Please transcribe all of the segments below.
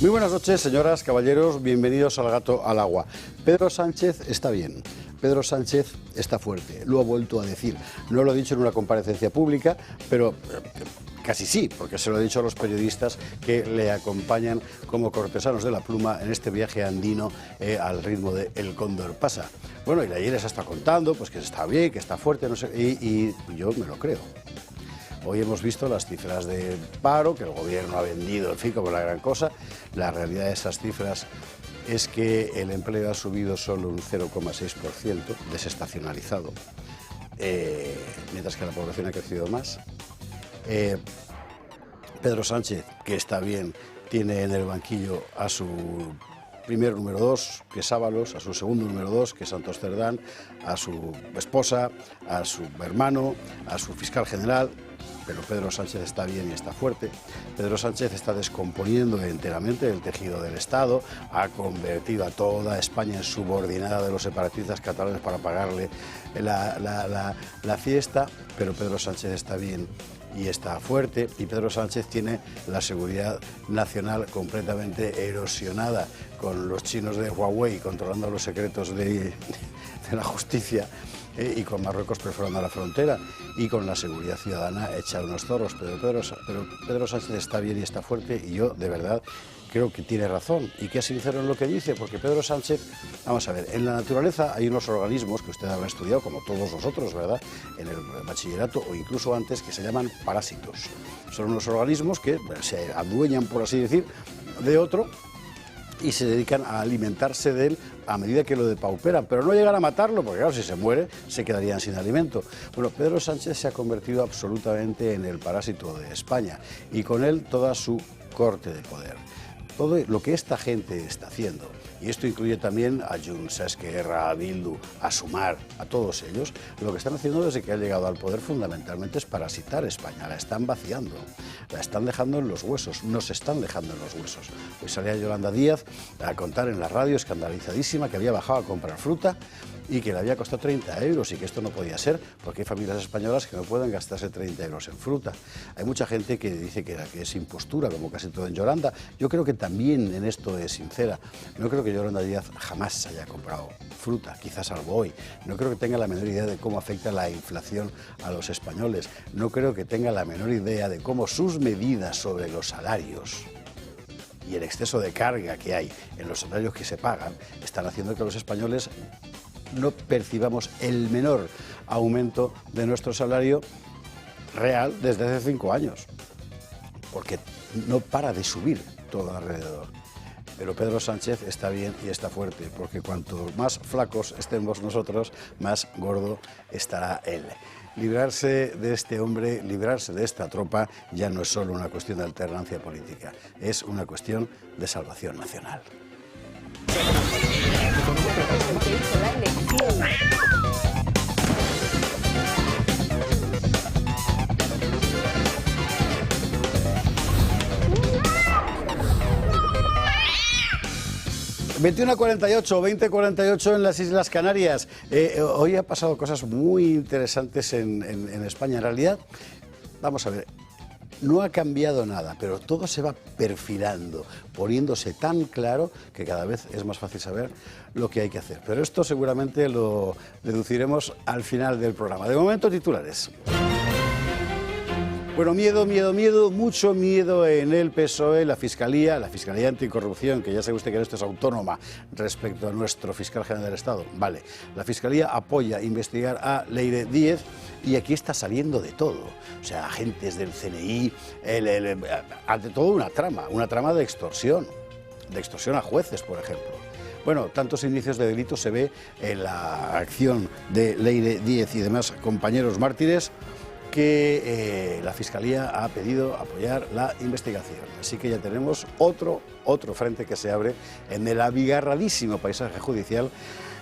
Muy buenas noches, señoras, caballeros, bienvenidos al Gato al Agua. Pedro Sánchez está bien, Pedro Sánchez está fuerte, lo ha vuelto a decir. No lo ha dicho en una comparecencia pública, pero casi sí, porque se lo ha dicho a los periodistas que le acompañan como cortesanos de la pluma en este viaje andino al ritmo de El Cóndor pasa. Bueno, y ayer les está contando pues que está bien, que está fuerte, no sé, y yo me lo creo. Hoy hemos visto las cifras de paro, que el gobierno ha vendido, en fin, como la gran cosa. La realidad de esas cifras es que el empleo ha subido solo un 0,6%, desestacionalizado, mientras que la población ha crecido más. Pedro Sánchez, que está bien, tiene en el banquillo a su primer número 2, que es Ábalos, a su segundo número 2, que es Santos Cerdán, a su esposa, a su hermano, a su fiscal general. Pero Pedro Sánchez está bien y está fuerte. Pedro Sánchez está descomponiendo enteramente el tejido del Estado, ha convertido a toda España en subordinada de los separatistas catalanes para pagarle la fiesta, pero Pedro Sánchez está bien y está fuerte, y Pedro Sánchez tiene la seguridad nacional completamente erosionada, con los chinos de Huawei controlando los secretos de la justicia, y con Marruecos perforando la frontera, y con la seguridad ciudadana hecha a unos zorros. Pero Pedro Sánchez está bien y está fuerte, y yo de verdad creo que tiene razón y que es sincero en lo que dice, porque Pedro Sánchez, vamos a ver, en la naturaleza hay unos organismos que usted habrá estudiado, como todos nosotros, ¿verdad?, en el bachillerato o incluso antes, que se llaman parásitos. Son unos organismos que se adueñan, por así decir, de otro, y se dedican a alimentarse de él a medida que lo depauperan, pero no llegan a matarlo, porque claro, si se muere, se quedarían sin alimento. Bueno, Pedro Sánchez se ha convertido absolutamente en el parásito de España, y con él toda su corte de poder. Todo lo que esta gente está haciendo, y esto incluye también a Junts, a Esquerra, a Bildu, a Sumar, a todos ellos, lo que están haciendo desde que han llegado al poder fundamentalmente es parasitar España, la están vaciando, la están dejando en los huesos, nos están dejando en los huesos. Hoy salía Yolanda Díaz a contar en la radio, escandalizadísima, que había bajado a comprar fruta y que le había costado 30 euros y que esto no podía ser, porque hay familias españolas que no pueden gastarse 30 euros en fruta. Hay mucha gente que dice que es impostura, como casi todo en Yolanda. Yo creo que también en esto es sincera. No creo que Yolanda Díaz jamás haya comprado fruta, quizás salvo hoy. No creo que tenga la menor idea de cómo afecta la inflación a los españoles. No creo que tenga la menor idea de cómo sus medidas sobre los salarios y el exceso de carga que hay en los salarios que se pagan están haciendo que los españoles no percibamos el menor aumento de nuestro salario real desde hace 5 años, porque no para de subir todo alrededor. Pero Pedro Sánchez está bien y está fuerte, porque cuanto más flacos estemos nosotros, más gordo estará él. Librarse de este hombre, librarse de esta tropa, ya no es solo una cuestión de alternancia política, es una cuestión de salvación nacional. 21:48, 20:48 en las Islas Canarias. Hoy ha pasado cosas muy interesantes en España. En realidad, vamos a ver, no ha cambiado nada, pero todo se va perfilando, poniéndose tan claro que cada vez es más fácil saber lo que hay que hacer. Pero esto seguramente lo deduciremos al final del programa. De momento, titulares. Bueno, miedo, mucho miedo en el PSOE, la Fiscalía Anticorrupción, que ya sabe usted que esto es autónoma respecto a nuestro fiscal general del Estado. Vale, la Fiscalía apoya investigar a Leire Díez y aquí está saliendo de todo. O sea, agentes del CNI, ante todo una trama de extorsión a jueces, por ejemplo. Bueno, tantos indicios de delito se ve en la acción de Leire Díez y demás compañeros mártires, que la Fiscalía ha pedido apoyar la investigación. Así que ya tenemos otro frente que se abre en el abigarradísimo paisaje judicial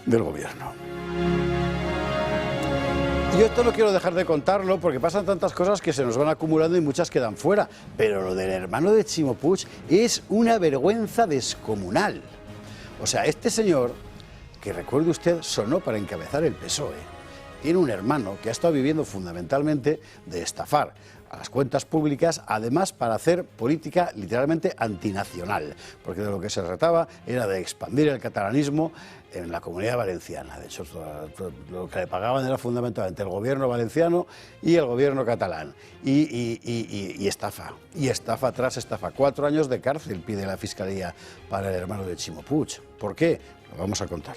del Gobierno. Yo esto no quiero dejar de contarlo porque pasan tantas cosas que se nos van acumulando y muchas quedan fuera. Pero lo del hermano de Chimo Puig es una vergüenza descomunal. O sea, este señor, que recuerde usted, sonó para encabezar el PSOE. Tiene un hermano que ha estado viviendo fundamentalmente de estafar a las cuentas públicas, además para hacer política literalmente antinacional, porque de lo que se trataba era de expandir el catalanismo en la Comunidad Valenciana. De hecho, lo que le pagaban era fundamentalmente el gobierno valenciano y el gobierno catalán. Y estafa, y estafa tras estafa. 4 años de cárcel pide la Fiscalía para el hermano de Ximo Puig. ¿Por qué? Lo vamos a contar.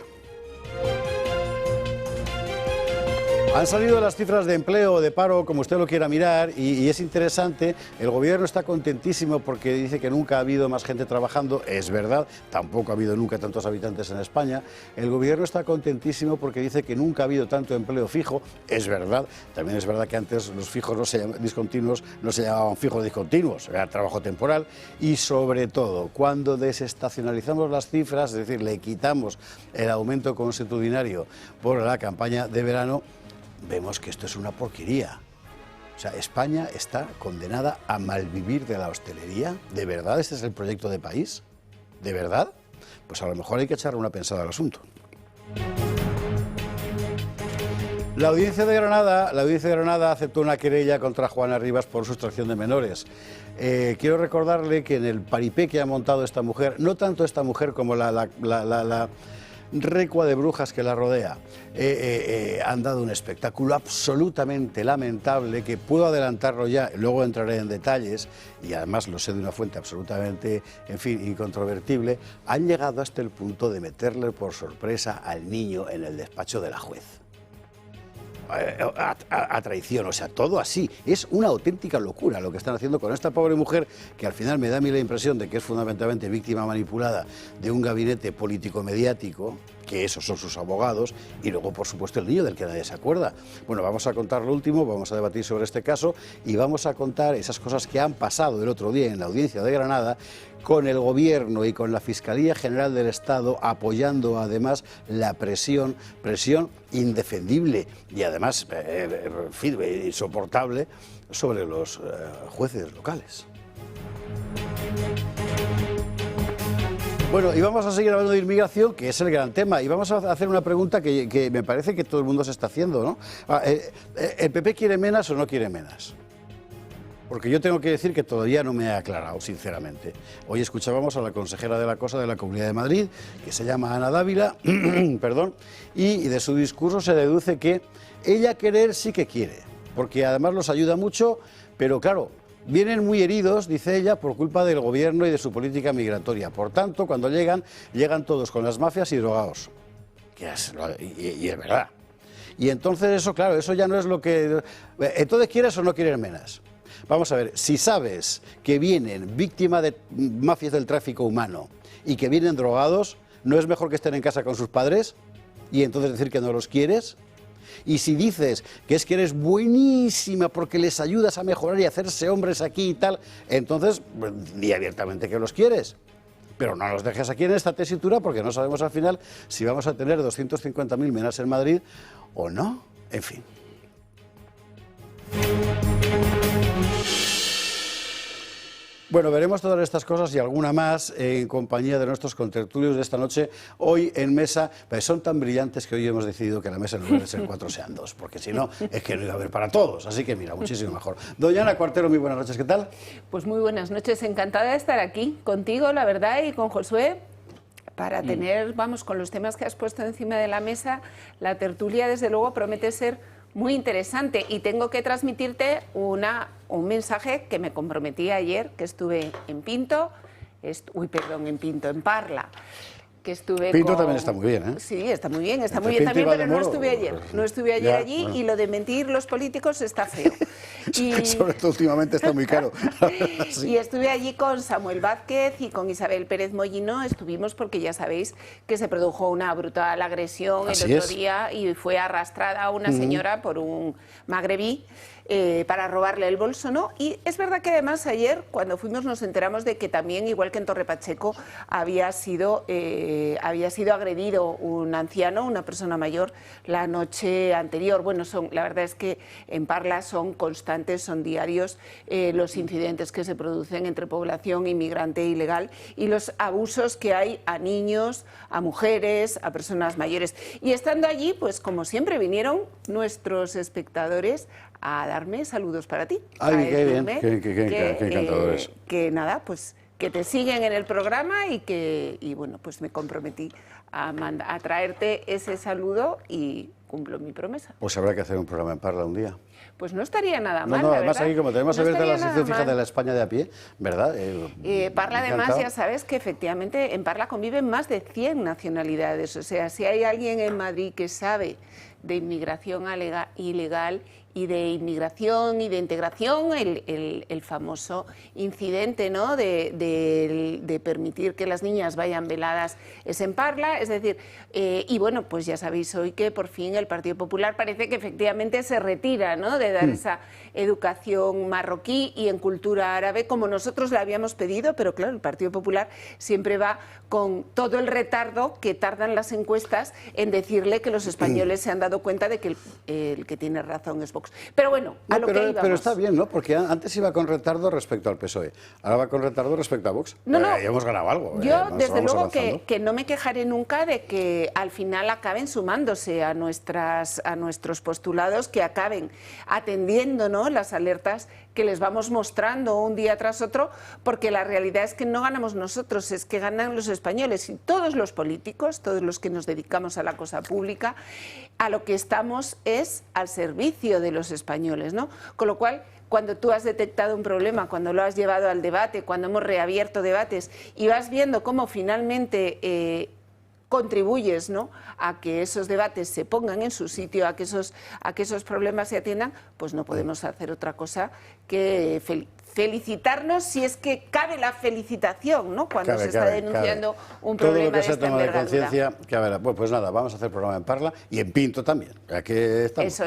Han salido las cifras de empleo, de paro, como usted lo quiera mirar, y es interesante. El gobierno está contentísimo porque dice que nunca ha habido más gente trabajando. Es verdad, tampoco ha habido nunca tantos habitantes en España. El gobierno está contentísimo porque dice que nunca ha habido tanto empleo fijo. Es verdad, también es verdad que antes los fijos discontinuos no se llamaban fijos discontinuos, era trabajo temporal. Y sobre todo, cuando desestacionalizamos las cifras, es decir, le quitamos el aumento consuetudinario por la campaña de verano, vemos que esto es una porquería. O sea, España está condenada a malvivir de la hostelería. ¿De verdad este es el proyecto de país? ¿De verdad? Pues a lo mejor hay que echarle una pensada al asunto. La Audiencia de Granada aceptó una querella contra Juana Rivas por sustracción de menores. Quiero recordarle que en el paripé que ha montado esta mujer, no tanto esta mujer como la recua de brujas que la rodea, han dado un espectáculo absolutamente lamentable, que puedo adelantarlo ya, luego entraré en detalles, y además lo sé de una fuente absolutamente, en fin, incontrovertible. Han llegado hasta el punto de meterle por sorpresa al niño en el despacho de la juez. A traición, o sea, todo así. Es una auténtica locura lo que están haciendo con esta pobre mujer, que al final me da a mí la impresión de que es fundamentalmente víctima manipulada de un gabinete político-mediático, que esos son sus abogados, y luego, por supuesto, el niño del que nadie se acuerda. Bueno, vamos a contar lo último, vamos a debatir sobre este caso y vamos a contar esas cosas que han pasado el otro día en la Audiencia de Granada, con el Gobierno y con la Fiscalía General del Estado apoyando además la presión indefendible y además insoportable sobre los jueces locales. Bueno, y vamos a seguir hablando de inmigración, que es el gran tema, y vamos a hacer una pregunta que me parece que todo el mundo se está haciendo, ¿no? ¿El PP quiere menas o no quiere menas? Porque yo tengo que decir que todavía no me he aclarado, sinceramente. Hoy escuchábamos a la consejera de la Cosa de la Comunidad de Madrid, que se llama Ana Dávila, perdón, y de su discurso se deduce que ella querer sí que quiere, porque además los ayuda mucho, pero claro, vienen muy heridos, dice ella, por culpa del gobierno y de su política migratoria. Por tanto, cuando llegan todos con las mafias y drogados. Y es verdad. Y entonces eso, claro, eso ya no es lo que... Entonces, ¿quieres o no quieres menas? Vamos a ver, si sabes que vienen víctimas de mafias del tráfico humano y que vienen drogados, ¿no es mejor que estén en casa con sus padres y entonces decir que no los quieres? Y si dices que es que eres buenísima porque les ayudas a mejorar y a hacerse hombres aquí y tal, entonces di abiertamente que los quieres. Pero no los dejes aquí en esta tesitura porque no sabemos al final si vamos a tener 250.000 menas en Madrid o no. En fin. Bueno, veremos todas estas cosas y alguna más en compañía de nuestros contertulios de esta noche. Hoy en mesa, pues son tan brillantes que hoy hemos decidido que la mesa en lugar de ser 4 sean 2, porque si no, es que no iba a haber para todos. Así que mira, muchísimo mejor. Doña Ana Cuartero, muy buenas noches, ¿qué tal? Pues muy buenas noches, encantada de estar aquí contigo, la verdad, y con Josué, para tener, vamos, con los temas que has puesto encima de la mesa, la tertulia desde luego promete ser muy interesante, y tengo que transmitirte un mensaje que me comprometí ayer, que estuve en Pinto, en Parla, que estuve Pinto también está muy bien, ¿eh? Sí, está muy bien también, pero no estuve ayer. No estuve ayer allí, bueno. Y lo de mentir los políticos está feo. Y... sobre todo últimamente está muy caro. Sí. Y estuve allí con Samuel Vázquez y con Isabel Pérez Mollino, estuvimos porque ya sabéis que se produjo una brutal agresión el otro día y fue arrastrada una señora por un magrebí. Para robarle el bolso, ¿no? Y es verdad que además ayer, cuando fuimos, nos enteramos de que también, igual que en Torre Pacheco, había sido agredido un anciano, una persona mayor, la noche anterior. Bueno, la verdad es que en Parla son constantes, son diarios los incidentes que se producen entre población inmigrante e ilegal y los abusos que hay a niños, a mujeres, a personas mayores. Y estando allí, pues como siempre, vinieron nuestros espectadores a darme saludos para ti. Ay, qué bien, qué encantadores. Que nada, pues que te siguen en el programa y bueno, pues me comprometí a traerte ese saludo y cumplo mi promesa. Pues habrá que hacer un programa en Parla un día. Pues no estaría nada mal, además ¿verdad? aquí como tenemos abierta la sección fija de la España de a pie, ¿verdad? Parla además, ya sabes que efectivamente en Parla conviven más de 100 nacionalidades, o sea, si hay alguien en Madrid que sabe de inmigración ilegal y de inmigración y de integración, el famoso incidente, ¿no?, de permitir que las niñas vayan veladas es en Parla, es decir, y bueno, pues ya sabéis hoy que por fin el Partido Popular parece que efectivamente se retira, ¿no?, de dar esa educación marroquí y en cultura árabe como nosotros la habíamos pedido, pero claro, el Partido Popular siempre va con todo el retardo que tardan las encuestas en decirle que los españoles se han dado cuenta de que el que tiene razón es Vox. Pero bueno, a lo que íbamos. Pero está bien, ¿no? Porque antes iba con retardo respecto al PSOE, ahora va con retardo respecto a Vox. No, ya hemos ganado algo. Yo, desde luego, que no me quejaré nunca de que al final acaben sumándose a nuestros postulados, que acaben atendiendo, ¿no?, las alertas que les vamos mostrando un día tras otro, porque la realidad es que no ganamos nosotros, es que ganan los españoles y todos los políticos, todos los que nos dedicamos a la cosa pública, a lo que estamos es al servicio de los españoles, ¿no? Con lo cual, cuando tú has detectado un problema, cuando lo has llevado al debate, cuando hemos reabierto debates y vas viendo cómo finalmente contribuyes, ¿no?, a que esos debates se pongan en su sitio, a que esos problemas se atiendan, pues no podemos hacer otra cosa que felicitarnos, si es que cabe la felicitación, ¿no?, cuando se está denunciando un problema de esta envergadura. Todo lo que sea toma de conciencia, pues nada, vamos a hacer programa en Parla y en Pinto también, ya que estamos.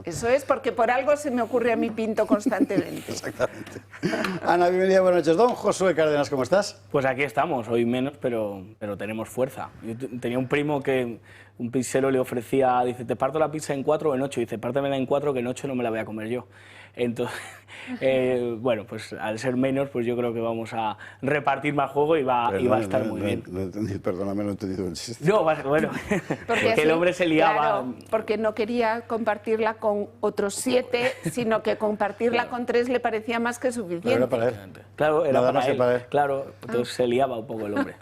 Eso es, porque por algo se me ocurre a mí Pinto constantemente. Exactamente. Ana, bienvenida, buenas noches. Don Josué Cárdenas, ¿cómo estás? Pues aquí estamos, hoy menos, pero tenemos fuerza. Yo tenía un primo que un pizzero le ofrecía, dice, te parto la pizza en 4 o en 8, dice, pártemela en 4 que en 8 no me la voy a comer yo. Entonces, bueno, pues al ser menos, pues yo creo que vamos a repartir más juego y va a estar muy bien. No entendí, perdóname, no he entendido el chiste. No, bueno, porque el hombre se liaba. Claro, porque no quería compartirla con otros 7, sino que compartirla con 3 le parecía más que suficiente. Pero era para él. Claro, era Nada para más él. que para él. Claro, entonces se liaba un poco el hombre.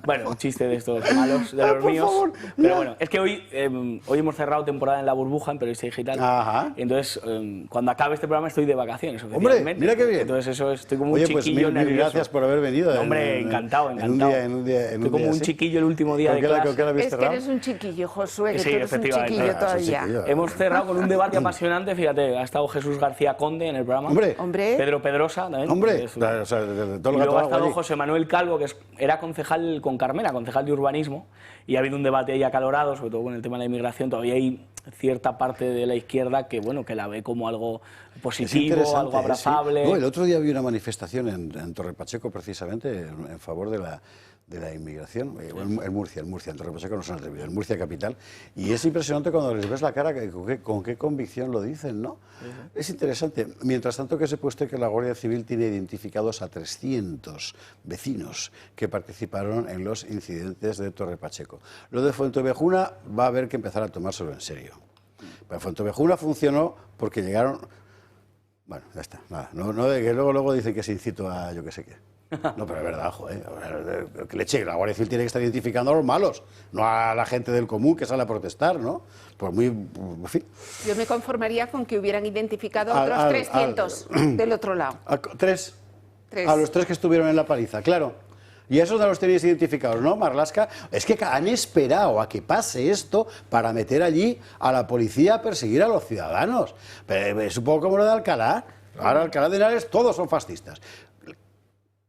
Bueno, un chiste de estos malos, de los míos. Favor, pero bueno, es que hoy hemos cerrado temporada en La Burbuja, en Periodista Digital. Ajá. Entonces, cuando acabe este programa estoy de vacaciones. Hombre, mira qué bien. Entonces eso estoy como Oye, un chiquillo pues mil nervioso. gracias por haber venido. Hombre, encantado. En un día, estoy como un chiquillo el último día de clase. ¿Con qué la habéis Es que cerrado? eres un chiquillo, Josué, que Sí, tú eres un efectivamente. chiquillo todavía. Hemos cerrado con un debate apasionante, fíjate, ha estado Jesús García Conde en el programa. Hombre. Pedro Pedrosa también. Hombre, o sea, de todo Y lo que luego ha ha estado allí. José Manuel Calvo, que era concejal con Carmena, concejal de urbanismo, y ha habido un debate ahí acalorado, sobre todo con el tema de la inmigración. Todavía hay cierta parte de la izquierda que, bueno, que la ve como algo positivo, algo abrazable. Sí. No, el otro día vi una manifestación en Torre Pacheco, precisamente, en favor de la inmigración, en Murcia, en Torre Pacheco no son atrevidos, en Murcia capital, y es impresionante cuando les ves la cara, con qué convicción lo dicen, ¿no? Es interesante. Mientras tanto que sepa usted que la Guardia Civil tiene identificados a 300 vecinos que participaron en los incidentes de Torre Pacheco. Lo de Fuentovejuna va a haber que empezar a tomárselo en serio. Pero Fuentovejuna funcionó porque llegaron... Bueno, ya está, nada. No de que luego dicen que se incitó a yo que sé qué. No, pero es verdad, joder. Que leche, la Guardia Civil tiene que estar identificando a los malos, no a la gente del común que sale a protestar, ¿no? Pues muy... En fin. Yo me conformaría con que hubieran identificado a otros 300 del otro lado. ¿Tres? 3. A los 3 que estuvieron en la paliza, claro. Y esos no los tenéis identificados, ¿no, Marlaska? Es que han esperado a que pase esto para meter allí a la policía a perseguir a los ciudadanos. Pero es un poco como lo de Alcalá. Ahora Alcalá de Henares todos son fascistas.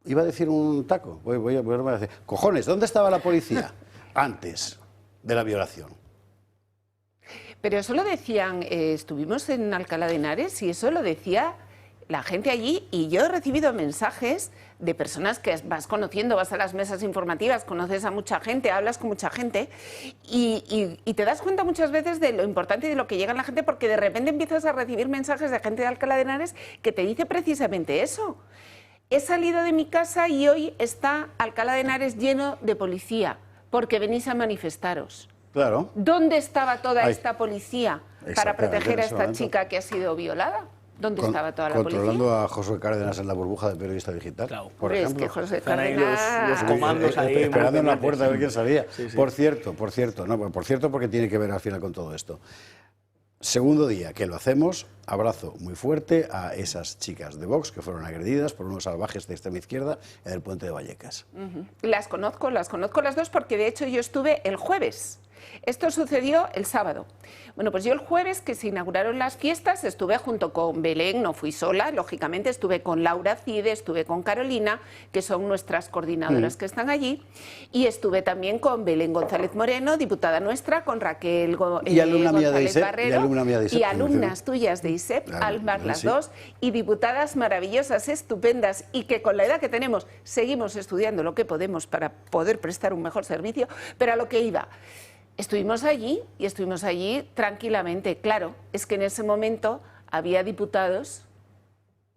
Iba a decir un taco, voy a decir, cojones, ¿dónde estaba la policía antes de la violación? Pero eso lo decían, estuvimos en Alcalá de Henares y eso lo decía la gente allí, y yo he recibido mensajes de personas que vas conociendo, vas a las mesas informativas, conoces a mucha gente, hablas con mucha gente y te das cuenta muchas veces de lo importante y de lo que llega a la gente, porque de repente empiezas a recibir mensajes de gente de Alcalá de Henares que te dice precisamente eso. He salido de mi casa y hoy está Alcalá de Henares lleno de policía porque venís a manifestaros. Claro. ¿Dónde estaba toda esta policía para proteger a esta chica que ha sido violada? ¿Dónde estaba toda la policía? Controlando a Josué Cárdenas en la burbuja de periodista digital, Claro. por ejemplo. Es que José Están ahí Cárdenas... los comandos ahí. Esperando en la puerta a ver Sí. quién salía. Sí, sí. Por cierto, porque tiene que ver al final con todo esto. Segundo día que lo hacemos, abrazo muy fuerte a esas chicas de Vox que fueron agredidas por unos salvajes de extrema izquierda en el puente de Vallecas. Las conozco las dos porque de hecho yo estuve el jueves. Esto sucedió el sábado. Bueno, pues yo el jueves que se inauguraron las fiestas estuve junto con Belén, no fui sola, lógicamente estuve con Laura Cide, estuve con Carolina, que son nuestras coordinadoras que están allí, y estuve también con Belén González Moreno, diputada nuestra, con Raquel Y alumna mía de González ISEP, Barrero, y alumna mía de ISEP, y alumnas tuyas de ISEP, Claro, ambas las sí. dos, y diputadas maravillosas, estupendas, y que con la edad que tenemos seguimos estudiando lo que podemos para poder prestar un mejor servicio, pero a lo que iba. Estuvimos allí y estuvimos allí tranquilamente. Claro, es que en ese momento había diputados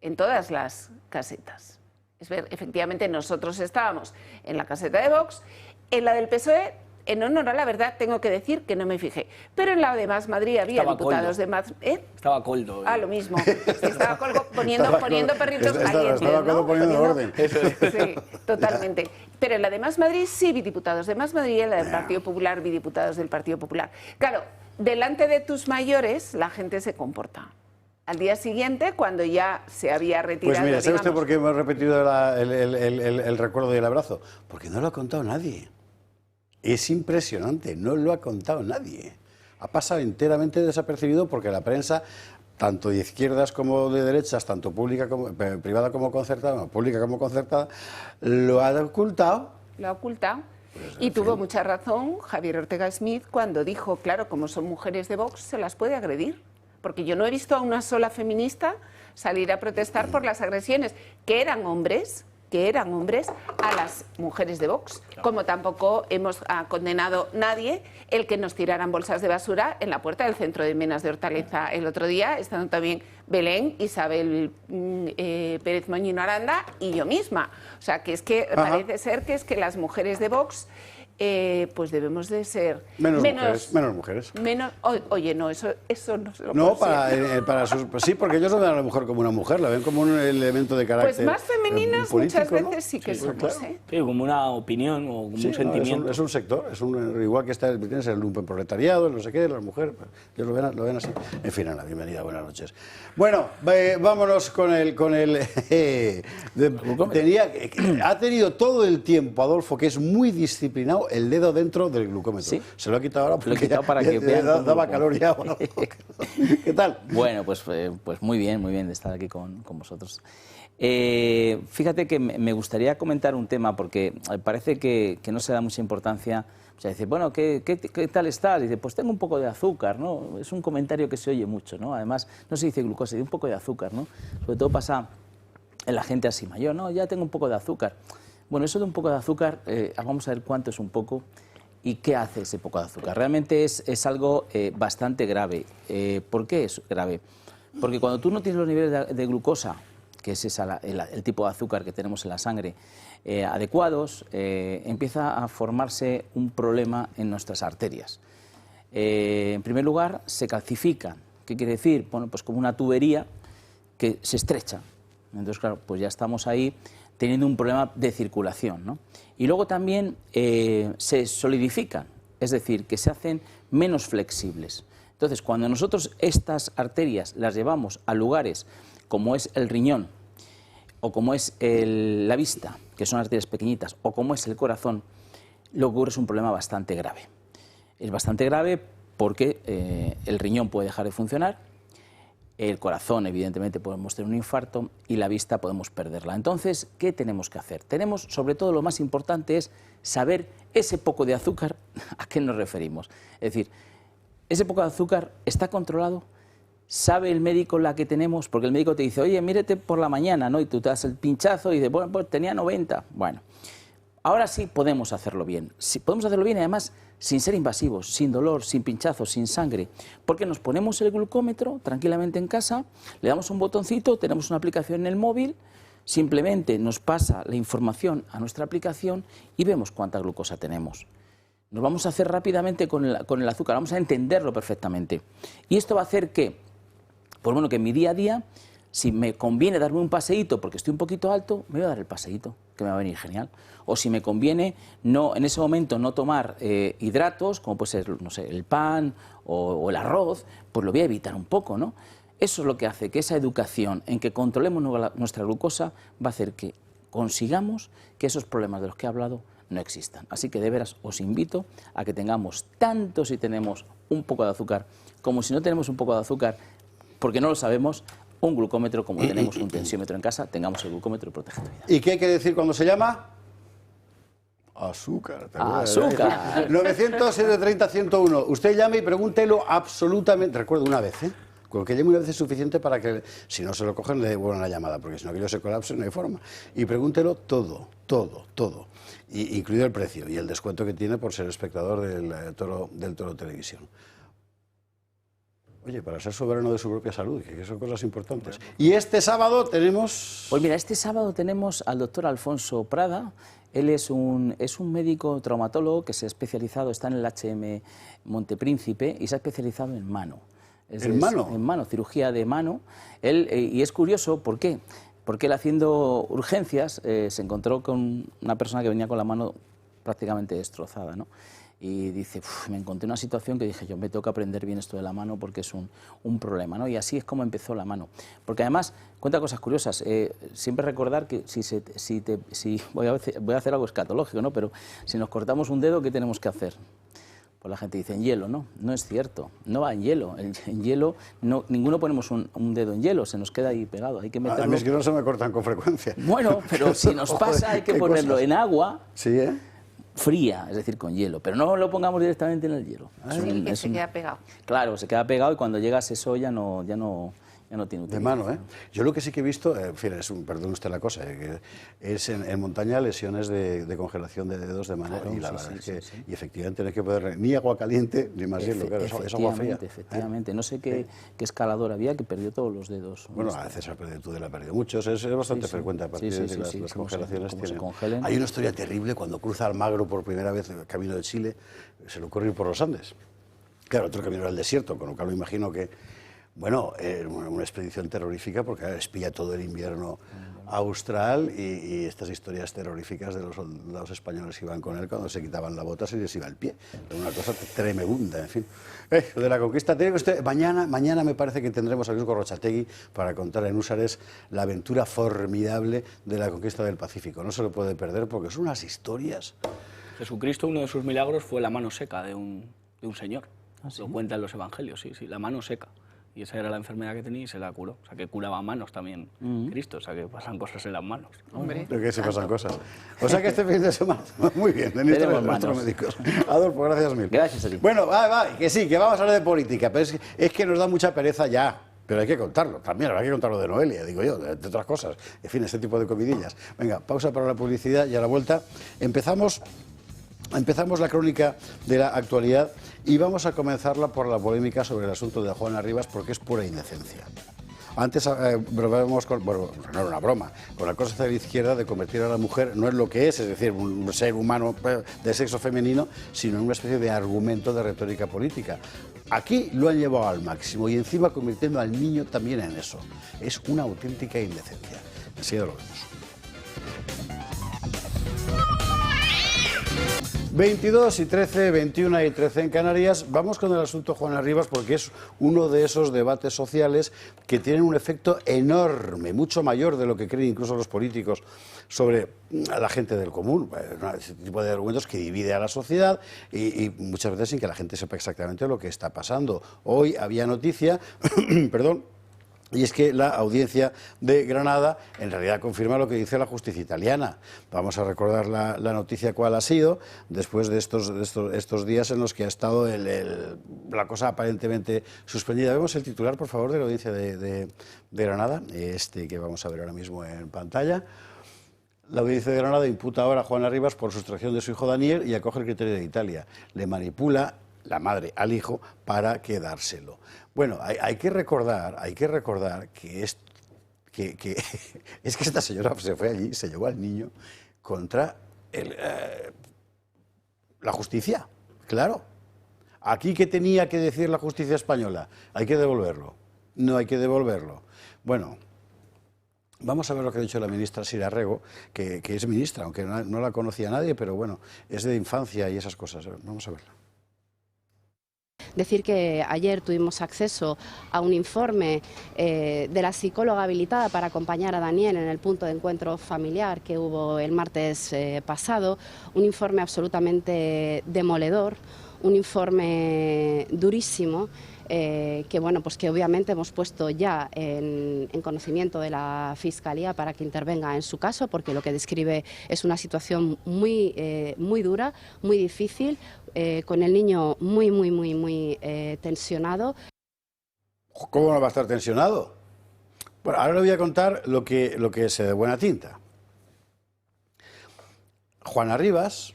en todas las casetas. Efectivamente, nosotros estábamos en la caseta de Vox, en la del PSOE, en honor a la verdad, tengo que decir que no me fijé. Pero en la de Más Madrid había Estaba diputados Coldo. de Más... Estaba Coldo. Lo mismo. Estaba poniendo perritos calientes, estaba ¿no? poniendo orden. Sí, totalmente. Pero en la de Más Madrid sí vi diputados de Más Madrid, en la del Partido Popular vi diputados del Partido Popular. Claro, delante de tus mayores la gente se comporta. Al día siguiente, cuando ya se había retirado... Pues mira, ¿sabe usted digamos, por qué hemos repetido el recuerdo del abrazo? Porque no lo ha contado nadie. Es impresionante, no lo ha contado nadie. Ha pasado enteramente desapercibido porque la prensa, tanto de izquierdas como de derechas, tanto privada como concertada, no, pública como concertada, lo ha ocultado. Lo ha ocultado. Y tuvo mucha razón Javier Ortega Smith cuando dijo, claro, como son mujeres de Vox, se las puede agredir. Porque yo no he visto a una sola feminista salir a protestar por las agresiones, que eran hombres, a las mujeres de Vox, como tampoco hemos condenado nadie el que nos tiraran bolsas de basura en la puerta del centro de Menas de Hortaleza el otro día, estando también Belén, Isabel Pérez Moñino Aranda y yo misma. O sea, que es que parece ser que es que las mujeres de Vox pues debemos de ser menos mujeres. Oye, no, eso no se lo No, consigo. para sus, pues sí, porque ellos no ven a la mujer como una mujer, la ven como un elemento de carácter. Pues más femeninas político, muchas veces ¿no? sí que somos, claro. ¿eh? Sí, como una opinión o como Sí, un sentimiento. es un sector, igual que tienes el lumpenproletariado, no sé qué, las mujeres, ellos lo ven así. En fin, Ana, bienvenida, buenas noches. Bueno, vámonos con el ha tenido todo el tiempo, Adolfo, que es muy disciplinado, el dedo dentro del glucómetro. Sí. Se lo ha quitado ahora porque Lo he quitado para que vean cómo daba lo calor ya. Bueno, ¿qué tal? Bueno, pues muy bien de estar aquí con vosotros. Fíjate que me gustaría comentar un tema porque parece que no se da mucha importancia. O sea, dice, bueno, ¿qué tal estás? Dice, pues tengo un poco de azúcar, ¿no? Es un comentario que se oye mucho, ¿no? Además, no se dice glucosa, se dice un poco de azúcar, ¿no? Sobre todo pasa en la gente así mayor, ¿no? Ya tengo un poco de azúcar. Bueno, eso de un poco de azúcar, vamos a ver cuánto es un poco y qué hace ese poco de azúcar. Realmente es algo bastante grave. ¿Por qué es grave? Porque cuando tú no tienes los niveles de glucosa, que es el tipo de azúcar que tenemos en la sangre, adecuados, empieza a formarse un problema en nuestras arterias. En primer lugar, se calcifican. ¿Qué quiere decir? Bueno, pues como una tubería que se estrecha. Entonces, claro, pues ya estamos ahí teniendo un problema de circulación, ¿no? Y luego también se solidifican, es decir, que se hacen menos flexibles. Entonces, cuando nosotros estas arterias las llevamos a lugares como es el riñón, o como es la vista, que son arterias pequeñitas, o como es el corazón, lo que ocurre es un problema bastante grave. Es bastante grave porque el riñón puede dejar de funcionar, el corazón, evidentemente, podemos tener un infarto y la vista podemos perderla. Entonces, ¿qué tenemos que hacer? Tenemos, sobre todo, lo más importante es saber ese poco de azúcar, ¿a qué nos referimos? Es decir, ese poco de azúcar está controlado, sabe el médico la que tenemos, porque el médico te dice, oye, mírete por la mañana, ¿no? Y tú te das el pinchazo y dices, bueno, pues tenía 90. Bueno, ahora sí podemos hacerlo bien. Sí, podemos hacerlo bien y además sin ser invasivos, sin dolor, sin pinchazos, sin sangre, porque nos ponemos el glucómetro tranquilamente en casa, le damos un botoncito, tenemos una aplicación en el móvil, simplemente nos pasa la información a nuestra aplicación y vemos cuánta glucosa tenemos. nos vamos a hacer rápidamente con el azúcar, vamos a entenderlo perfectamente. Y esto va a hacer que, pues bueno, que en mi día a día, si me conviene darme un paseíto porque estoy un poquito alto, me voy a dar el paseíto, que me va a venir genial. O si me conviene no, en ese momento no tomar hidratos, como puede ser, no sé, el pan o el arroz, pues lo voy a evitar un poco, ¿no? Eso es lo que hace que esa educación en que controlemos nuestra glucosa va a hacer que consigamos que esos problemas de los que he hablado no existan. Así que de veras os invito a que tengamos tanto si tenemos un poco de azúcar como si no tenemos un poco de azúcar, porque no lo sabemos, un glucómetro, como tenemos un tensiómetro en casa, tengamos el glucómetro y protege tu vida. ¿Y qué hay que decir cuando se llama? Azúcar. ¡Azúcar! 900-730-101. Usted llame y pregúntelo absolutamente. Recuerdo una vez, ¿eh? Con que llame una vez es suficiente para que, si no se lo cogen, le devuelvan la llamada, porque si no, que yo se colapse, no hay forma. Y pregúntelo todo, incluido el precio y el descuento que tiene por ser espectador del Toro Televisión. Oye, para ser soberano de su propia salud, que son cosas importantes. Y este sábado tenemos... Pues mira, este sábado tenemos al doctor Alfonso Prada. Él es un médico traumatólogo que se ha especializado, está en el HM Montepríncipe y se ha especializado en mano. ¿En mano? En mano, cirugía de mano. Y es curioso, ¿por qué? Porque él haciendo urgencias se encontró con una persona que venía con la mano prácticamente destrozada, ¿no? Y dice, me encontré una situación que dije, yo me tengo que aprender bien esto de la mano porque es un problema, ¿no? Y así es como empezó la mano. Porque además, cuenta cosas curiosas. Siempre recordar que voy a hacer algo escatológico, ¿no? Pero si nos cortamos un dedo, ¿qué tenemos que hacer? Pues la gente dice, en hielo, ¿no? No es cierto, no va en hielo. En hielo, ninguno ponemos un dedo en hielo, se nos queda ahí pegado. Hay que meterlo... A mí es que no se me cortan con frecuencia. Bueno, pero si nos pasa hay que ponerlo en agua... Sí, ¿eh? Fría, es decir, con hielo, pero no lo pongamos directamente en el hielo. Sí, que se queda pegado. Claro, se queda pegado y cuando llegas eso ya no tiene utilidad. De mano, ¿eh? Yo lo que sí que he visto, en fin, perdón usted la cosa, que es en montaña lesiones de congelación de dedos de mano, claro, y la verdad es que y efectivamente no hay que poder ni agua caliente ni más hielo, claro, es agua fría. Efectivamente, no sé qué escalador había que perdió todos los dedos. Bueno, a César Tudela ha perdido muchos, es bastante frecuente a partir de las congelaciones. Se congelen. Hay una historia terrible cuando cruza Almagro por primera vez el camino de Chile, se le ocurre ir por los Andes. Claro, otro camino era el desierto, con lo cual me imagino que bueno, una expedición terrorífica porque espía todo el invierno austral y estas historias terroríficas de los soldados españoles que iban con él cuando se quitaban la bota se les iba el pie. Una cosa tremenda, en fin. De la conquista, tiene usted, mañana me parece que tendremos a Luis Gorrochategui para contar en Húsares la aventura formidable de la conquista del Pacífico. No se lo puede perder porque son unas historias. Jesucristo, uno de sus milagros fue la mano seca de un señor. ¿Ah, sí? Lo cuentan los evangelios, sí, la mano seca. Y esa era la enfermedad que tenía y se la curó. O sea, que curaba manos también Cristo. O sea, que pasan cosas en las manos. Hombre. Que se pasan cosas. O sea, que este fin de semana... Muy bien, tenemos nuestros médicos. Adolfo, gracias mil. Gracias a ti. Bueno, que sí, que vamos a hablar de política, pero es que nos da mucha pereza ya. Pero hay que contarlo, también habrá que contarlo de Noelia, digo yo, de otras cosas. En fin, este tipo de comidillas. Venga, pausa para la publicidad y a la vuelta empezamos la crónica de la actualidad y vamos a comenzarla por la polémica sobre el asunto de Juana Rivas porque es pura indecencia. Antes bromeamos con, bueno, no era una broma, con la cosa de la izquierda de convertir a la mujer no es lo que es decir, un ser humano de sexo femenino, sino en una especie de argumento de retórica política. Aquí lo han llevado al máximo y encima convirtiendo al niño también en eso. Es una auténtica indecencia. Enseguida lo vemos. 22 y 13, 21 y 13 en Canarias. Vamos con el asunto Juana Rivas porque es uno de esos debates sociales que tienen un efecto enorme, mucho mayor de lo que creen incluso los políticos sobre la gente del común. Ese tipo de argumentos que divide a la sociedad y muchas veces sin que la gente sepa exactamente lo que está pasando. Hoy había noticia, perdón, y es que la audiencia de Granada en realidad confirma lo que dice la justicia italiana. Vamos a recordar la noticia cuál ha sido, después de estos días en los que ha estado la cosa aparentemente suspendida. Vemos el titular, por favor, de la audiencia de Granada, que vamos a ver ahora mismo en pantalla. La audiencia de Granada imputa ahora a Juana Rivas por sustracción de su hijo Daniel y acoge el criterio de Italia. Le manipula la madre al hijo para quedárselo. Bueno, hay que recordar que es que esta señora se fue allí, se llevó al niño contra la justicia. Claro. Aquí, ¿qué tenía que decir la justicia española? Hay que devolverlo. No hay que devolverlo. Bueno, vamos a ver lo que ha dicho la ministra Sira Rego, que es ministra, aunque no la conocía nadie, pero bueno, es de infancia y esas cosas. Vamos a verla. Decir que ayer tuvimos acceso a un informe de la psicóloga habilitada para acompañar a Daniel en el punto de encuentro familiar que hubo el martes pasado, un informe absolutamente demoledor, un informe durísimo, que bueno, pues que obviamente hemos puesto ya en conocimiento de la Fiscalía para que intervenga en su caso, porque lo que describe es una situación muy dura, muy difícil, con el niño muy tensionado. ¿Cómo no va a estar tensionado? Bueno, ahora le voy a contar lo que sé de buena tinta. Juana Rivas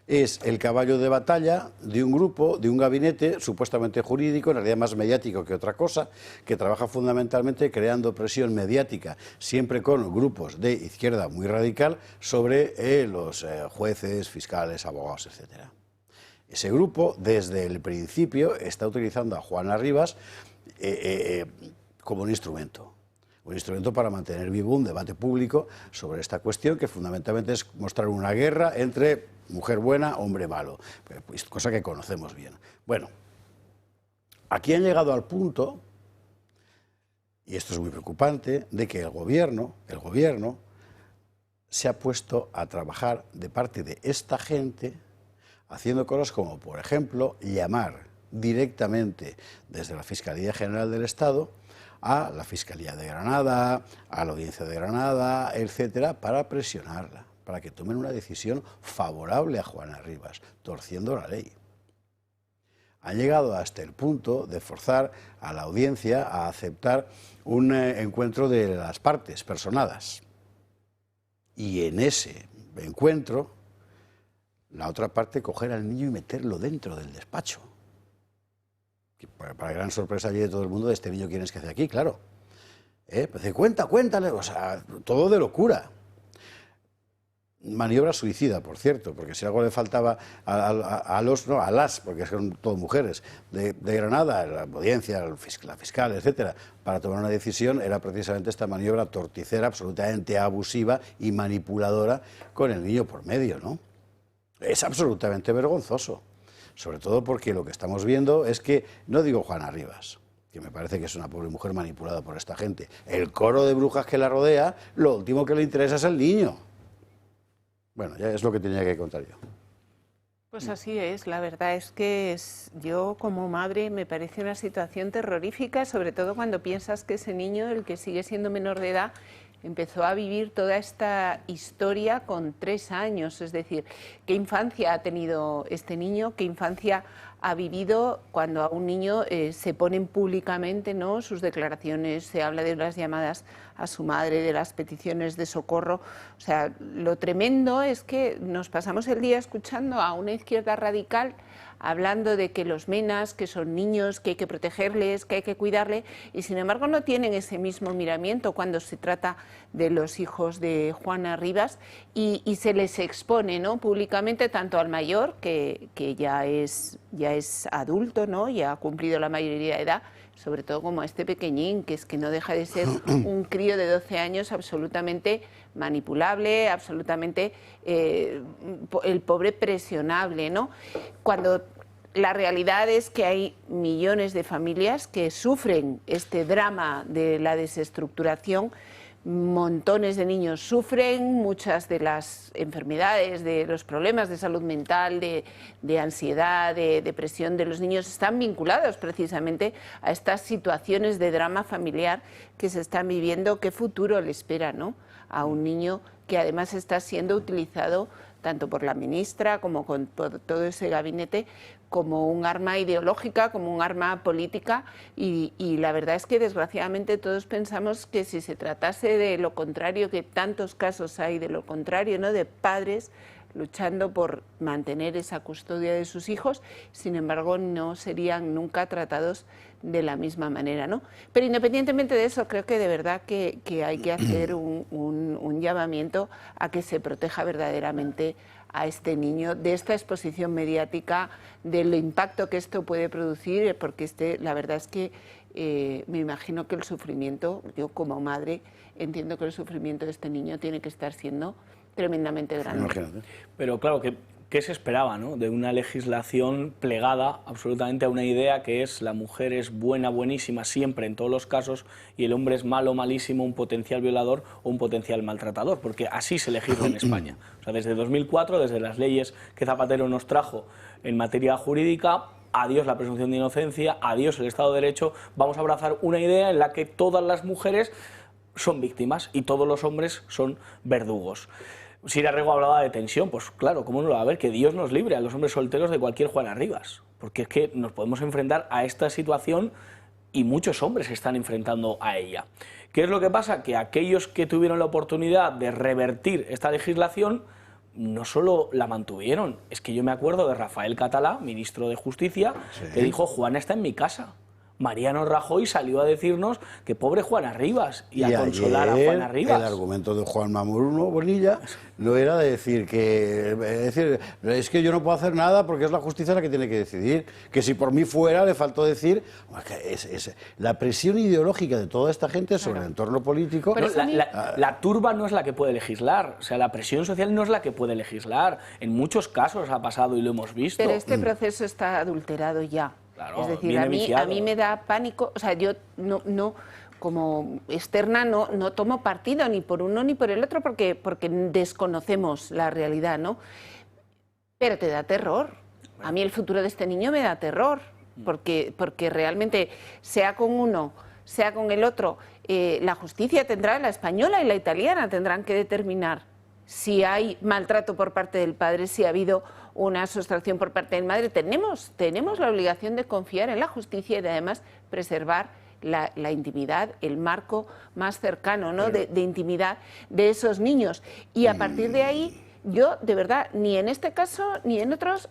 es el caballo de batalla de un grupo, de un gabinete supuestamente jurídico, en realidad más mediático que otra cosa, que trabaja fundamentalmente creando presión mediática, siempre con grupos de izquierda muy radical, sobre los jueces, fiscales, abogados, etc. Ese grupo, desde el principio, está utilizando a Juana Rivas como un instrumento para mantener vivo un debate público sobre esta cuestión, que fundamentalmente es mostrar una guerra entre mujer buena, hombre malo, pues, cosa que conocemos bien. Bueno, aquí han llegado al punto, y esto es muy preocupante, de que el gobierno se ha puesto a trabajar de parte de esta gente, haciendo cosas como, por ejemplo, llamar directamente desde la Fiscalía General del Estado a la Fiscalía de Granada, a la Audiencia de Granada, etcétera, para presionarla, para que tomen una decisión favorable a Juana Rivas, torciendo la ley. Han llegado hasta el punto de forzar a la audiencia a aceptar un encuentro de las partes personadas. Y en ese encuentro, la otra parte coger al niño y meterlo dentro del despacho. Para gran sorpresa allí de todo el mundo, de este niño, ¿quién es que hace aquí? Claro. Pues cuéntale, o sea, todo de locura. Maniobra suicida, por cierto, porque si algo le faltaba a las, porque son todas mujeres, de Granada, la audiencia, la fiscal, etcétera, para tomar una decisión, era precisamente esta maniobra torticera, absolutamente abusiva y manipuladora, con el niño por medio, ¿no? Es absolutamente vergonzoso. Sobre todo porque lo que estamos viendo es que, no digo Juana Rivas, que me parece que es una pobre mujer manipulada por esta gente, el coro de brujas que la rodea, lo último que le interesa es el niño. Bueno, ya es lo que tenía que contar yo. Pues así es, la verdad es que yo como madre me parece una situación terrorífica, sobre todo cuando piensas que ese niño, el que sigue siendo menor de edad, empezó a vivir toda esta historia con 3 años, es decir, ¿qué infancia ha tenido este niño? ¿Qué infancia ha vivido cuando a un niño se ponen públicamente, ¿no?, sus declaraciones, se habla de las llamadas a su madre, de las peticiones de socorro? O sea, lo tremendo es que nos pasamos el día escuchando a una izquierda radical hablando de que los menas, que son niños, que hay que protegerles, que hay que cuidarles, y sin embargo no tienen ese mismo miramiento cuando se trata de los hijos de Juana Rivas, y se les expone, ¿no?, públicamente, tanto al mayor, que ya es adulto, ¿no?, ya ha cumplido la mayoría de edad, sobre todo como a este pequeñín, que es que no deja de ser un crío de 12 años absolutamente manipulable, absolutamente el pobre presionable, ¿no? Cuando la realidad es que hay millones de familias que sufren este drama de la desestructuración, montones de niños sufren, muchas de las enfermedades, de los problemas de salud mental, de ansiedad, de depresión de los niños están vinculados precisamente a estas situaciones de drama familiar que se están viviendo. ¿Qué futuro le espera, ¿no?, a un niño que además está siendo utilizado tanto por la ministra como por todo ese gabinete como un arma ideológica, como un arma política, y la verdad es que desgraciadamente todos pensamos que si se tratase de lo contrario, que tantos casos hay de lo contrario, ¿no?, de padres luchando por mantener esa custodia de sus hijos, sin embargo no serían nunca tratados de la misma manera, ¿no? Pero independientemente de eso, creo que de verdad que hay que hacer un llamamiento a que se proteja verdaderamente a este niño de esta exposición mediática, del impacto que esto puede producir, porque la verdad es que me imagino que el sufrimiento, yo como madre entiendo que el sufrimiento de este niño tiene que estar siendo tremendamente grande. Imagínate. Pero claro, ¿qué se esperaba, ¿no? De una legislación plegada absolutamente a una idea que es la mujer es buena, buenísima siempre en todos los casos y el hombre es malo, malísimo, un potencial violador o un potencial maltratador? Porque así se legisla en España. O sea, desde 2004, desde las leyes que Zapatero nos trajo en materia jurídica, adiós la presunción de inocencia, adiós el Estado de Derecho, vamos a abrazar una idea en la que todas las mujeres son víctimas y todos los hombres son verdugos. Sira Rego hablaba de tensión, pues claro, ¿cómo no lo va a ver? Que Dios nos libre a los hombres solteros de cualquier Juana Rivas, porque es que nos podemos enfrentar a esta situación y muchos hombres se están enfrentando a ella. ¿Qué es lo que pasa? Que aquellos que tuvieron la oportunidad de revertir esta legislación no solo la mantuvieron, es que yo me acuerdo de Rafael Catalá, ministro de Justicia, que dijo: Juana está en mi casa. Mariano Rajoy salió a decirnos que pobre Juana Rivas y a consolar a Juana Rivas. El argumento de Juan Mamuruno Bonilla no era de decir es que yo no puedo hacer nada porque es la justicia la que tiene que decidir, que si por mí fuera le faltó decir que es la presión ideológica de toda esta gente sobre el entorno político. Pero la turba no es la que puede legislar, o sea, la presión social no es la que puede legislar. En muchos casos ha pasado y lo hemos visto. Pero este proceso está adulterado ya. Claro, es decir, a mí me da pánico, o sea, yo no como externa no tomo partido ni por uno ni por el otro porque desconocemos la realidad, ¿no? Pero te da terror. A mí el futuro de este niño me da terror, porque realmente, sea con uno, sea con el otro, la justicia tendrá, la española y la italiana tendrán que determinar si hay maltrato por parte del padre, si ha habido una sustracción por parte del madre. Tenemos la obligación de confiar en la justicia y de además preservar la intimidad, el marco más cercano, ¿no? de intimidad de esos niños. Y a partir de ahí, yo de verdad, ni en este caso ni en otros,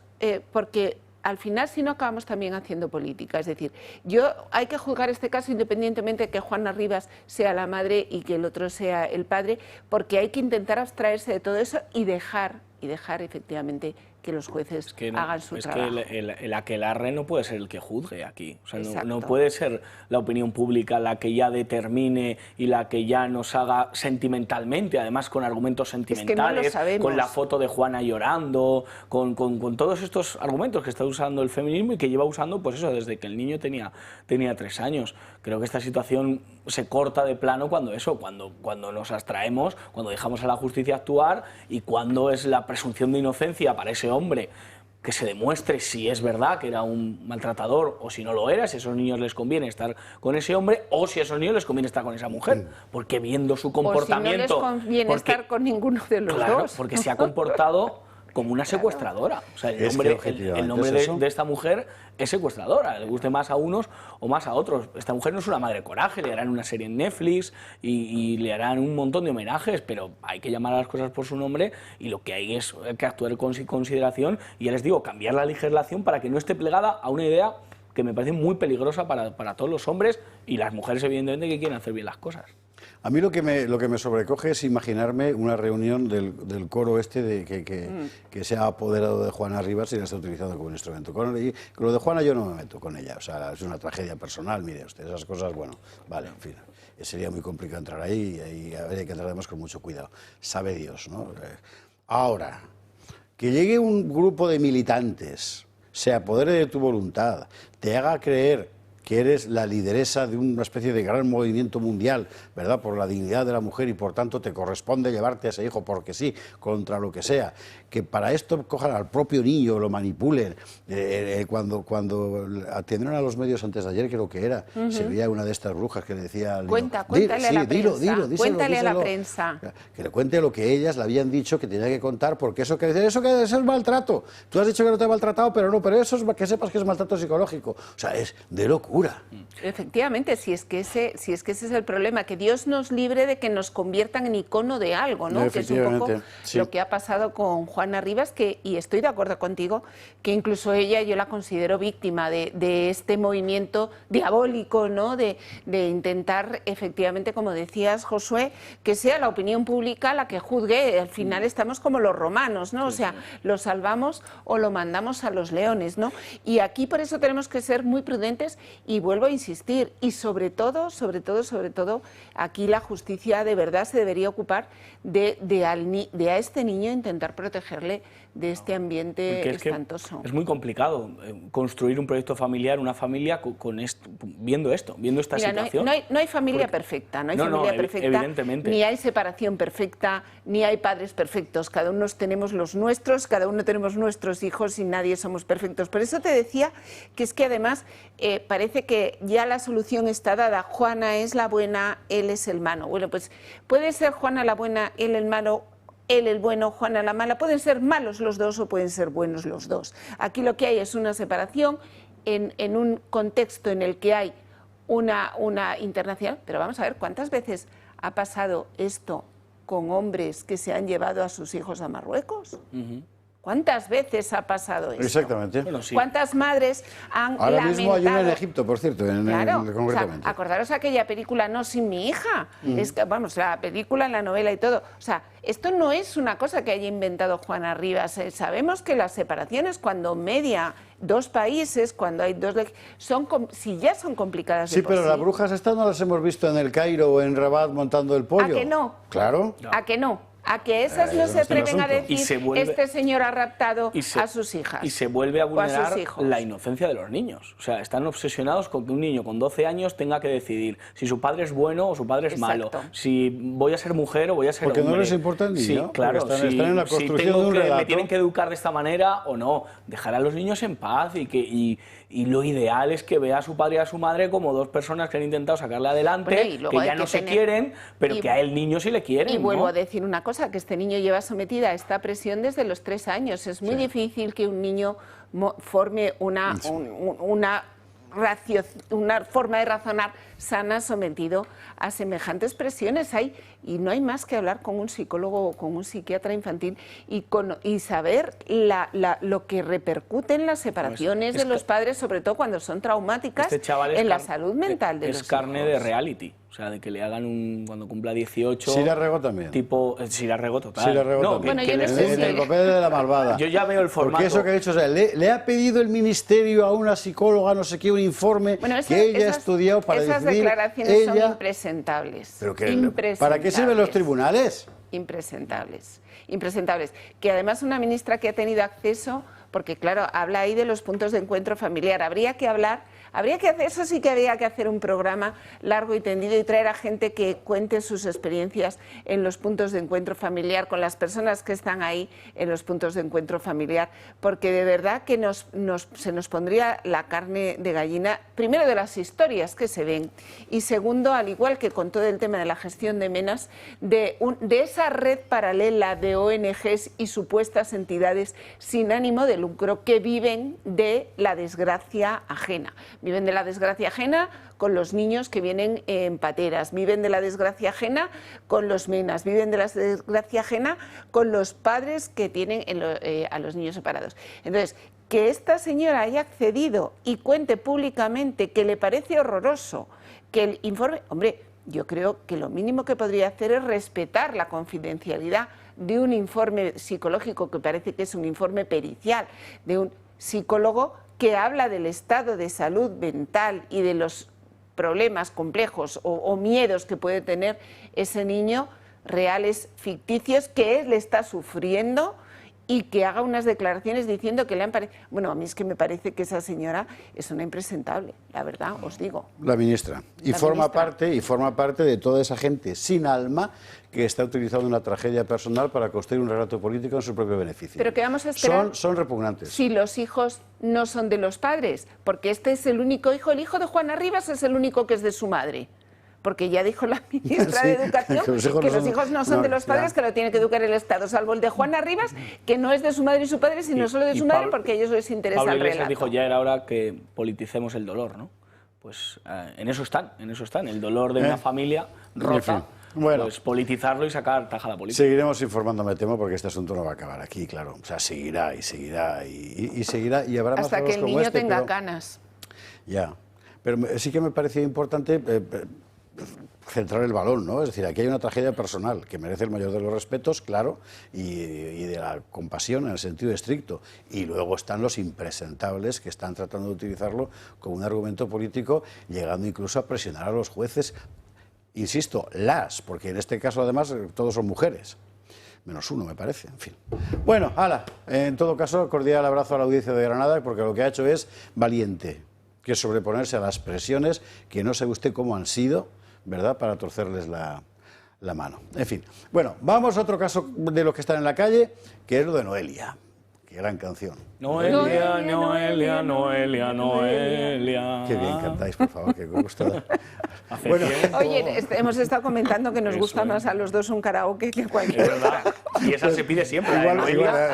porque al final si no acabamos también haciendo política. Es decir, hay que juzgar este caso independientemente de que Juana Rivas sea la madre y que el otro sea el padre, porque hay que intentar abstraerse de todo eso y dejar efectivamente que los jueces hagan su trabajo. Es que el aquelarre no puede ser el que juzgue aquí. O sea, no puede ser la opinión pública la que ya determine y la que ya nos haga sentimentalmente, además con argumentos sentimentales, es que no lo sabemos. Con la foto de Juana llorando, con todos estos argumentos que está usando el feminismo y que lleva usando, pues eso, desde que el niño tenía 3 años. Creo que esta situación se corta de plano cuando nos abstraemos, cuando dejamos a la justicia actuar y cuando es la presunción de inocencia para ese hombre que se demuestre si es verdad que era un maltratador o si no lo era, si a esos niños les conviene estar con ese hombre o si a esos niños les conviene estar con esa mujer, porque viendo su comportamiento... O si no les conviene estar con ninguno de los dos. Porque se ha comportado como una secuestradora. O sea, el nombre de esta mujer es secuestradora, le guste más a unos o más a otros. Esta mujer no es una madre coraje, le harán una serie en Netflix y le harán un montón de homenajes, pero hay que llamar a las cosas por su nombre y lo que hay es que actuar con consideración y ya les digo, cambiar la legislación para que no esté plegada a una idea que me parece muy peligrosa para todos los hombres y las mujeres evidentemente que quieren hacer bien las cosas. A mí lo que me sobrecoge es imaginarme una reunión del coro este que se ha apoderado de Juana Rivas y la está utilizando como instrumento. Con lo de Juana yo no me meto con ella, o sea, es una tragedia personal, mire usted, esas cosas, bueno, vale, en fin, sería muy complicado entrar ahí y hay que entrar además con mucho cuidado, sabe Dios, ¿no? Ahora, que llegue un grupo de militantes, se apodere de tu voluntad, te haga creer que eres la lideresa de una especie de gran movimiento mundial, ¿verdad?, por la dignidad de la mujer y por tanto te corresponde llevarte a ese hijo porque sí, contra lo que sea, que para esto cojan al propio niño, lo manipulen. Cuando atendieron a los medios antes de ayer, creo que era, se veía una de estas brujas que le decía... Cuéntale a la prensa. Cuéntale a la prensa. Que le cuente lo que ellas le habían dicho que tenía que contar, porque eso que es maltrato. Tú has dicho que no te ha maltratado, pero eso es que sepas que es maltrato psicológico. O sea, es de locura. locura. Efectivamente, si es que ese es el problema, que Dios nos libre de que nos conviertan en icono de algo, ¿no? Que es un poco lo que ha pasado con Juana Rivas, y estoy de acuerdo contigo, que incluso ella yo la considero víctima de este movimiento diabólico, ¿no? De intentar, efectivamente, como decías, Josué, que sea la opinión pública la que juzgue. Al final estamos como los romanos, ¿no? O sea, lo salvamos o lo mandamos a los leones, ¿no? Y aquí por eso tenemos que ser muy prudentes, y vuelvo a insistir, y sobre todo, aquí la justicia de verdad se debería ocupar de a este niño, intentar protegerle de este ambiente espantoso. Es muy complicado construir un proyecto familiar, una familia viendo esta situación. No hay familia perfecta, evidentemente. Ni hay separación perfecta, ni hay padres perfectos. Cada uno tenemos los nuestros, cada uno tenemos nuestros hijos y nadie somos perfectos. Por eso te decía que es que además parece que ya la solución está dada. Juana es la buena, él es el malo. Bueno, pues puede ser Juana la buena, él el malo, él el bueno, Juana la mala. Pueden ser malos los dos o pueden ser buenos los dos. Aquí lo que hay es una separación en un contexto en el que hay una internacional. Pero vamos a ver, ¿cuántas veces ha pasado esto con hombres que se han llevado a sus hijos a Marruecos? ¿Cuántas veces ha pasado eso? Exactamente. Bueno, sí. ¿Cuántas madres han Ahora lamentado? mismo hay una en Egipto, por cierto, concretamente. O sea, acordaros aquella película No sin mi hija, es que, vamos, la película, la novela y todo. O sea, esto no es una cosa que haya inventado Juana Rivas. Sabemos que las separaciones, cuando media dos países, cuando hay dos... si ya son complicadas de Sí, por pero las brujas estas no las hemos visto en el Cairo o en Rabat montando el pollo. ¿A que no? Claro. ¿A que no? A que esas no se atreven a decir, este señor ha raptado a sus hijas. Y se vuelve a vulnerar hijos. la inocencia de los niños. O sea, están obsesionados con que un niño con 12 años tenga que decidir si su padre es bueno o su padre es malo, si voy a ser mujer o voy a ser hombre. Porque no les importa el niño. Sí, claro. Están en la construcción de un relato. Me tienen que educar de esta manera o no. Dejar a los niños en paz y lo ideal es que vea a su padre y a su madre como dos personas que han intentado sacarle adelante, que ya no se quieren, pero que a el niño sí le quieren. Y vuelvo a decir una cosa, que este niño lleva sometida a esta presión desde los 3 años. Es muy difícil que un niño forme una forma de razonar sana sometido a semejantes presiones. Y no hay más que hablar con un psicólogo o con un psiquiatra infantil y saber lo que repercuten las separaciones de los padres, sobre todo cuando son traumáticas, en la salud mental de los hijos. Es carne de reality. O sea, de que le hagan cuando cumpla 18... Sira Rego también. Sira Rego, total. Sira Rego también. Bueno, yo no sé en el papel de la malvada. Yo ya veo el formato. Porque eso que ha dicho, o sea, le ha pedido el ministerio a una psicóloga, no sé qué, un informe que ella ha estudiado para esas decidir... Esas declaraciones son impresentables. ¿Pero para qué sirven los tribunales? Impresentables. Que además una ministra que ha tenido acceso, porque claro, habla ahí de los puntos de encuentro familiar, eso sí que habría que hacer un programa largo y tendido y traer a gente que cuente sus experiencias en los puntos de encuentro familiar, con las personas que están ahí en los puntos de encuentro familiar, porque de verdad que se nos pondría la carne de gallina, primero de las historias que se ven, y segundo, al igual que con todo el tema de la gestión de menas, de esa red paralela de ONGs y supuestas entidades sin ánimo de lucro que viven de la desgracia ajena. Viven de la desgracia ajena con los niños que vienen en pateras, viven de la desgracia ajena con los menas, viven de la desgracia ajena con los padres que tienen a los niños separados. Entonces, que esta señora haya accedido y cuente públicamente que le parece horroroso que el informe... Hombre, yo creo que lo mínimo que podría hacer es respetar la confidencialidad de un informe psicológico, que parece que es un informe pericial, de un psicólogo que habla del estado de salud mental y de los problemas complejos o miedos que puede tener ese niño, reales, ficticios, que él está sufriendo, y que haga unas declaraciones diciendo que le han parecido... Bueno, a mí es que me parece que esa señora es una impresentable, la verdad, os digo. La ministra. Y forma parte de toda esa gente sin alma que está utilizando una tragedia personal para construir un relato político en su propio beneficio. Pero que vamos a esperar... Son repugnantes. Si los hijos no son de los padres, porque este es el único hijo, el hijo de Juana Rivas es el único que es de su madre. Porque ya dijo la ministra de Educación que los hijos no son de los padres, que lo tiene que educar el Estado, salvo el de Juana Rivas, que no es de su madre y su padre, sino solo de su madre, porque a ellos les interesa el relato. Pablo Iglesias dijo, ya era hora que politicemos el dolor, ¿no? pues en eso están. El dolor de una familia rota, bueno, pues politizarlo y sacar tajada política. Seguiremos informando, me temo, porque este asunto no va a acabar aquí, claro. O sea, seguirá y seguirá y seguirá y habrá más hasta que el como niño este, tenga pero, canas. Ya, pero sí que me parecía importante centrar el balón, ¿no? Es decir, aquí hay una tragedia personal que merece el mayor de los respetos, claro, y de la compasión en el sentido estricto. Y luego están los impresentables que están tratando de utilizarlo como un argumento político, llegando incluso a presionar a los jueces. Insisto, porque en este caso además todos son mujeres. Menos uno, me parece, en fin. Bueno, hala, en todo caso, cordial abrazo a la audiencia de Granada, porque lo que ha hecho es valiente, que es sobreponerse a las presiones que no sabe usted cómo han sido, ¿verdad?, para torcerles la mano. En fin, bueno, vamos a otro caso de los que están en la calle, que es lo de Noelia. Qué gran canción. Noelia, Noelia, Noelia, Noelia. Qué bien cantáis, por favor, que me gusta. Bueno, Oye, hemos estado comentando que nos gusta más a los dos un karaoke que cualquier otra. Y esa se pide siempre, igual,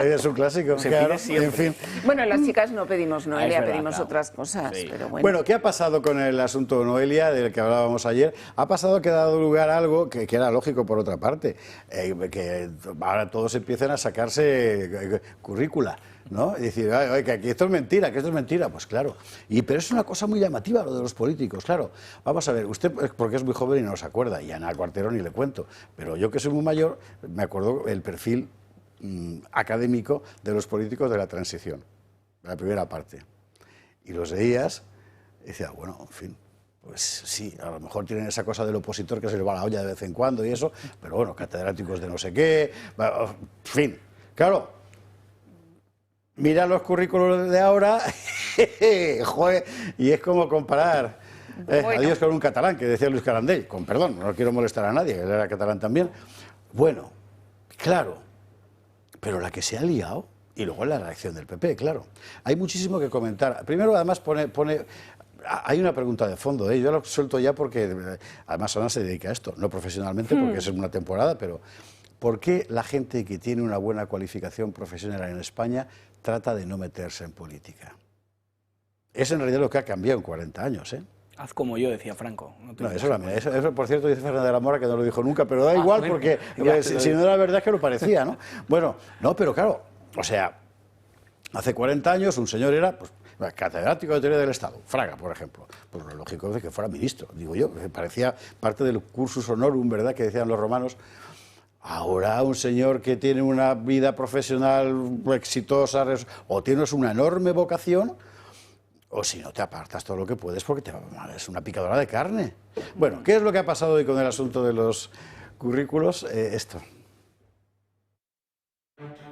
es un clásico, se claro, pide siempre. en fin. Bueno, las chicas no pedimos Noelia, verdad, pedimos claro. otras cosas, Sí. pero bueno. Bueno, ¿qué ha pasado con el asunto de Noelia, del que hablábamos ayer? Ha pasado que ha dado lugar a algo que era lógico por otra parte, que ahora todos empiezan a sacarse currícula, ¿no? Y decir, ay, que aquí esto es mentira, que esto es mentira. Pues claro, pero es una cosa muy llamativa lo de los políticos, claro. Vamos a ver, usted, porque es muy joven y no se acuerda, y Ana Cuartero ni le cuento, pero yo que soy muy mayor, me acuerdo el perfil académico de los políticos de la transición, la primera parte. Y los leías y decías, bueno, en fin, pues sí, a lo mejor tienen esa cosa del opositor que se le va la olla de vez en cuando y eso, pero bueno, catedráticos de no sé qué, en fin, claro. Mira los currículos de ahora, joder, y es como comparar adiós con un catalán, que decía Luis Carandell, con perdón, no quiero molestar a nadie, él era catalán también. Bueno, claro, pero la que se ha liado, y luego la reacción del PP, claro. Hay muchísimo que comentar. Primero, además, hay una pregunta de fondo, yo lo suelto ya porque, además, Ana se dedica a esto, no profesionalmente, porque es una temporada, pero ¿por qué la gente que tiene una buena cualificación profesional en España trata de no meterse en política? Es en realidad lo que ha cambiado en 40 años, ¿eh? Haz como yo, decía Franco. No, eso, por cierto, dice Fernández de la Mora, que no lo dijo nunca, pero da igual, bueno, porque si no era verdad es que lo parecía, ¿no? Bueno, no, pero claro, o sea, hace 40 años un señor era pues, catedrático de teoría del Estado, Fraga, por ejemplo. Pues lo lógico es que fuera ministro, digo yo, que parecía parte del cursus honorum, ¿verdad?, que decían los romanos. Ahora un señor que tiene una vida profesional exitosa o tienes una enorme vocación, o si no te apartas todo lo que puedes porque es una picadora de carne. Bueno, ¿qué es lo que ha pasado hoy con el asunto de los currículos? Esto.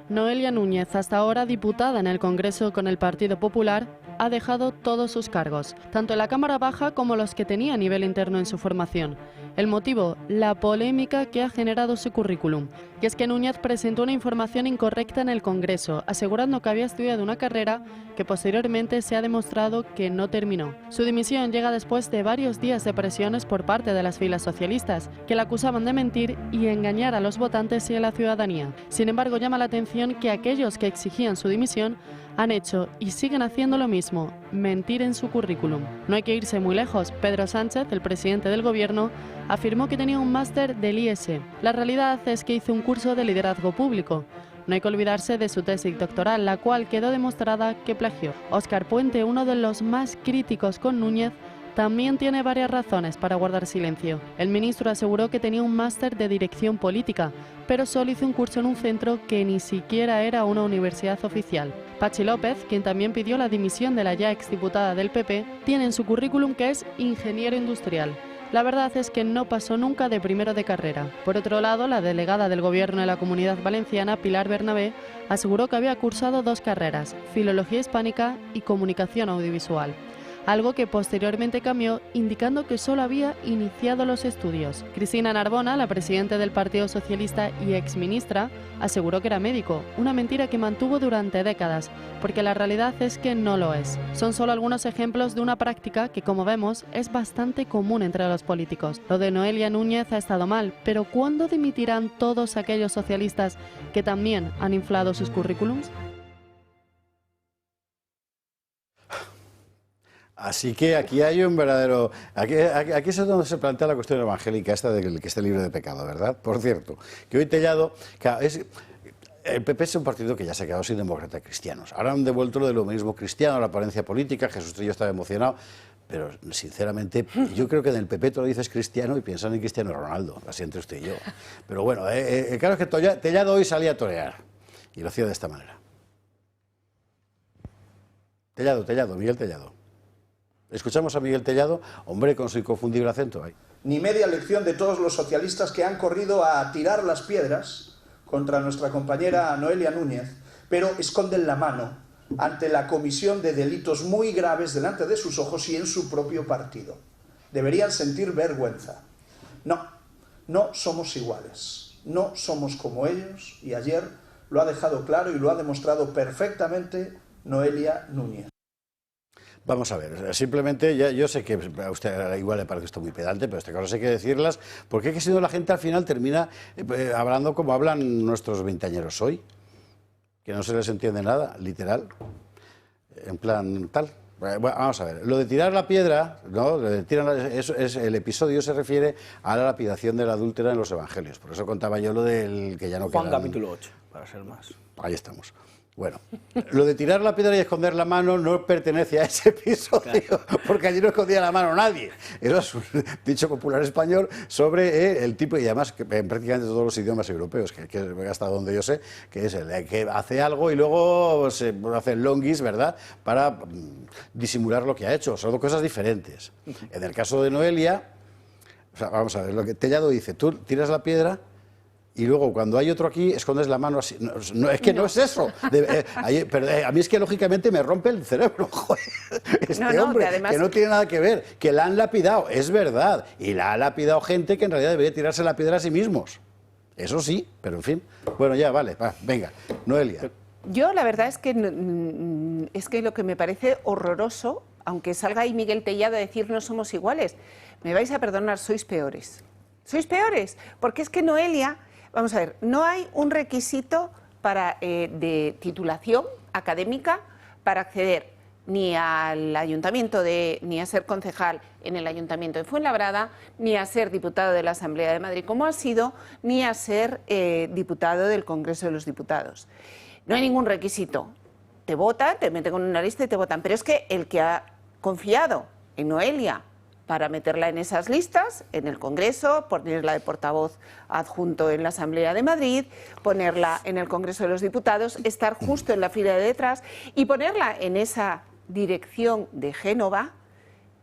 Noelia Núñez, hasta ahora diputada en el Congreso con el Partido Popular, ha dejado todos sus cargos, tanto en la Cámara Baja como los que tenía a nivel interno en su formación. El motivo, la polémica que ha generado su currículum. Y es que Núñez presentó una información incorrecta en el Congreso, asegurando que había estudiado una carrera que posteriormente se ha demostrado que no terminó. Su dimisión llega después de varios días de presiones por parte de las filas socialistas, que la acusaban de mentir y engañar a los votantes y a la ciudadanía. Sin embargo, llama la atención que aquellos que exigían su dimisión han hecho y siguen haciendo lo mismo, mentir en su currículum. No hay que irse muy lejos. Pedro Sánchez, el presidente del gobierno, afirmó que tenía un máster del IES. La realidad es que hizo un curso de liderazgo público. No hay que olvidarse de su tesis doctoral, la cual quedó demostrada que plagió. Óscar Puente, uno de los más críticos con Núñez, también tiene varias razones para guardar silencio. El ministro aseguró que tenía un máster de dirección política, pero solo hizo un curso en un centro que ni siquiera era una universidad oficial. Patxi López, quien también pidió la dimisión de la ya exdiputada del PP, tiene en su currículum que es ingeniero industrial. La verdad es que no pasó nunca de primero de carrera. Por otro lado, la delegada del Gobierno de la Comunidad Valenciana, Pilar Bernabé, aseguró que había cursado 2 carreras, Filología Hispánica y Comunicación Audiovisual, algo que posteriormente cambió, indicando que solo había iniciado los estudios. Cristina Narbona, la presidenta del Partido Socialista y exministra, aseguró que era médico, una mentira que mantuvo durante décadas, porque la realidad es que no lo es. Son solo algunos ejemplos de una práctica que, como vemos, es bastante común entre los políticos. Lo de Noelia Núñez ha estado mal, pero ¿cuándo dimitirán todos aquellos socialistas que también han inflado sus currículums? Así que aquí hay un verdadero... Aquí es donde se plantea la cuestión evangélica esta de que esté libre de pecado, ¿verdad? Por cierto, que hoy Tellado... Claro, el PP es un partido que ya se ha quedado sin demócratas cristianos. Ahora han devuelto lo del humanismo cristiano, la apariencia política, Jesús Trillo estaba emocionado, pero sinceramente yo creo que en el PP tú lo dices cristiano y piensan en Cristiano Ronaldo, así entre usted y yo. Pero bueno, claro es que Tellado hoy salía a torear y lo hacía de esta manera. Tellado, Miguel Tellado. Escuchamos a Miguel Tellado, hombre con su inconfundible acento ahí. Ni media lección de todos los socialistas que han corrido a tirar las piedras contra nuestra compañera Noelia Núñez, pero esconden la mano ante la comisión de delitos muy graves delante de sus ojos y en su propio partido. Deberían sentir vergüenza. No somos iguales, no somos como ellos, y ayer lo ha dejado claro y lo ha demostrado perfectamente Noelia Núñez. Vamos a ver, simplemente, yo sé que a usted igual le parece esto muy pedante, pero estas cosas hay que decirlas, porque es que si no la gente al final termina hablando como hablan nuestros veinteañeros hoy, que no se les entiende nada, literal, en plan tal. Bueno, vamos a ver, lo de tirar la piedra, ¿no? El episodio se refiere a la lapidación de la adúltera en los evangelios, por eso contaba yo lo del que ya no queda. Juan capítulo 8, para ser más. Ahí estamos. Bueno, lo de tirar la piedra y esconder la mano no pertenece a ese episodio, claro, porque allí no escondía la mano nadie. Eso es un dicho popular español sobre el tipo, y además en prácticamente todos los idiomas europeos, que hasta donde yo sé, que es el que hace algo y luego se hace longuis, ¿verdad?, para disimular lo que ha hecho. Son dos cosas diferentes. En el caso de Noelia, o sea, vamos a ver, lo que Tellado dice, tú tiras la piedra y luego cuando hay otro aquí escondes la mano así. No, es que no es eso. Pero a mí es que lógicamente me rompe el cerebro. Joder, hombre, además, que no tiene nada que ver, que la han lapidado, es verdad, y la ha lapidado gente que en realidad debería tirarse la piedra a sí mismos. Eso sí, pero en fin. Bueno, ya, vale, venga, Noelia. Yo la verdad es que lo que me parece horroroso, aunque salga ahí Miguel Tellado a decir no somos iguales, me vais a perdonar, sois peores. Sois peores, porque es que Noelia... Vamos a ver, no hay un requisito de titulación académica para acceder ni al ayuntamiento ni a ser concejal en el Ayuntamiento de Fuenlabrada, ni a ser diputado de la Asamblea de Madrid como ha sido, ni a ser diputado del Congreso de los Diputados. No hay ningún requisito. Te votan, te meten con una lista y te votan. Pero es que el que ha confiado en Noelia para meterla en esas listas, en el Congreso, ponerla de portavoz adjunto en la Asamblea de Madrid, ponerla en el Congreso de los Diputados, estar justo en la fila de detrás y ponerla en esa dirección de Génova,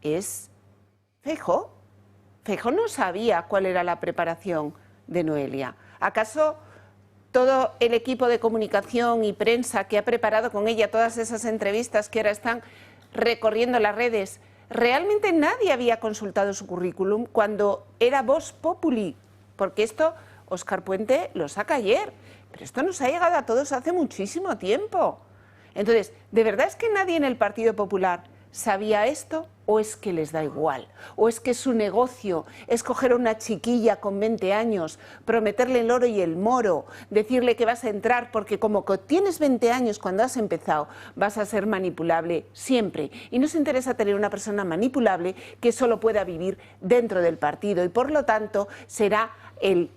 es Feijóo. Feijóo no sabía cuál era la preparación de Noelia. ¿Acaso todo el equipo de comunicación y prensa que ha preparado con ella todas esas entrevistas que ahora están recorriendo las redes, realmente nadie había consultado su currículum cuando era Vox Populi? Porque esto Óscar Puente lo saca ayer, pero esto nos ha llegado a todos hace muchísimo tiempo. Entonces, ¿de verdad es que nadie en el Partido Popular sabía esto? ¿O es que les da igual? ¿O es que su negocio es coger a una chiquilla con 20 años, prometerle el oro y el moro, decirle que vas a entrar porque como que tienes 20 años cuando has empezado, vas a ser manipulable siempre? Y no se interesa tener una persona manipulable que solo pueda vivir dentro del partido y por lo tanto será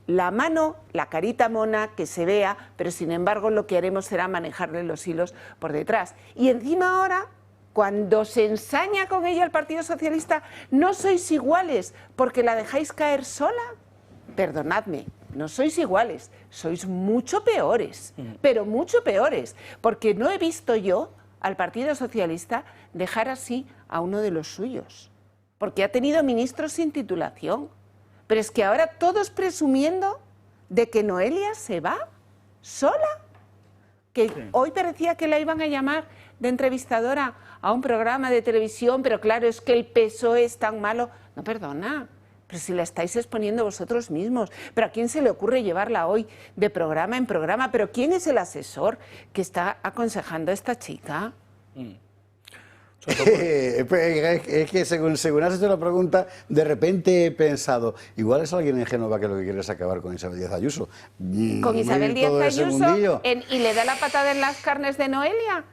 la mano, la carita mona que se vea, pero sin embargo lo que haremos será manejarle los hilos por detrás. Y encima ahora, cuando se ensaña con ella el Partido Socialista, no sois iguales porque la dejáis caer sola. Perdonadme, no sois iguales, sois mucho peores, pero mucho peores, porque no he visto yo al Partido Socialista dejar así a uno de los suyos, porque ha tenido ministros sin titulación, pero es que ahora todos presumiendo de que Noelia se va sola, que hoy parecía que la iban a llamar de entrevistadora a un programa de televisión, pero claro, es que el PSOE es tan malo. No, perdona, pero si la estáis exponiendo vosotros mismos. ¿Pero a quién se le ocurre llevarla hoy de programa en programa? ¿Pero quién es el asesor que está aconsejando a esta chica? Es que según has hecho la pregunta, de repente he pensado, igual es alguien en Génova que lo que quiere es acabar con Isabel Díaz Ayuso. ¿Con Isabel Díaz Ayuso y le da la patada en las carnes de Noelia?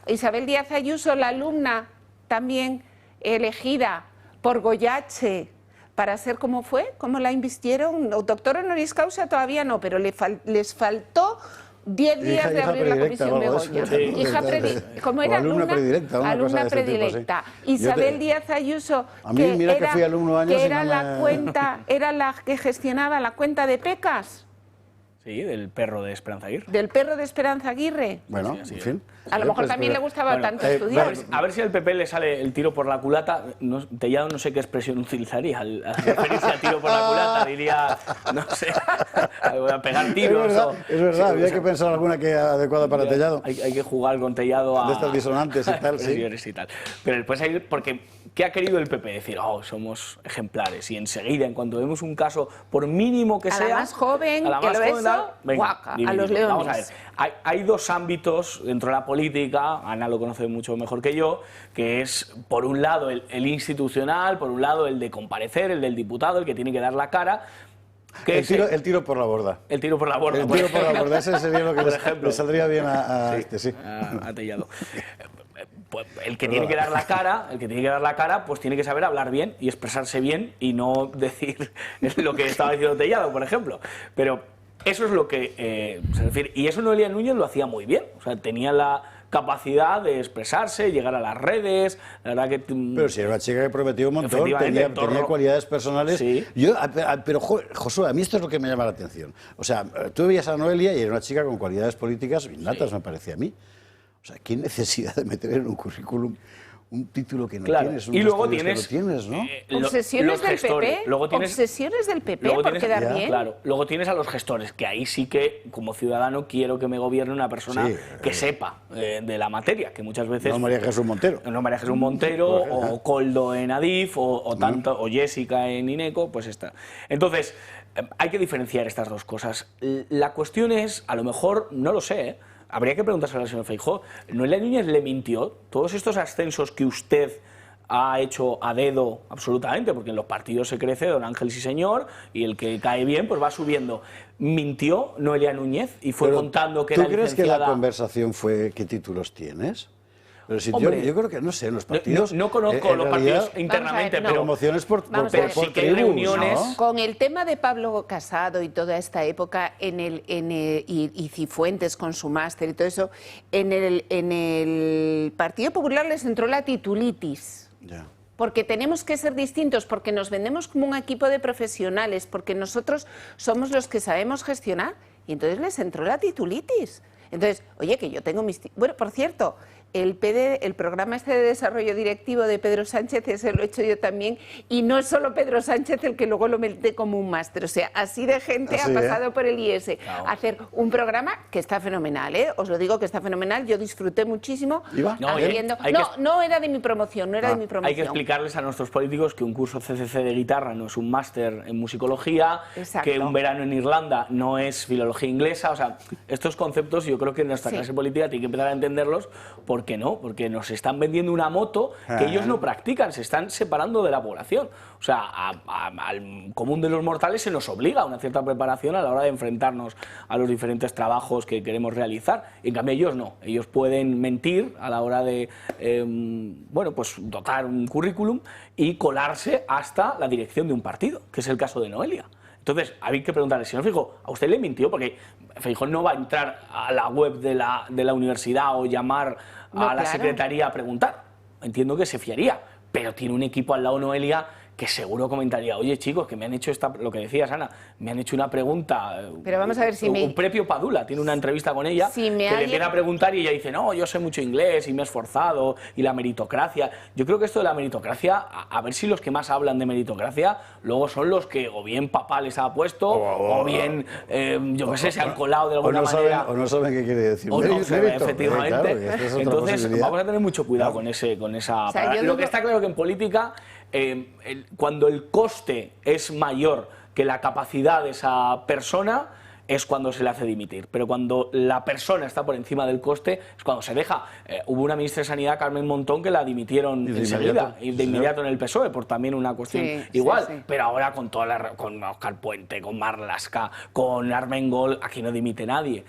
Isabel Díaz Ayuso, la alumna también elegida por Goyache para ser como fue, cómo la invistieron, doctor honoris causa todavía no, pero les faltó 10 días de abrir la comisión Begoña. ¿Cómo era? Alumna predilecta. Alumna predilecta. Isabel Díaz Ayuso, era la que gestionaba la cuenta de Pecas. Sí, del perro de Esperanza Aguirre. Del perro de Esperanza Aguirre. Bueno, en fin. A lo mejor también le gustaba tanto estudiar. A ver si al PP le sale el tiro por la culata. Tellado no sé qué expresión utilizaría al referirse al tiro por la culata. Diría, no sé, a pegar tiros. Es verdad, había que pensar alguna que adecuada para Tellado. Hay que jugar con Tellado a... De estas disonantes y tal, sí. Y tal. Pero después hay... Porque, ¿qué ha querido el PP? Decir, somos ejemplares. Y enseguida, en cuanto vemos un caso, por mínimo que sea... A la más joven, que lo eso, guaca, a los leones. Vamos a ver. Hay dos ámbitos dentro de la política, Ana lo conoce mucho mejor que yo, que es, por un lado, el institucional, por un lado, el de comparecer, el del diputado, el que tiene que dar la cara. El tiro por la borda. El tiro por la borda. El tiro por la borda, ese sería lo que le saldría bien a Tellado. Pues el que tiene que dar la cara, pues tiene que saber hablar bien y expresarse bien y no decir lo que estaba diciendo Tellado, por ejemplo. Pero eso es lo que se refiere. Y eso Noelia Núñez lo hacía muy bien. O sea, tenía la capacidad de expresarse, llegar a las redes, la verdad que... Pero si era una chica que prometía un montón, tenía cualidades personales. Sí. Pero, Josué, a mí esto es lo que me llama la atención. O sea, tú veías a Noelia y era una chica con cualidades políticas innatas, me parecía a mí. O sea, ¿qué necesidad de meter en un currículum un título que no tienes? Y luego tienes, ¿no? Obsesiones del PP, obsesiones del PP por quedar bien. Claro, luego tienes a los gestores, que ahí sí que, como ciudadano, quiero que me gobierne una persona que sepa de la materia, que muchas veces... No María Jesús Montero. No María Jesús Montero, o Koldo en Adif, o Jessica en Ineco, pues está. Entonces, hay que diferenciar estas dos cosas. La cuestión es, a lo mejor, no lo sé, habría que preguntárselo al señor Feijóo. ¿Noelia Núñez le mintió? Todos estos ascensos que usted ha hecho a dedo absolutamente, porque en los partidos se crece don Ángel sí señor, y el que cae bien pues va subiendo. ¿Mintió Noelia Núñez y fue contando que era licenciada? ¿Tú crees que la conversación fue qué títulos tienes? Pero si yo creo que, no sé, en los partidos... No conozco los partidos internamente, pero... Promociones por sí que hay reuniones... ¿no? Con el tema de Pablo Casado y toda esta época, y Cifuentes con su máster y todo eso, en el Partido Popular les entró la titulitis. Ya. Porque tenemos que ser distintos, porque nos vendemos como un equipo de profesionales, porque nosotros somos los que sabemos gestionar, y entonces les entró la titulitis. Entonces, oye, que yo tengo mis... Bueno, por cierto, el programa este de desarrollo directivo de Pedro Sánchez, ese lo he hecho yo también, y no es solo Pedro Sánchez el que luego lo mete como un máster, o sea, así de gente ha pasado por el IES a hacer un programa que está fenomenal, os lo digo que está fenomenal, yo disfruté muchísimo haciendo... No era de mi promoción, no era de mi promoción. Hay que explicarles a nuestros políticos que un curso CCC de guitarra no es un máster en musicología, que un verano en Irlanda no es filología inglesa, o sea, estos conceptos yo creo que nuestra clase política tiene que empezar a entenderlos. ¿Por qué no? Porque nos están vendiendo una moto que ellos no practican, se están separando de la población. O sea, al común de los mortales se nos obliga a una cierta preparación a la hora de enfrentarnos a los diferentes trabajos que queremos realizar. En cambio ellos no, ellos pueden mentir a la hora de, pues dotar un currículum y colarse hasta la dirección de un partido, que es el caso de Noelia. Entonces, hay que preguntarle, señor Feijóo, ¿a usted le mintió? Porque Feijóo no va a entrar a la web de la universidad o llamar a la secretaría a preguntar. Entiendo que se fiaría, pero tiene un equipo al lado, Noelia, que seguro comentaría, oye chicos, que me han hecho lo que decías, Ana, me han hecho una pregunta, pero vamos a ver si un Prepio Padula, tiene una entrevista con ella, que le empieza a preguntar y ella dice, no, yo sé mucho inglés y me he esforzado, y la meritocracia. Yo creo que esto de la meritocracia, a ver si los que más hablan de meritocracia, luego son los que o bien papá les ha puesto, o bien, yo qué sé, se han colado de alguna manera. O no saben qué quiere decir. O no saben, efectivamente. Claro, entonces, vamos a tener mucho cuidado con esa... O sea, lo que está claro que en política... cuando el coste es mayor que la capacidad de esa persona es cuando se le hace dimitir, pero cuando la persona está por encima del coste es cuando se deja. Hubo una ministra de Sanidad, Carmen Montón, que la dimitieron enseguida, de inmediato en el PSOE, por también una cuestión igual, pero ahora con Óscar Puente, con Marlaska, con Armengol, aquí no dimite nadie.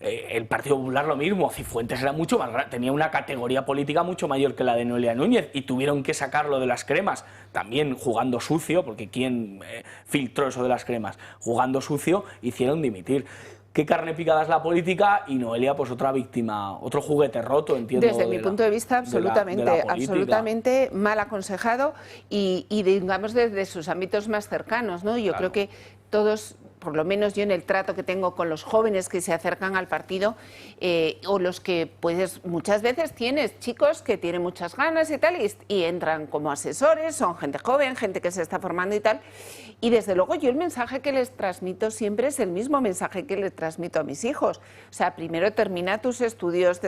El Partido Popular lo mismo, Cifuentes era mucho más grande, tenía una categoría política mucho mayor que la de Noelia Núñez y tuvieron que sacarlo de las cremas, también jugando sucio, porque ¿quién filtró eso de las cremas? Jugando sucio, hicieron dimitir. Qué carne picada es la política y Noelia, pues otra víctima, otro juguete roto, entiendo. Desde mi punto de vista, absolutamente mal aconsejado y digamos desde sus ámbitos más cercanos, ¿no? Yo creo que todos, por lo menos yo en el trato que tengo con los jóvenes que se acercan al partido, o los que pues muchas veces tienes chicos que tienen muchas ganas y tal, y entran como asesores, son gente joven, gente que se está formando y tal, y desde luego yo el mensaje que les transmito siempre es el mismo mensaje que les transmito a mis hijos. O sea, primero termina tus estudios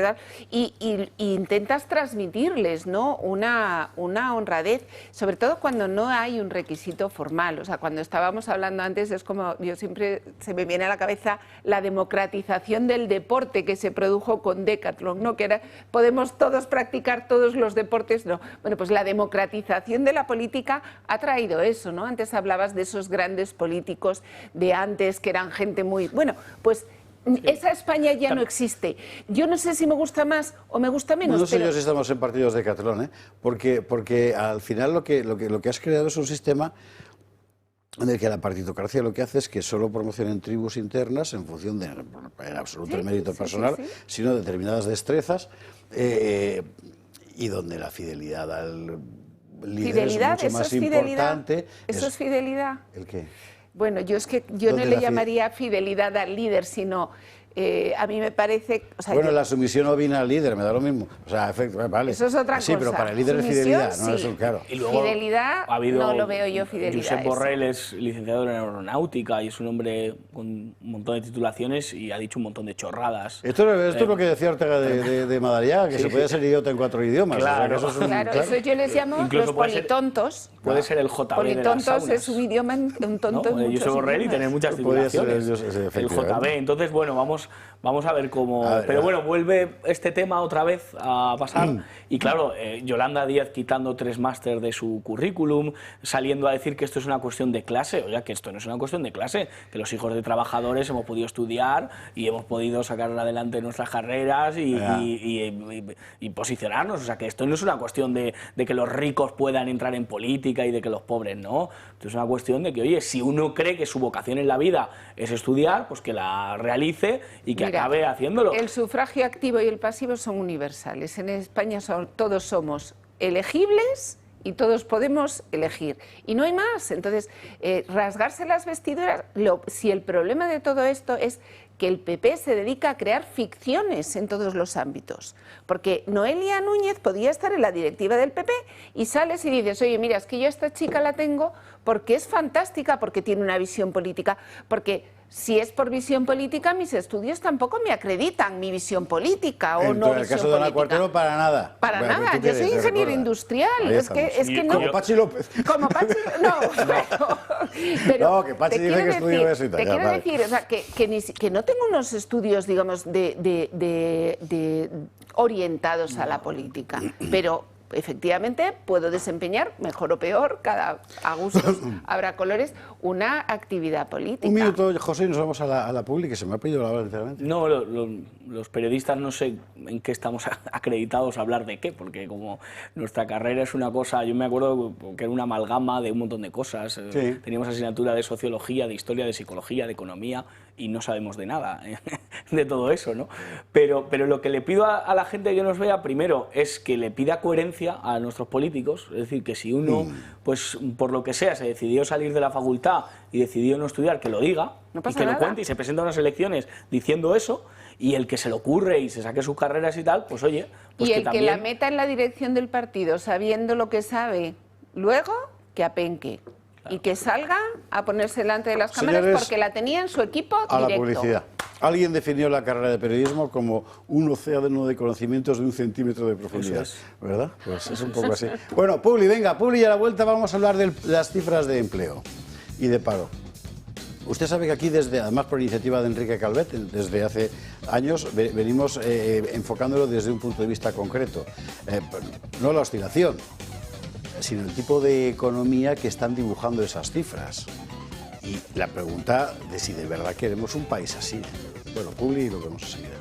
y intentas transmitirles, ¿no?, una honradez, sobre todo cuando no hay un requisito formal. O sea, cuando estábamos hablando antes, es como, yo siempre se me viene a la cabeza la democratización del deporte que se produjo con Decathlon, ¿no?, que era, podemos todos practicar todos los deportes, no. Bueno, pues la democratización de la política ha traído eso, ¿no? Antes hablabas de esos grandes políticos de antes que eran gente muy... Bueno, pues esa España ya no existe. Yo no sé si me gusta más o me gusta menos. No sé yo si estamos en partidos de Decathlon, porque al final lo que has creado es un sistema en el que la partitocracia lo que hace es que solo promocionen tribus internas en función de, en absoluto el mérito personal, sino determinadas destrezas, y donde la fidelidad al líder es mucho más importante. ¿Eso es fidelidad? ¿El qué? Bueno, yo no le llamaría fidelidad al líder, sino a mí me parece... O sea, bueno, la sumisión ovina al líder, me da lo mismo. O sea, vale. Eso es otra cosa. Sí, pero para el líder es fidelidad, ¿no? Eso, claro. Y luego fidelidad, no lo veo yo fidelidad. Josep Borrell es licenciado en aeronáutica y es un hombre con un montón de titulaciones y ha dicho un montón de chorradas. Esto es lo que decía Ortega de Madariaga, que se puede ser idiota en 4 idiomas. Claro, o sea, eso yo les llamo los politontos. Puede ser el JB politontos de las saunas. Es un idioma, un tonto en muchos Josep Borrell idiomas. y tener muchas titulaciones. El JB. Entonces, bueno, vamos a ver cómo... Pero bueno, vuelve este tema otra vez a pasar y claro, Yolanda Díaz quitando 3 másters de su currículum, saliendo a decir que esto es una cuestión de clase, o sea, que esto no es una cuestión de clase, que los hijos de trabajadores hemos podido estudiar y hemos podido sacar adelante nuestras carreras y posicionarnos, o sea, que esto no es una cuestión de que los ricos puedan entrar en política y de que los pobres no, esto es una cuestión de que, oye, si uno cree que su vocación en la vida es estudiar, pues que la realice y que acabe haciéndolo. El sufragio activo y el pasivo son universales. En España todos somos elegibles y todos podemos elegir. Y no hay más. Entonces, rasgarse las vestiduras, si el problema de todo esto es que el PP se dedica a crear ficciones en todos los ámbitos. Porque Noelia Núñez podía estar en la directiva del PP y sales y dices, oye, mira, es que yo a esta chica la tengo porque es fantástica, porque tiene una visión política, porque... Si es por visión política, mis estudios tampoco me acreditan mi visión política o no visión política. En el caso de Ana Cuartero, para nada. Para nada, yo soy ingeniero industrial. Es que no... Como Pachi López. Como Pachi... No, pero no, que Pachi dice que estudió eso y tal. Te quiero decir, o sea, que no tengo unos estudios, digamos, orientados a la política, pero... Efectivamente, puedo desempeñar, mejor o peor, a gustos habrá colores, una actividad política. Un minuto, José, y nos vamos a la pública, que se me ha pedido la hora, literalmente. No, los periodistas no sé en qué estamos acreditados a hablar de qué, porque como nuestra carrera es una cosa, yo me acuerdo que era una amalgama de un montón de cosas. Sí. Teníamos asignatura de sociología, de historia, de psicología, de economía, y no sabemos de nada de todo eso, ¿no? Pero lo que le pido a la gente que nos vea, primero, es que le pida coherencia a nuestros políticos, es decir, que si uno, pues por lo que sea, se decidió salir de la facultad y decidió no estudiar, que lo diga, y que lo cuente y se presenta a unas elecciones diciendo eso, y el que se le ocurre y se saque sus carreras y tal, pues oye... Pues y el que la meta en la dirección del partido, sabiendo lo que sabe, luego que apenque. Claro. Y que salga a ponerse delante de las cámaras. Señores, porque la tenía en su equipo directo. A la publicidad. Alguien definió la carrera de periodismo como un océano de conocimientos de 1 centímetro de profundidad. Eso es. ¿Verdad? Pues es un poco así. Bueno, Publi, venga, Publi, y a la vuelta vamos a hablar de las cifras de empleo y de paro. Usted sabe que aquí, además por iniciativa de Enrique Calvet, desde hace años venimos enfocándolo desde un punto de vista concreto. No la oscilación, sino el tipo de economía que están dibujando esas cifras. Y la pregunta de si de verdad queremos un país así. Bueno, Publi, lo vemos enseguida.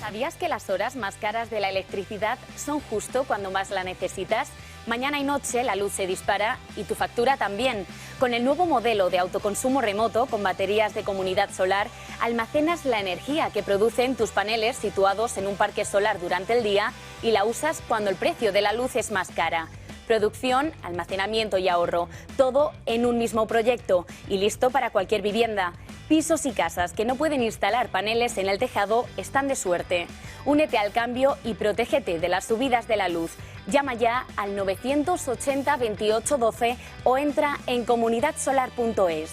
¿Sabías que las horas más caras de la electricidad son justo cuando más la necesitas? Mañana y noche la luz se dispara y tu factura también. Con el nuevo modelo de autoconsumo remoto con baterías de comunidad solar, almacenas la energía que producen tus paneles situados en un parque solar durante el día y la usas cuando el precio de la luz es más cara. Producción, almacenamiento y ahorro, todo en un mismo proyecto y listo para cualquier vivienda. Pisos y casas que no pueden instalar paneles en el tejado están de suerte. Únete al cambio y protégete de las subidas de la luz. Llama ya al 980 28 12 o entra en comunidadsolar.es.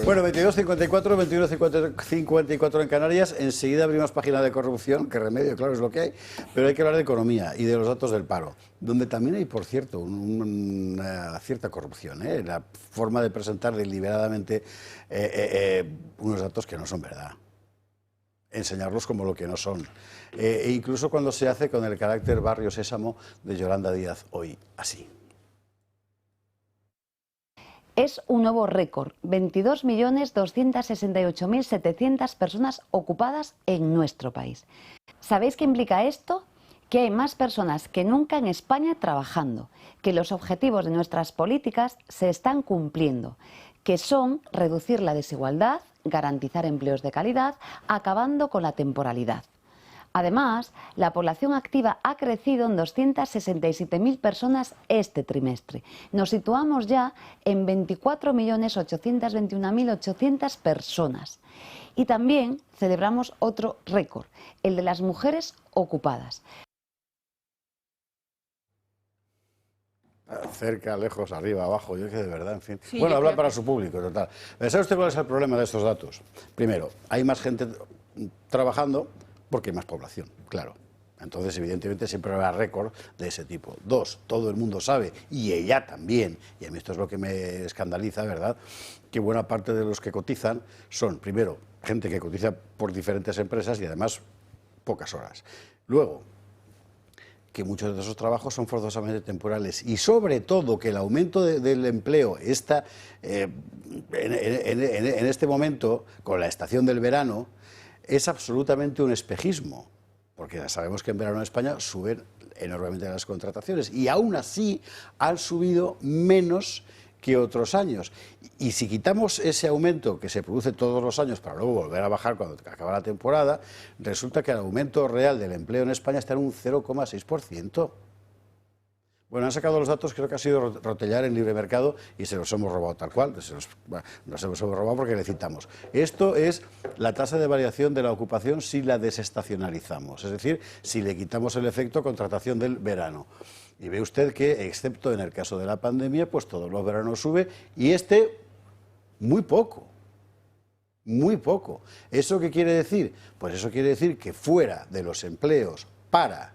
Bueno, 22.54, 21.54 en Canarias. Enseguida abrimos página de corrupción, que remedio, claro, es lo que hay. Pero hay que hablar de economía y de los datos del paro, donde también hay, por cierto, una cierta corrupción, la forma de presentar deliberadamente unos datos que no son verdad. Enseñarlos como lo que no son. E incluso cuando se hace con el carácter barrio sésamo de Yolanda Díaz hoy, así. Es un nuevo récord, 22.268.700 personas ocupadas en nuestro país. ¿Sabéis qué implica esto? Que hay más personas que nunca en España trabajando, que los objetivos de nuestras políticas se están cumpliendo, que son reducir la desigualdad, garantizar empleos de calidad, acabando con la temporalidad. Además, la población activa ha crecido en 267.000 personas este trimestre. Nos situamos ya en 24.821.800 personas. Y también celebramos otro récord, el de las mujeres ocupadas. Cerca, lejos, arriba, abajo, yo que de verdad, en fin. Sí, bueno, habla para su público, total. ¿Sabe usted cuál es el problema de estos datos? Primero, hay más gente trabajando porque hay más población, claro. Entonces, evidentemente, siempre habrá récord de ese tipo. Dos, todo el mundo sabe, y ella también, y a mí esto es lo que me escandaliza, ¿verdad?, que buena parte de los que cotizan son, primero, gente que cotiza por diferentes empresas y además pocas horas. Luego, que muchos de esos trabajos son forzosamente temporales y sobre todo que el aumento del empleo está en este momento, con la estación del verano, es absolutamente un espejismo, porque ya sabemos que en verano en España suben enormemente las contrataciones y aún así han subido menos que otros años. Y si quitamos ese aumento que se produce todos los años para luego volver a bajar cuando acaba la temporada, resulta que el aumento real del empleo en España está en un 0,6%. Bueno, han sacado los datos, creo que ha sido Rotellar en Libre Mercado y se los hemos robado tal cual, nos hemos robado porque le citamos. Esto es la tasa de variación de la ocupación si la desestacionalizamos, es decir, si le quitamos el efecto contratación del verano. Y ve usted que, excepto en el caso de la pandemia, pues todos los veranos sube y muy poco. Muy poco. ¿Eso qué quiere decir? Pues eso quiere decir que fuera de los empleos para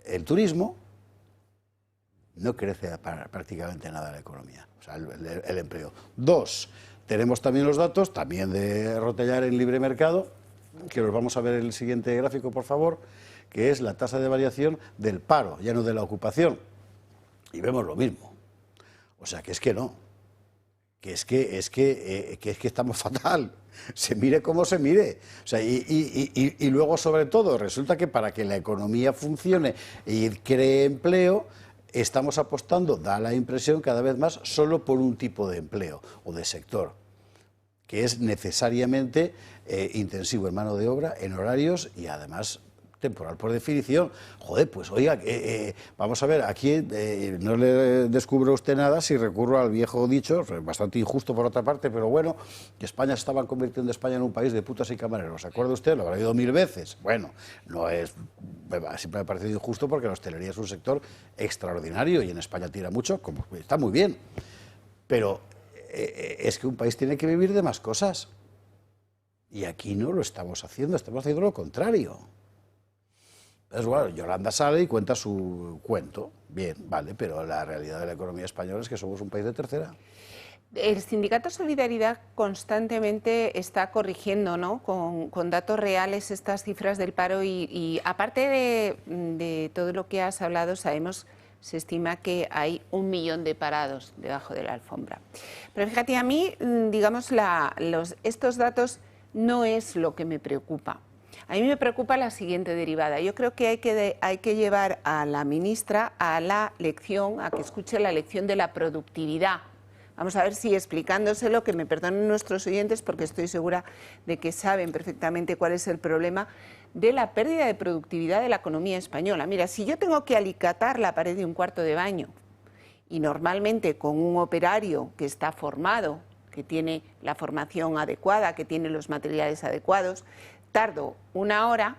el turismo, no crece prácticamente nada la economía, o sea, el empleo. Dos, tenemos también los datos, también de Rotellar en Libre Mercado, que los vamos a ver en el siguiente gráfico, por favor, que es la tasa de variación del paro, ya no de la ocupación. Y vemos lo mismo. O sea, que es que no. Que es que estamos fatal. Se mire como se mire. O sea, y luego, sobre todo, resulta que para que la economía funcione y cree empleo, estamos apostando, da la impresión cada vez más, solo por un tipo de empleo o de sector, que es necesariamente intensivo en mano de obra, en horarios y además temporal por definición. Joder, pues oiga, vamos a ver, aquí no le descubro a usted nada si recurro al viejo dicho, bastante injusto por otra parte, pero bueno, que España se estaba convirtiendo en un país de putas y camareros. ¿Se acuerda usted? Lo habrá oído 1000 veces. Bueno, no es, siempre me ha parecido injusto porque la hostelería es un sector extraordinario y en España tira mucho, como está muy bien. Pero es que un país tiene que vivir de más cosas. Y aquí no lo estamos haciendo lo contrario. Es bueno, Yolanda sale y cuenta su cuento, bien, vale, pero la realidad de la economía española es que somos un país de tercera. El Sindicato Solidaridad constantemente está corrigiendo, ¿no?, con datos reales estas cifras del paro y aparte de todo lo que has hablado, sabemos se estima que hay 1 millón de parados debajo de la alfombra. Pero fíjate, a mí, digamos, estos datos no es lo que me preocupa. A mí me preocupa la siguiente derivada. Yo creo que hay que llevar a la ministra a la lección, a que escuche la lección de la productividad. Vamos a ver si explicándoselo, que me perdonen nuestros oyentes porque estoy segura de que saben perfectamente cuál es el problema de la pérdida de productividad de la economía española. Mira, si yo tengo que alicatar la pared de un cuarto de baño y normalmente con un operario que está formado, que tiene la formación adecuada, que tiene los materiales adecuados, tardo 1 hora,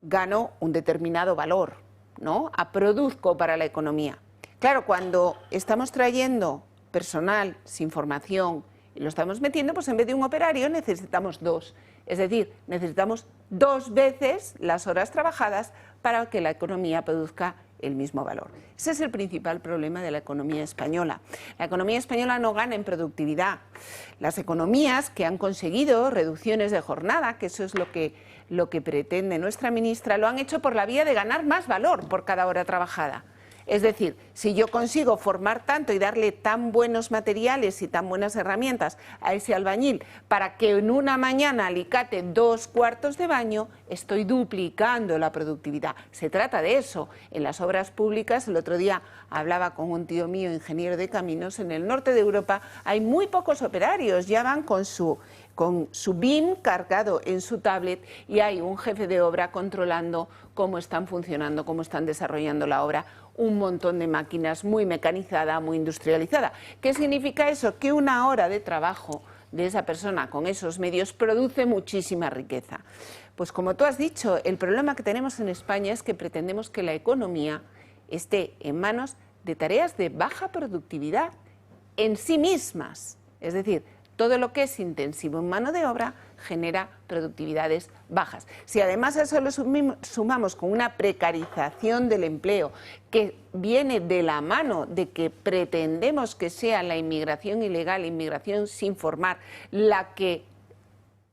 gano un determinado valor, ¿no? Produzco para la economía. Claro, cuando estamos trayendo personal sin formación y lo estamos metiendo, pues en vez de un operario necesitamos 2. Es decir, necesitamos 2 veces las horas trabajadas para que la economía produzca el mismo valor. Ese es el principal problema de la economía española. La economía española no gana en productividad. Las economías que han conseguido reducciones de jornada, que eso es lo que pretende nuestra ministra, lo han hecho por la vía de ganar más valor por cada hora trabajada. Es decir, si yo consigo formar tanto y darle tan buenos materiales y tan buenas herramientas a ese albañil para que en una mañana alicate 2 cuartos de baño, estoy duplicando la productividad. Se trata de eso. En las obras públicas, el otro día hablaba con un tío mío, ingeniero de caminos, en el norte de Europa hay muy pocos operarios, ya van con su BIM cargado en su tablet y hay un jefe de obra controlando cómo están funcionando, cómo están desarrollando la obra, un montón de máquinas muy mecanizada, muy industrializada. ¿Qué significa eso? Que 1 hora de trabajo de esa persona con esos medios produce muchísima riqueza. Pues como tú has dicho, el problema que tenemos en España es que pretendemos que la economía esté en manos de tareas de baja productividad en sí mismas. Es decir, todo lo que es intensivo en mano de obra genera productividades bajas. Si además a eso lo sumamos con una precarización del empleo que viene de la mano de que pretendemos que sea la inmigración ilegal, inmigración sin formar, la que,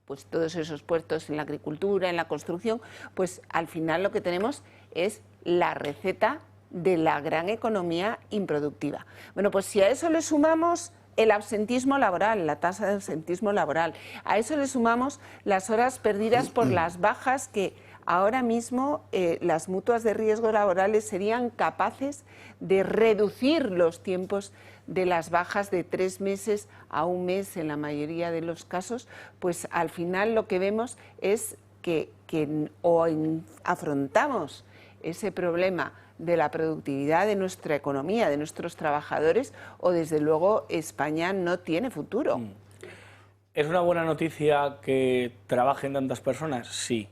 pues todos esos puestos en la agricultura, en la construcción, pues al final lo que tenemos es la receta de la gran economía improductiva. Bueno, pues si a eso le sumamos el absentismo laboral, la tasa de absentismo laboral. A eso le sumamos las horas perdidas por las bajas que ahora mismo las mutuas de riesgo laborales serían capaces de reducir los tiempos de las bajas de 3 meses a 1 mes en la mayoría de los casos, pues al final lo que vemos es que afrontamos ese problema de la productividad de nuestra economía, de nuestros trabajadores, o desde luego España no tiene futuro. ¿Es una buena noticia que trabajen tantas personas? Sí,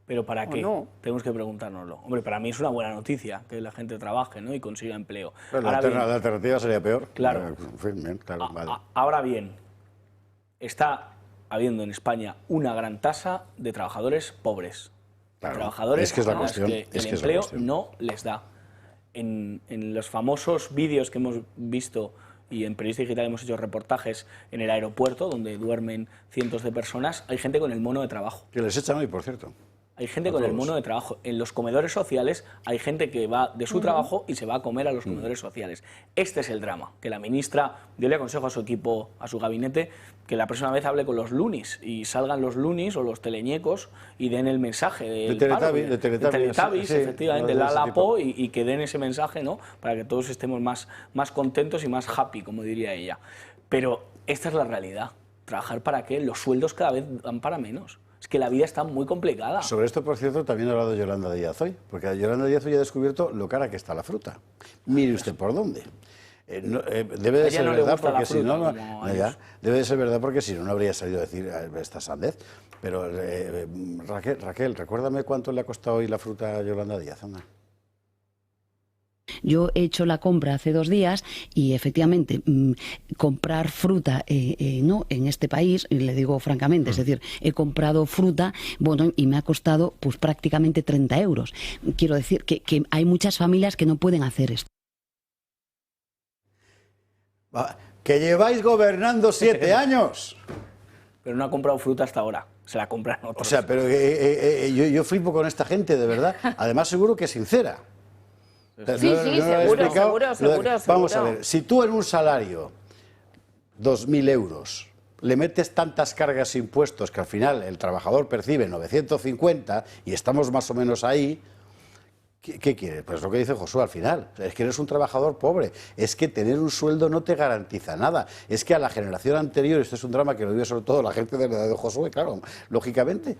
pero ¿para qué? No. Tenemos que preguntárnoslo. Hombre, para mí es una buena noticia que la gente trabaje, ¿no?, y consiga empleo. Pero la alternativa sería peor. Claro. Vale. Ahora bien, está habiendo en España una gran tasa de trabajadores pobres. Claro, trabajadores es que es la cuestión, que el empleo no les da. En los famosos vídeos que hemos visto y en Periodista Digital hemos hecho reportajes en el aeropuerto donde duermen cientos de personas, hay gente con el mono de trabajo. Que les echan hoy, por cierto. Hay gente con el mono de trabajo. En los comedores sociales hay gente que va de su trabajo y se va a comer a los comedores sociales. Este es el drama, que la ministra, yo le aconsejo a su equipo, a su gabinete, que la próxima vez hable con los lunis y salgan los lunis o los teleñecos y den el mensaje del de Teletubbies, sí, efectivamente, la Lapo, y que den ese mensaje, ¿no?, para que todos estemos más contentos y más happy, como diría ella. Pero esta es la realidad. ¿Trabajar para qué? Los sueldos cada vez van para menos. Es que la vida está muy complicada. Sobre esto, por cierto, también ha hablado Yolanda Díaz hoy, porque Yolanda Díaz hoy ha descubierto lo cara que está la fruta. Mire usted por dónde. Debe de ser verdad, porque si no, debe de ser verdad porque si no, no habría salido a decir esta sandez. Pero Raquel, recuérdame cuánto le ha costado hoy la fruta a Yolanda Díaz. Anda. Yo he hecho la compra hace 2 días y efectivamente comprar fruta no en este país, y le digo francamente, es decir, he comprado fruta, bueno, y me ha costado pues prácticamente 30 euros. Quiero decir que hay muchas familias que no pueden hacer esto. Que lleváis gobernando 7 años. Pero no ha comprado fruta hasta ahora, se la compran otros. O sea, pero yo flipo con esta gente, de verdad. Además seguro que es sincera. Sí, seguro. Vamos a ver, si tú en un salario, 2.000 euros, le metes tantas cargas e impuestos que al final el trabajador percibe 950 y estamos más o menos ahí, ¿qué quiere? Pues lo que dice Josué al final, es que eres un trabajador pobre, es que tener un sueldo no te garantiza nada, es que a la generación anterior, esto es un drama que lo vive sobre todo la gente de la edad de Josué, claro, lógicamente.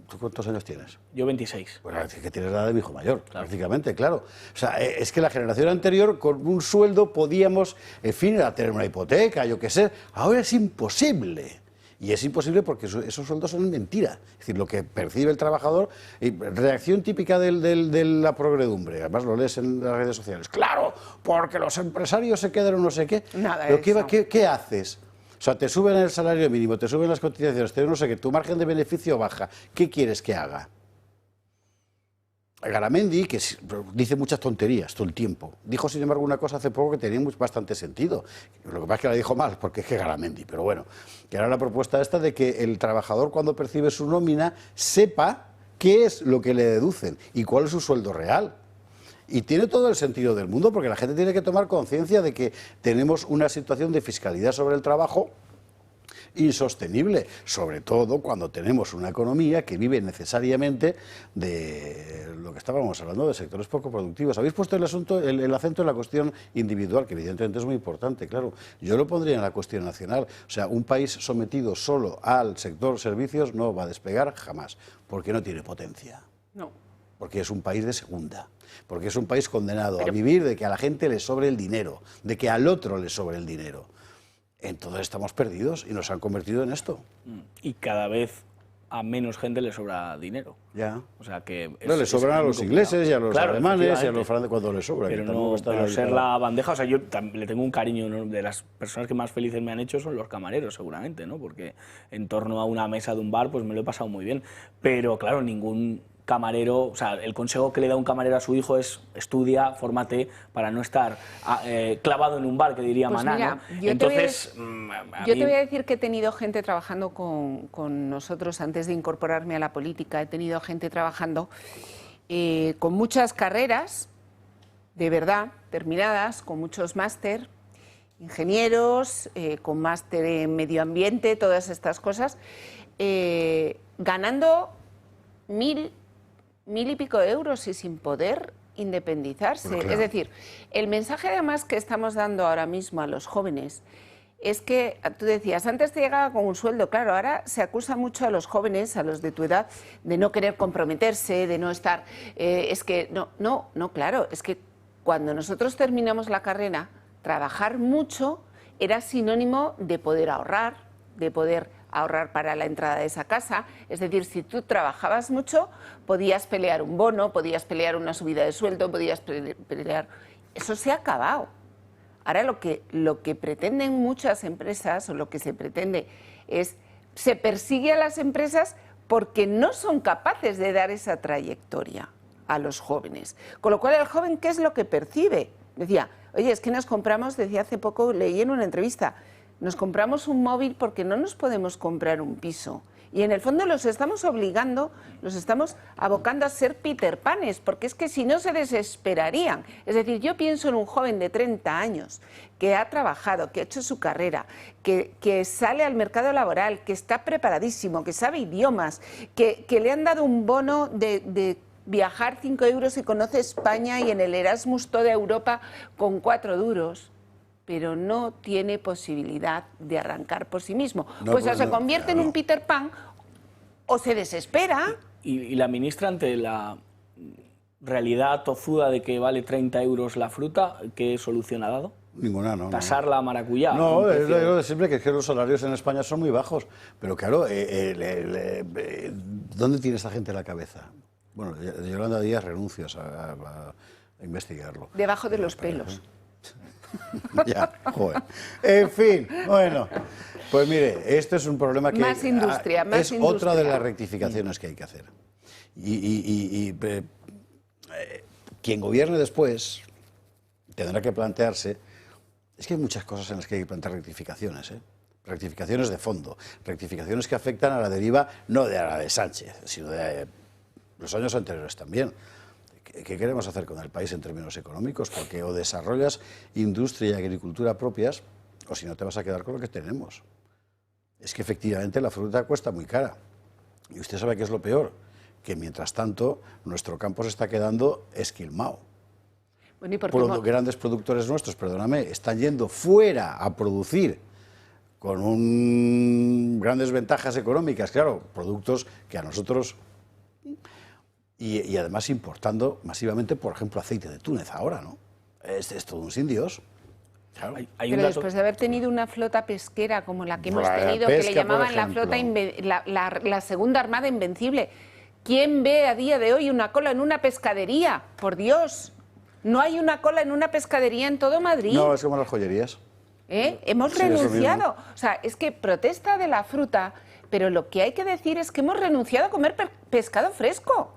¿Tú cuántos años tienes? Yo 26. Bueno, es que tienes la edad de mi hijo mayor, prácticamente, claro. O sea, es que la generación anterior con un sueldo podíamos, en fin, tener una hipoteca, yo qué sé, ahora es imposible. Y es imposible porque esos sueldos son mentira. Es decir, lo que percibe el trabajador, reacción típica de la progredumbre, además lo lees en las redes sociales. Claro, porque los empresarios se quedan o no sé qué. Nada ¿Pero de eso. qué haces? O sea, te suben el salario mínimo, te suben las cotizaciones, no sé qué, tu margen de beneficio baja. ¿Qué quieres que haga? Garamendi, que dice muchas tonterías todo el tiempo, dijo sin embargo una cosa hace poco que tenía bastante sentido. Lo que pasa es que la dijo mal, porque es que Garamendi, pero bueno, que era la propuesta esta de que el trabajador cuando percibe su nómina sepa qué es lo que le deducen y cuál es su sueldo real. Y tiene todo el sentido del mundo, porque la gente tiene que tomar conciencia de que tenemos una situación de fiscalidad sobre el trabajo insostenible, sobre todo cuando tenemos una economía que vive necesariamente de lo que estábamos hablando, de sectores poco productivos. Habéis puesto el acento en la cuestión individual, que evidentemente es muy importante, claro. Yo lo pondría en la cuestión nacional. O sea, un país sometido solo al sector servicios no va a despegar jamás, porque no tiene potencia. No. Porque es un país de segunda, porque es un país condenado a vivir de que a la gente le sobre el dinero, de que al otro le sobre el dinero. Entonces estamos perdidos y nos han convertido en esto. Y cada vez a menos gente le sobra dinero. Ya. O sea que no, le sobran a los ingleses y a los alemanes y a los franceses cuando les sobra. Pero no pero ser la bandeja, o sea, yo le tengo un cariño, ¿no? De las personas que más felices me han hecho son los camareros, seguramente, ¿no? Porque en torno a una mesa de un bar pues me lo he pasado muy bien. Pero claro, ningún camarero, o sea, el consejo que le da un camarero a su hijo es estudia, fórmate para no estar clavado en un bar, que diría pues Maná, mira, ¿no? Entonces, yo te voy a decir que he tenido gente trabajando con nosotros antes de incorporarme a la política, he tenido gente trabajando con muchas carreras, de verdad, terminadas, con muchos máster, ingenieros, con máster en medio ambiente, todas estas cosas, ganando 1.000 y pico de euros y sin poder independizarse. Bueno, claro. Es decir, el mensaje además que estamos dando ahora mismo a los jóvenes es que, tú decías, antes te llegaba con un sueldo, claro, ahora se acusa mucho a los jóvenes, a los de tu edad, de no querer comprometerse, de no estar... es que, no, claro, es que cuando nosotros terminamos la carrera, trabajar mucho era sinónimo de poder ahorrar para la entrada de esa casa. Es decir, si tú trabajabas mucho, podías pelear un bono, podías pelear una subida de sueldo, podías pelear... Eso se ha acabado. Ahora lo que pretenden muchas empresas, o lo que se pretende, es... Se persigue a las empresas porque no son capaces de dar esa trayectoria a los jóvenes. Con lo cual, el joven, ¿qué es lo que percibe? Decía, oye, es que nos compramos, decía hace poco, leí en una entrevista, nos compramos un móvil porque no nos podemos comprar un piso. Y en el fondo los estamos obligando, los estamos abocando a ser Peter Panes, porque es que si no se desesperarían. Es decir, yo pienso en un joven de 30 años que ha trabajado, que ha hecho su carrera, que sale al mercado laboral, que está preparadísimo, que sabe idiomas, que le han dado un bono de viajar 5 euros y conoce España y en el Erasmus toda Europa con 4 duros. Pero no tiene posibilidad de arrancar por sí mismo. Pues o se convierte en un Peter Pan o se desespera. Y la ministra, ante la realidad tozuda de que vale 30 euros la fruta, ¿qué solución ha dado? Ninguna, no. Tasar la maracuyá. No, es lo de siempre, que es que los salarios en España son muy bajos. Pero claro, ¿dónde tiene esta gente la cabeza? Bueno, Yolanda Díaz renuncio a investigarlo. Debajo de los pelos. Ya, joder. En fin, bueno, pues mire, esto es un problema que más industria, es otra de las rectificaciones que hay que hacer. Quien gobierne después tendrá que plantearse, es que hay muchas cosas en las que hay que plantear rectificaciones, rectificaciones de fondo, rectificaciones que afectan a la deriva, no de la de Sánchez, sino de los años anteriores también. ¿qué queremos hacer con el país en términos económicos? Porque o desarrollas industria y agricultura propias, o si no te vas a quedar con lo que tenemos. Es que efectivamente la fruta cuesta muy cara. Y usted sabe que es lo peor, que mientras tanto nuestro campo se está quedando esquilmado. Bueno, por los grandes productores nuestros, perdóname, están yendo fuera a producir con grandes ventajas económicas, claro, productos que a nosotros... Y además importando masivamente, por ejemplo, aceite de Túnez ahora, ¿no? Es todo un sin Dios. Claro. Pero después de haber tenido una flota pesquera como la que hemos tenido, que le llamaban la flota la segunda armada invencible, ¿quién ve a día de hoy una cola en una pescadería? Por Dios, no hay una cola en una pescadería en todo Madrid. No, es como las joyerías. Hemos renunciado. O sea, es que protesta de la fruta, pero lo que hay que decir es que hemos renunciado a comer pescado fresco.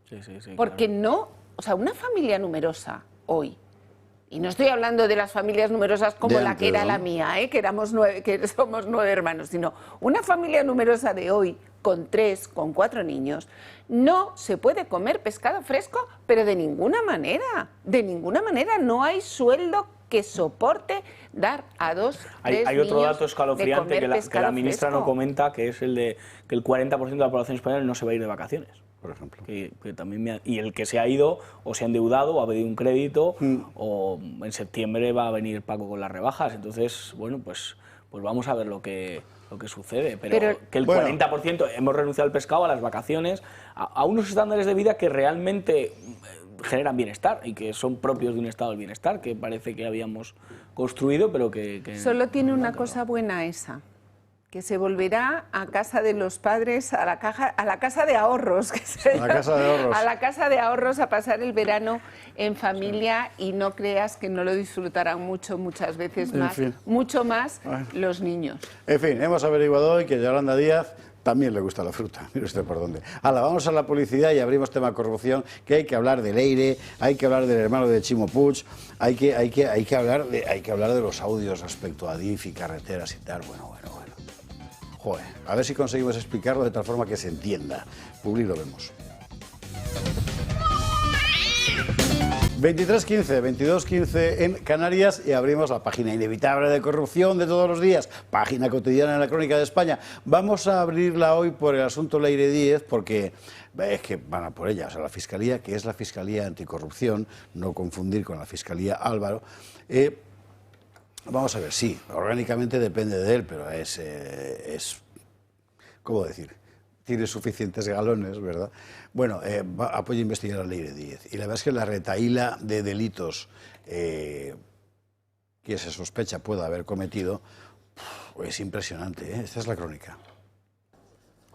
Sí, porque claro. no, o sea, una familia numerosa hoy, y no estoy hablando de las familias numerosas como la que era la mía, que somos 9 hermanos, sino una familia numerosa de hoy, con 3, con 4 niños, no se puede comer pescado fresco, pero de ninguna manera, no hay sueldo que soporte dar a 2, 3 Hay otro niños dato escalofriante que la ministra fresco. no comenta, que es el de que el 40% de la población española no se va a ir de vacaciones. Por ejemplo. Que también y el que se ha ido o se ha endeudado o ha pedido un crédito o en septiembre va a venir Paco con las rebajas. Entonces, bueno, pues vamos a ver lo que sucede. Pero que el 40% hemos renunciado al pescado, a las vacaciones, a unos estándares de vida que realmente generan bienestar y que son propios de un estado del bienestar que parece que habíamos construido, pero que solo tiene una cosa buena esa, que se volverá a casa de los padres, a la casa de ahorros, a la casa de ahorros a pasar el verano en familia, y no creas que no lo disfrutarán muchas veces más, mucho más los niños. En fin, hemos averiguado hoy que Yolanda Díaz también le gusta la fruta, mire usted por dónde. Vamos a la publicidad y abrimos tema corrupción, que hay que hablar de Leire, hay que hablar del hermano de Chimo Puig, hay que hablar de los audios respecto a Adif y carreteras y tal. Bueno. Joder, a ver si conseguimos explicarlo de tal forma que se entienda. Publi, lo vemos. 23:15, 22:15 en Canarias, y abrimos la página inevitable de corrupción de todos los días, página cotidiana en la Crónica de España. Vamos a abrirla hoy por el asunto Leire Díez, porque es que van a por ella. O sea, la Fiscalía, que es la Fiscalía Anticorrupción, no confundir con la Fiscalía Álvaro. Vamos a ver, sí, orgánicamente depende de él, pero es ¿cómo decir? Tiene suficientes galones, ¿verdad? Bueno, apoya investigar a Leire Díez. Y la verdad es que la retahíla de delitos que se sospecha pueda haber cometido es impresionante, ¿eh? Esta es la crónica.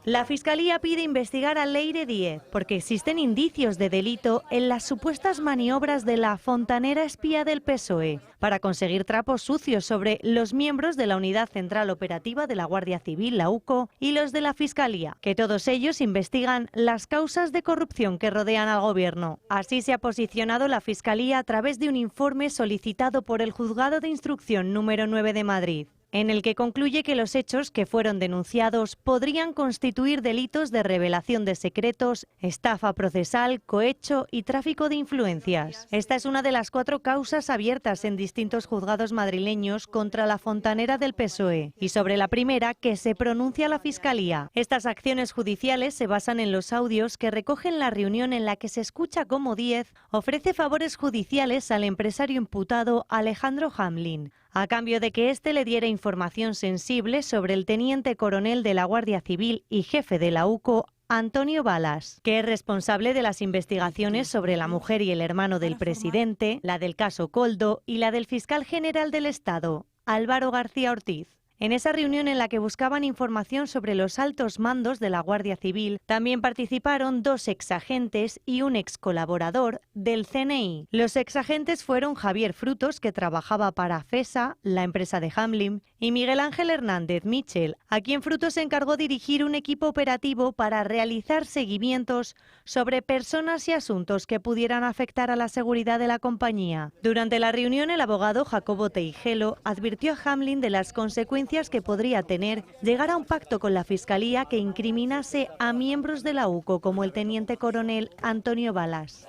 La Fiscalía pide investigar a Leire Díez porque existen indicios de delito en las supuestas maniobras de la fontanera espía del PSOE para conseguir trapos sucios sobre los miembros de la Unidad Central Operativa de la Guardia Civil, la UCO, y los de la Fiscalía, que todos ellos investigan las causas de corrupción que rodean al Gobierno. Así se ha posicionado la Fiscalía a través de un informe solicitado por el Juzgado de Instrucción número 9 de Madrid, en el que concluye que los hechos que fueron denunciados podrían constituir delitos de revelación de secretos, estafa procesal, cohecho y tráfico de influencias. Esta es una de las 4 causas abiertas en distintos juzgados madrileños contra la fontanera del PSOE, y sobre la primera que se pronuncia la Fiscalía. Estas acciones judiciales se basan en los audios que recogen la reunión en la que se escucha cómo Díez ofrece favores judiciales al empresario imputado Alejandro Hamlin, a cambio de que éste le diera información sensible sobre el teniente coronel de la Guardia Civil y jefe de la UCO, Antonio Balas, que es responsable de las investigaciones sobre la mujer y el hermano del presidente, la del caso Koldo y la del fiscal general del Estado, Álvaro García Ortiz. En esa reunión en la que buscaban información sobre los altos mandos de la Guardia Civil, también participaron 2 exagentes y un excolaborador del CNI. Los exagentes fueron Javier Frutos, que trabajaba para FESA, la empresa de Hamlin, y Miguel Ángel Hernández Michel, a quien Frutos encargó dirigir un equipo operativo para realizar seguimientos sobre personas y asuntos que pudieran afectar a la seguridad de la compañía. Durante la reunión, el abogado Jacobo Teijelo advirtió a Hamlin de las consecuencias que podría tener llegar a un pacto con la Fiscalía que incriminase a miembros de la UCO como el teniente coronel Antonio Balas.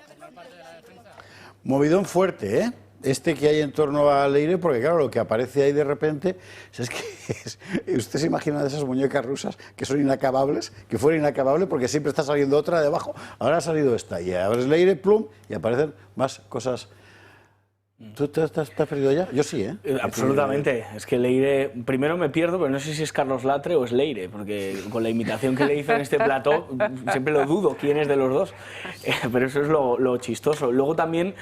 Movidón fuerte, ¿eh? Este que hay en torno a Leire, porque claro, lo que aparece ahí de repente es que usted se imagina de esas muñecas rusas que son inacabables, que fueron inacabables porque siempre está saliendo otra de abajo, ahora ha salido esta, y ahora es Leire, plum, y aparecen más cosas. ¿Tú te has perdido ya? Yo sí, ¿eh? Absolutamente. Es que Leire, primero me pierdo, pero no sé si es Carlos Latre o es Leire, porque con la imitación que le hizo en este plató, siempre lo dudo quién es de los dos. Pero eso es lo chistoso. Luego también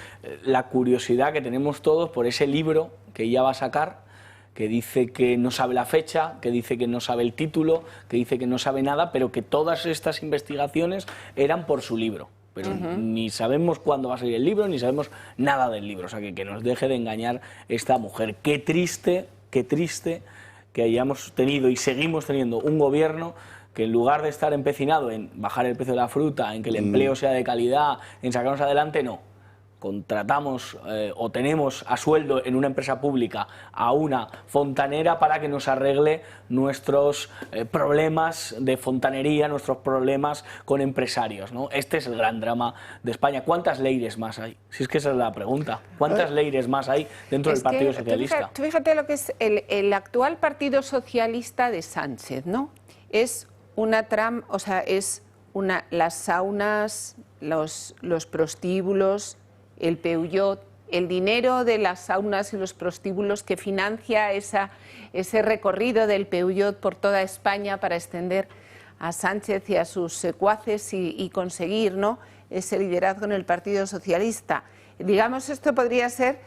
la curiosidad que tenemos todos por ese libro que ella va a sacar, que dice que no sabe la fecha, que dice que no sabe el título, que dice que no sabe nada, pero que todas estas investigaciones eran por su libro. Pero ni sabemos cuándo va a salir el libro, ni sabemos nada del libro. O sea, que nos deje de engañar esta mujer. Qué triste que hayamos tenido y seguimos teniendo un gobierno que en lugar de estar empecinado en bajar el precio de la fruta, en que el empleo sea de calidad, en sacarnos adelante, no. Contratamos o tenemos a sueldo en una empresa pública a una fontanera para que nos arregle nuestros problemas de fontanería, nuestros problemas con empresarios, ¿no? Este es el gran drama de España. ¿Cuántas Leires más hay? Si es que esa es la pregunta. ¿Cuántas Leires más hay dentro del Partido Socialista? Tú fíjate lo que es el actual Partido Socialista de Sánchez, ¿no? Es una trama, o sea, es las saunas, los prostíbulos, el Peugeot, el dinero de las saunas y los prostíbulos que financia ese recorrido del Peugeot por toda España para extender a Sánchez y a sus secuaces y conseguir, ¿no?, ese liderazgo en el Partido Socialista. Digamos, esto podría ser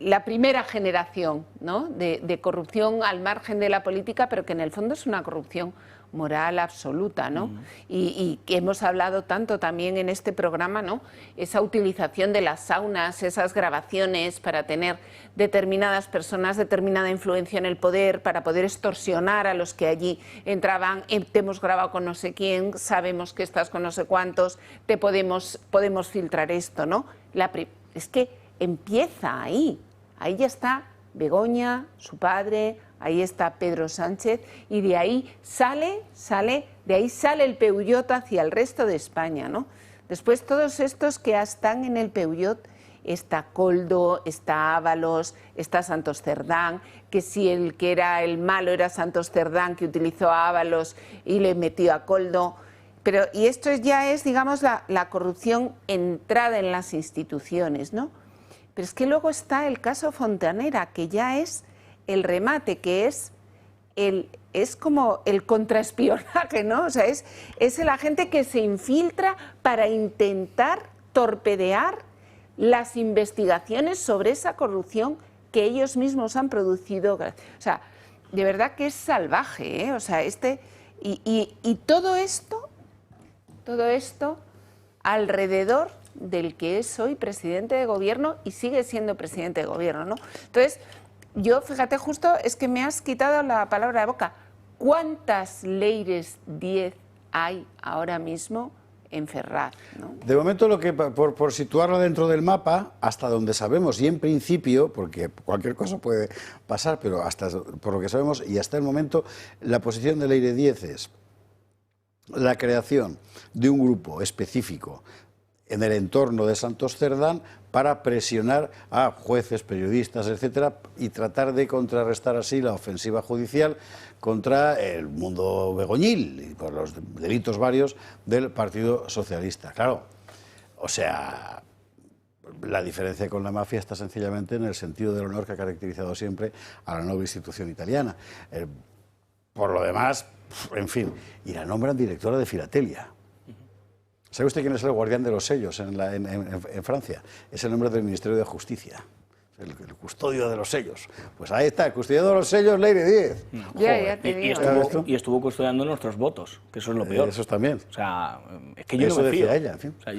la primera generación, ¿no?, de corrupción al margen de la política, pero que en el fondo es una corrupción moral absoluta, ¿no? Y que hemos hablado tanto también en este programa, ¿no?, esa utilización de las saunas, esas grabaciones para tener determinadas personas, determinada influencia en el poder, para poder extorsionar a los que allí entraban. Te hemos grabado con no sé quién, sabemos que estás con no sé cuántos, podemos filtrar esto, ¿no? Es que empieza ahí ya está Begoña, su padre, ahí está Pedro Sánchez, y de ahí sale el Peugeot hacia el resto de España, ¿no? Después todos estos que están en el Peugeot, está Koldo, está Ábalos, está Santos Cerdán, que si el que era el malo era Santos Cerdán, que utilizó a Ábalos y le metió a Koldo. Y esto ya es, digamos, la corrupción entrada en las instituciones, ¿no? Pero es que luego está el caso Fontanera, que ya es el remate, que es como el contraespionaje, ¿no? O sea, es el agente que se infiltra para intentar torpedear las investigaciones sobre esa corrupción que ellos mismos han producido. O sea, de verdad que es salvaje, ¿eh? O sea, y todo esto alrededor del que es hoy presidente de gobierno y sigue siendo presidente de gobierno, ¿no? Entonces, yo, fíjate, justo es que me has quitado la palabra de boca. ¿Cuántas Leires 10 hay ahora mismo en Ferraz, ¿no? De momento, por situarla dentro del mapa, hasta donde sabemos, y en principio, porque cualquier cosa puede pasar, pero hasta por lo que sabemos, y hasta el momento, la posición de Leire 10 es la creación de un grupo específico en el entorno de Santos Cerdán para presionar a jueces, periodistas, etcétera, y tratar de contrarrestar así la ofensiva judicial contra el mundo begoñil y por los delitos varios del Partido Socialista. Claro, o sea, la diferencia con la mafia está sencillamente en el sentido del honor que ha caracterizado siempre a la noble institución italiana. Por lo demás, en fin, y la nombran directora de Filatelia. ¿Sabe usted quién es el guardián de los sellos en Francia? Es el nombre del Ministerio de Justicia, el custodio de los sellos. Pues ahí está, el custodio de los sellos, Leire 10. Ya te digo. Y estuvo custodiando nuestros votos, que eso es lo peor. Eso también. O sea, es que yo eso no me fío. decía ella, en fin. O sea,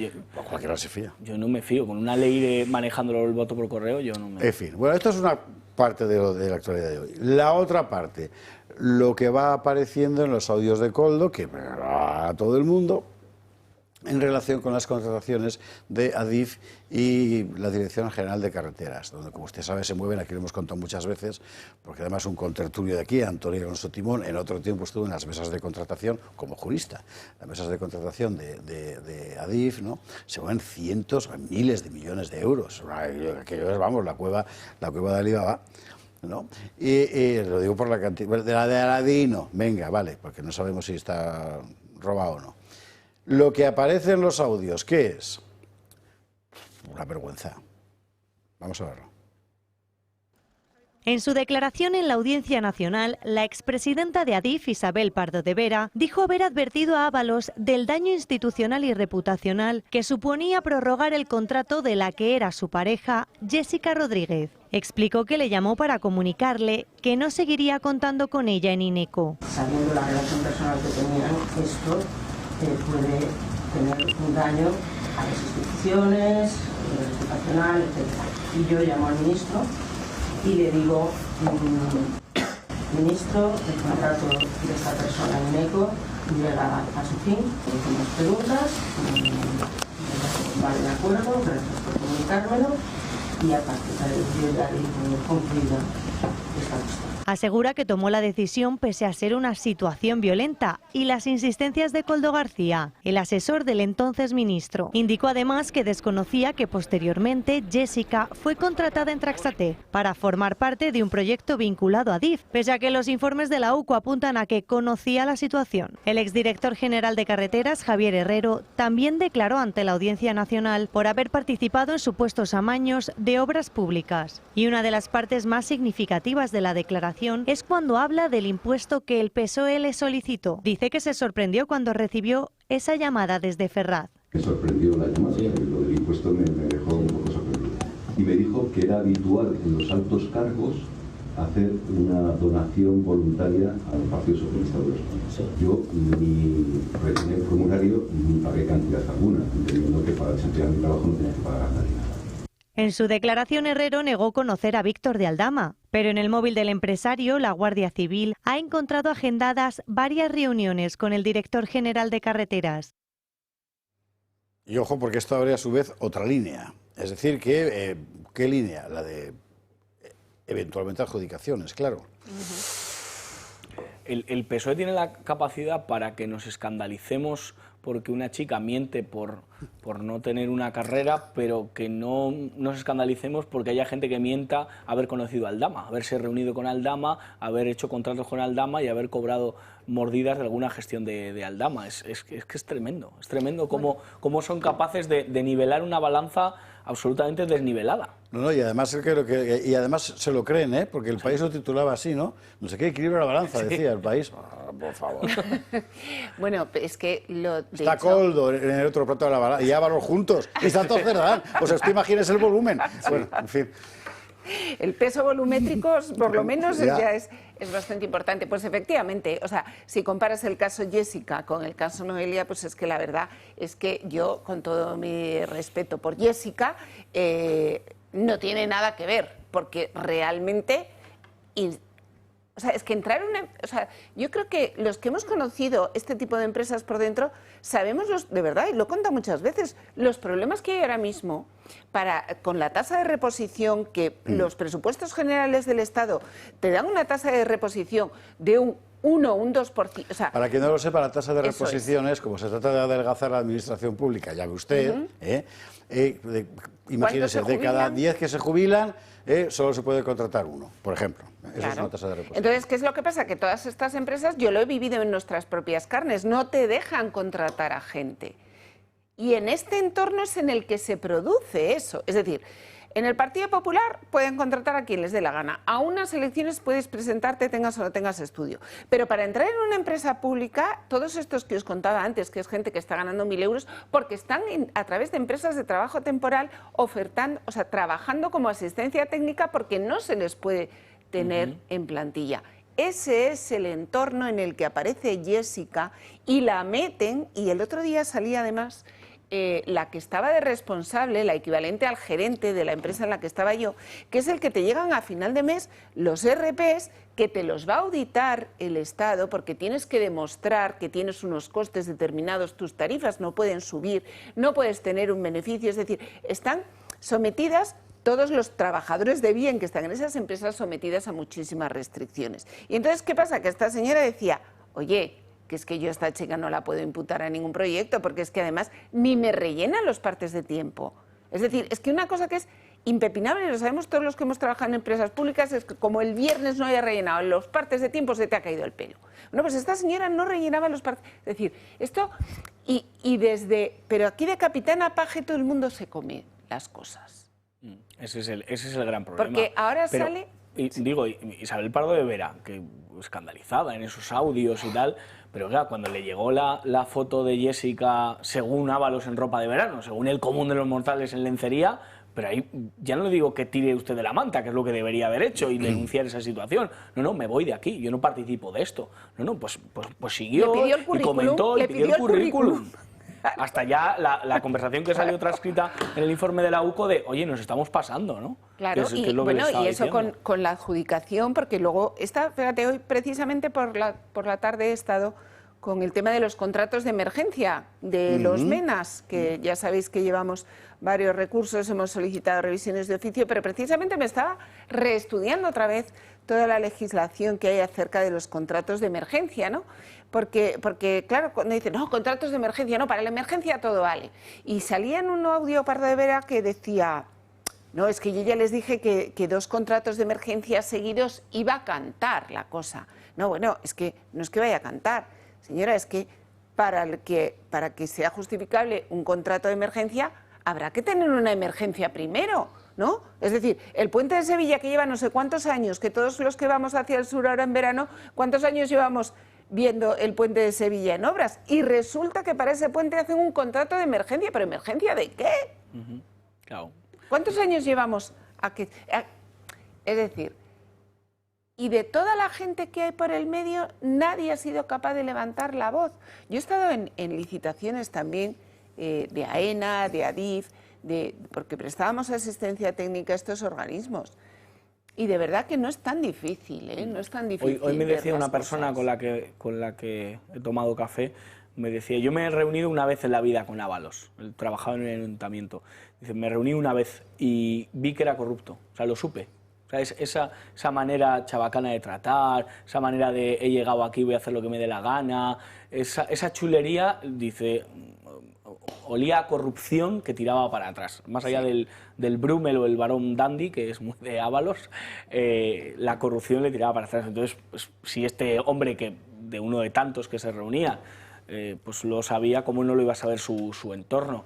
cualquiera se fía. Yo no me fío. Con una Leire manejándolo el voto por correo, yo no me... En fin, bueno, esto es una parte de la actualidad de hoy. La otra parte, lo que va apareciendo en los audios de Koldo, que a todo el mundo... en relación con las contrataciones de Adif y la Dirección General de Carreteras, donde, como usted sabe, se mueven, aquí lo hemos contado muchas veces, porque además un contertulio de aquí, Antonio Alonso Timón, en otro tiempo estuvo en las mesas de contratación como jurista, las mesas de contratación de Adif, ¿no? Se mueven cientos, miles de millones de euros, aquello es, vamos, la cueva de Alibaba, ¿no? Y lo digo por la cantidad, de Aladino, venga, vale, porque no sabemos si está robado o no. Lo que aparece en los audios, ¿qué es? Una vergüenza. Vamos a verlo. En su declaración en la Audiencia Nacional, la expresidenta de Adif, Isabel Pardo de Vera, dijo haber advertido a Ábalos del daño institucional y reputacional que suponía prorrogar el contrato de la que era su pareja, Jessica Rodríguez. Explicó que le llamó para comunicarle que no seguiría contando con ella en Ineco. Sabiendo la relación personal que tenían, esto puede tener un daño a las instituciones, reputacional, etc. Y yo llamo al ministro y le digo, ministro, el contrato de esta persona en Ineco llega a su fin, le hicimos preguntas, vale de acuerdo, gracias por comunicármelo, y a partir de ahí yo ya he concluido esta cuestión. Asegura que tomó la decisión pese a ser una situación violenta y las insistencias de Koldo García, el asesor del entonces ministro. Indicó además que desconocía que posteriormente Jessica fue contratada en Traxate para formar parte de un proyecto vinculado a Adif, pese a que los informes de la UCO apuntan a que conocía la situación. El exdirector general de Carreteras, Javier Herrero, también declaró ante la Audiencia Nacional por haber participado en supuestos amaños de obras públicas. Y una de las partes más significativas de la declaración es cuando habla del impuesto que el PSOE le solicitó. Dice que se sorprendió cuando recibió esa llamada desde Ferraz. Me sorprendió la llamada, lo del impuesto me dejó un poco sorprendido. Y me dijo que era habitual en los altos cargos hacer una donación voluntaria al Partido Socialista Obrero Español. Yo ni rellené el formulario ni pagué cantidad alguna, entendiendo que para desempeñar mi trabajo no tenía que pagar a nadie nada. En su declaración, Herrero negó conocer a Víctor de Aldama, pero en el móvil del empresario, la Guardia Civil ha encontrado agendadas varias reuniones con el director general de Carreteras. Y ojo, porque esto abre a su vez otra línea. Es decir, que ¿qué línea? La de eventualmente adjudicaciones, claro. El PSOE tiene la capacidad para que nos escandalicemos porque una chica miente por no tener una carrera, pero que no nos escandalicemos porque haya gente que mienta haber conocido a Aldama, haberse reunido con Aldama, haber hecho contratos con Aldama y haber cobrado mordidas de alguna gestión de Aldama. Es que es tremendo cómo son capaces de nivelar una balanza absolutamente desnivelada. No, y además creo y además se lo creen, ¿eh? Porque el país lo titulaba así, ¿no? No sé qué equilibrio la balanza, decía el país. Por favor. Bueno, es que está Koldo en el otro plato de la balanza y Ábalos juntos y Santos Cerdán. O sea, usted imagínese el volumen. Bueno, en fin. El peso volumétrico, por lo menos, ya es bastante importante. Pues efectivamente, o sea, si comparas el caso Jessica con el caso Noelia, pues es que la verdad es que yo, con todo mi respeto por Jessica, no tiene nada que ver, porque realmente... O sea, es que entrar en una... O sea, yo creo que los que hemos conocido este tipo de empresas por dentro sabemos, de verdad, y lo he contado muchas veces, los problemas que hay ahora mismo con la tasa de reposición, que los presupuestos generales del Estado te dan una tasa de reposición de un 1 o un 2%. O sea, para quien no lo sepa, la tasa de reposición es como se trata de adelgazar la administración pública, ya ve usted, imagínese, de cada 10 que se jubilan, solo se puede contratar uno, por ejemplo. Eso es una tasa de reposición. Entonces, ¿qué es lo que pasa? Que todas estas empresas, yo lo he vivido en nuestras propias carnes, no te dejan contratar a gente. Y en este entorno es en el que se produce eso. Es decir, en el Partido Popular pueden contratar a quien les dé la gana. A unas elecciones puedes presentarte, tengas o no tengas estudio. Pero para entrar en una empresa pública, todos estos que os contaba antes, que es gente que está ganando 1.000 euros, porque están a través de empresas de trabajo temporal ofertando, o sea, trabajando como asistencia técnica porque no se les puede tener en plantilla. Ese es el entorno en el que aparece Jessica y la meten, y el otro día salía además la que estaba de responsable, la equivalente al gerente de la empresa en la que estaba yo, que es el que te llegan a final de mes los RPs, que te los va a auditar el Estado, porque tienes que demostrar que tienes unos costes determinados, tus tarifas no pueden subir, no puedes tener un beneficio, es decir, están sometidas todos los trabajadores de bien que están en esas empresas sometidas a muchísimas restricciones. Y entonces, ¿qué pasa? Que esta señora decía, oye, que es que yo a esta chica no la puedo imputar a ningún proyecto, porque es que además ni me rellenan los partes de tiempo. Es decir, es que una cosa que es impepinable, lo sabemos todos los que hemos trabajado en empresas públicas, es que como el viernes no haya rellenado los partes de tiempo, se te ha caído el pelo. Bueno, pues esta señora no rellenaba los partes. Es decir, esto, pero aquí de capitana paje todo el mundo se come las cosas. Ese es el gran problema. Porque ahora sale... Digo, Isabel Pardo de Vera, que escandalizada en esos audios y tal, pero claro, cuando le llegó la foto de Jessica según Ábalos en ropa de verano, según el común de los mortales en lencería, pero ahí ya no le digo que tire usted de la manta, que es lo que debería haber hecho, y denunciar esa situación. No, me voy de aquí, yo no participo de esto. Pues siguió y comentó y pidió el currículum. Hasta ya la conversación que salió transcrita en el informe de la UCO de, oye, nos estamos pasando, ¿no? Claro, y eso con la adjudicación, porque luego, fíjate, hoy precisamente por la tarde he estado con el tema de los contratos de emergencia, de los MENAS, que ya sabéis que llevamos varios recursos, hemos solicitado revisiones de oficio, pero precisamente me estaba reestudiando otra vez toda la legislación que hay acerca de los contratos de emergencia, ¿no? Porque claro, cuando dicen, no, contratos de emergencia, no, para la emergencia todo vale. Y salía en un audio Pardo de Vera que decía, no, es que yo ya les dije que 2 contratos de emergencia seguidos iba a cantar la cosa. No, bueno, es que no es que vaya a cantar, señora, es que para que sea justificable un contrato de emergencia habrá que tener una emergencia primero, ¿no? Es decir, el puente de Sevilla que lleva no sé cuántos años, que todos los que vamos hacia el sur ahora en verano, ¿cuántos años llevamos viendo el puente de Sevilla en obras? Y resulta que para ese puente hacen un contrato de emergencia, ¿pero emergencia de qué? Claro. ¿Cuántos años llevamos es decir, y de toda la gente que hay por el medio, nadie ha sido capaz de levantar la voz. Yo he estado en licitaciones también de AENA, de ADIF, porque prestábamos asistencia técnica a estos organismos. Y de verdad que no es tan difícil, ¿eh? No es tan difícil. Hoy me decía una persona con la que he tomado café, me decía, yo me he reunido una vez en la vida con Ábalos, él trabajaba en el ayuntamiento. Dice, me reuní una vez y vi que era corrupto, o sea, lo supe. O sea, esa manera chabacana de tratar, esa manera de he llegado aquí, voy a hacer lo que me dé la gana, esa chulería, dice, olía a corrupción que tiraba para atrás. Más allá del Brummel o el Barón Dandy, que es muy de Ábalos, la corrupción le tiraba para atrás. Entonces, pues, si este hombre, de uno de tantos que se reunía, pues lo sabía, ¿cómo no lo iba a saber su entorno?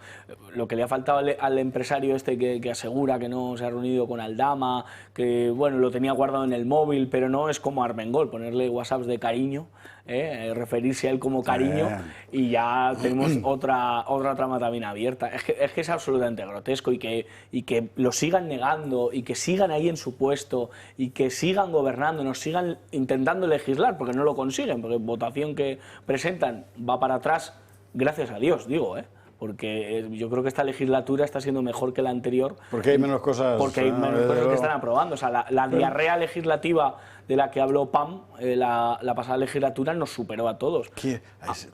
Lo que le ha faltado al empresario este que asegura que no se ha reunido con Aldama, que bueno, lo tenía guardado en el móvil, pero no es como Armengol, ponerle WhatsApps de cariño, referirse a él como cariño, y ya tenemos otra trama también abierta. Es que es absolutamente grotesco, y que lo sigan negando, y que sigan ahí en su puesto, y que sigan gobernando, nos sigan intentando legislar, porque no lo consiguen, porque votación que presentan va para atrás, gracias a Dios, digo, porque yo creo que esta legislatura está siendo mejor que la anterior. Porque hay menos cosas. Porque hay menos cosas que están aprobando. O sea, la diarrea legislativa de la que habló PAM la pasada legislatura nos superó a todos.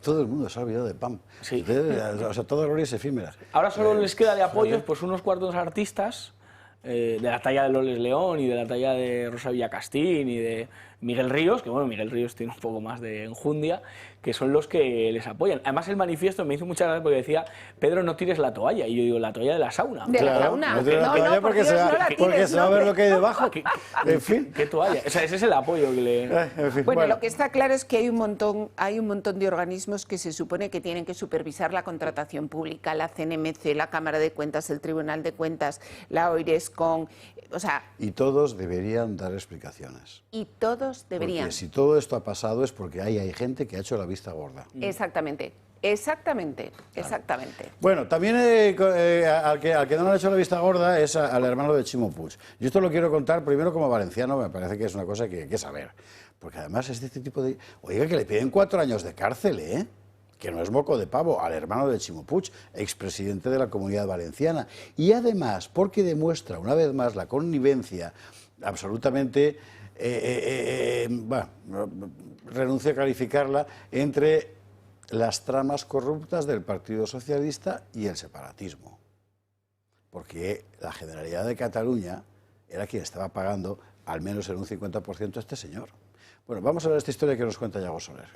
Todo el mundo se ha olvidado de PAM. Sí. O sea, toda gloria es efímera. Ahora solo les queda de apoyos pues unos cuantos artistas de la talla de Loles León y de la talla de Rosa Villacastín y de Miguel Ríos, que bueno, Miguel Ríos tiene un poco más de enjundia, que son los que les apoyan. Además, el manifiesto me hizo mucha gracia porque decía, Pedro, no tires la toalla. Y yo digo, la toalla de la sauna. ¿De la sauna? No tires la toalla porque se va a ver lo que hay debajo. En fin. ¿Qué toalla? Ese es el apoyo que le... En fin, bueno, lo que está claro es que hay un montón de organismos que se supone que tienen que supervisar la contratación pública, la CNMC, la Cámara de Cuentas, el Tribunal de Cuentas, la OIRESCON, o sea... Y todos deberían dar explicaciones. Y todos deberían. Porque si todo esto ha pasado es porque hay gente que ha hecho la vista gorda. Exactamente. Bueno, también al que no le ha hecho la vista gorda es al hermano de Chimo Puig. Yo esto lo quiero contar primero como valenciano, me parece que es una cosa que hay que saber. Porque además es de este tipo de... Oiga, que le piden 4 años de cárcel, ¿eh? que no es moco de pavo, al hermano de Ximo Puig, expresidente de la Comunidad Valenciana. Y además, porque demuestra una vez más la connivencia absolutamente, renuncio a calificarla, entre las tramas corruptas del Partido Socialista y el separatismo. Porque la Generalidad de Cataluña era quien estaba pagando al menos en un 50% a este señor. Bueno, vamos a ver esta historia que nos cuenta Yago Soler.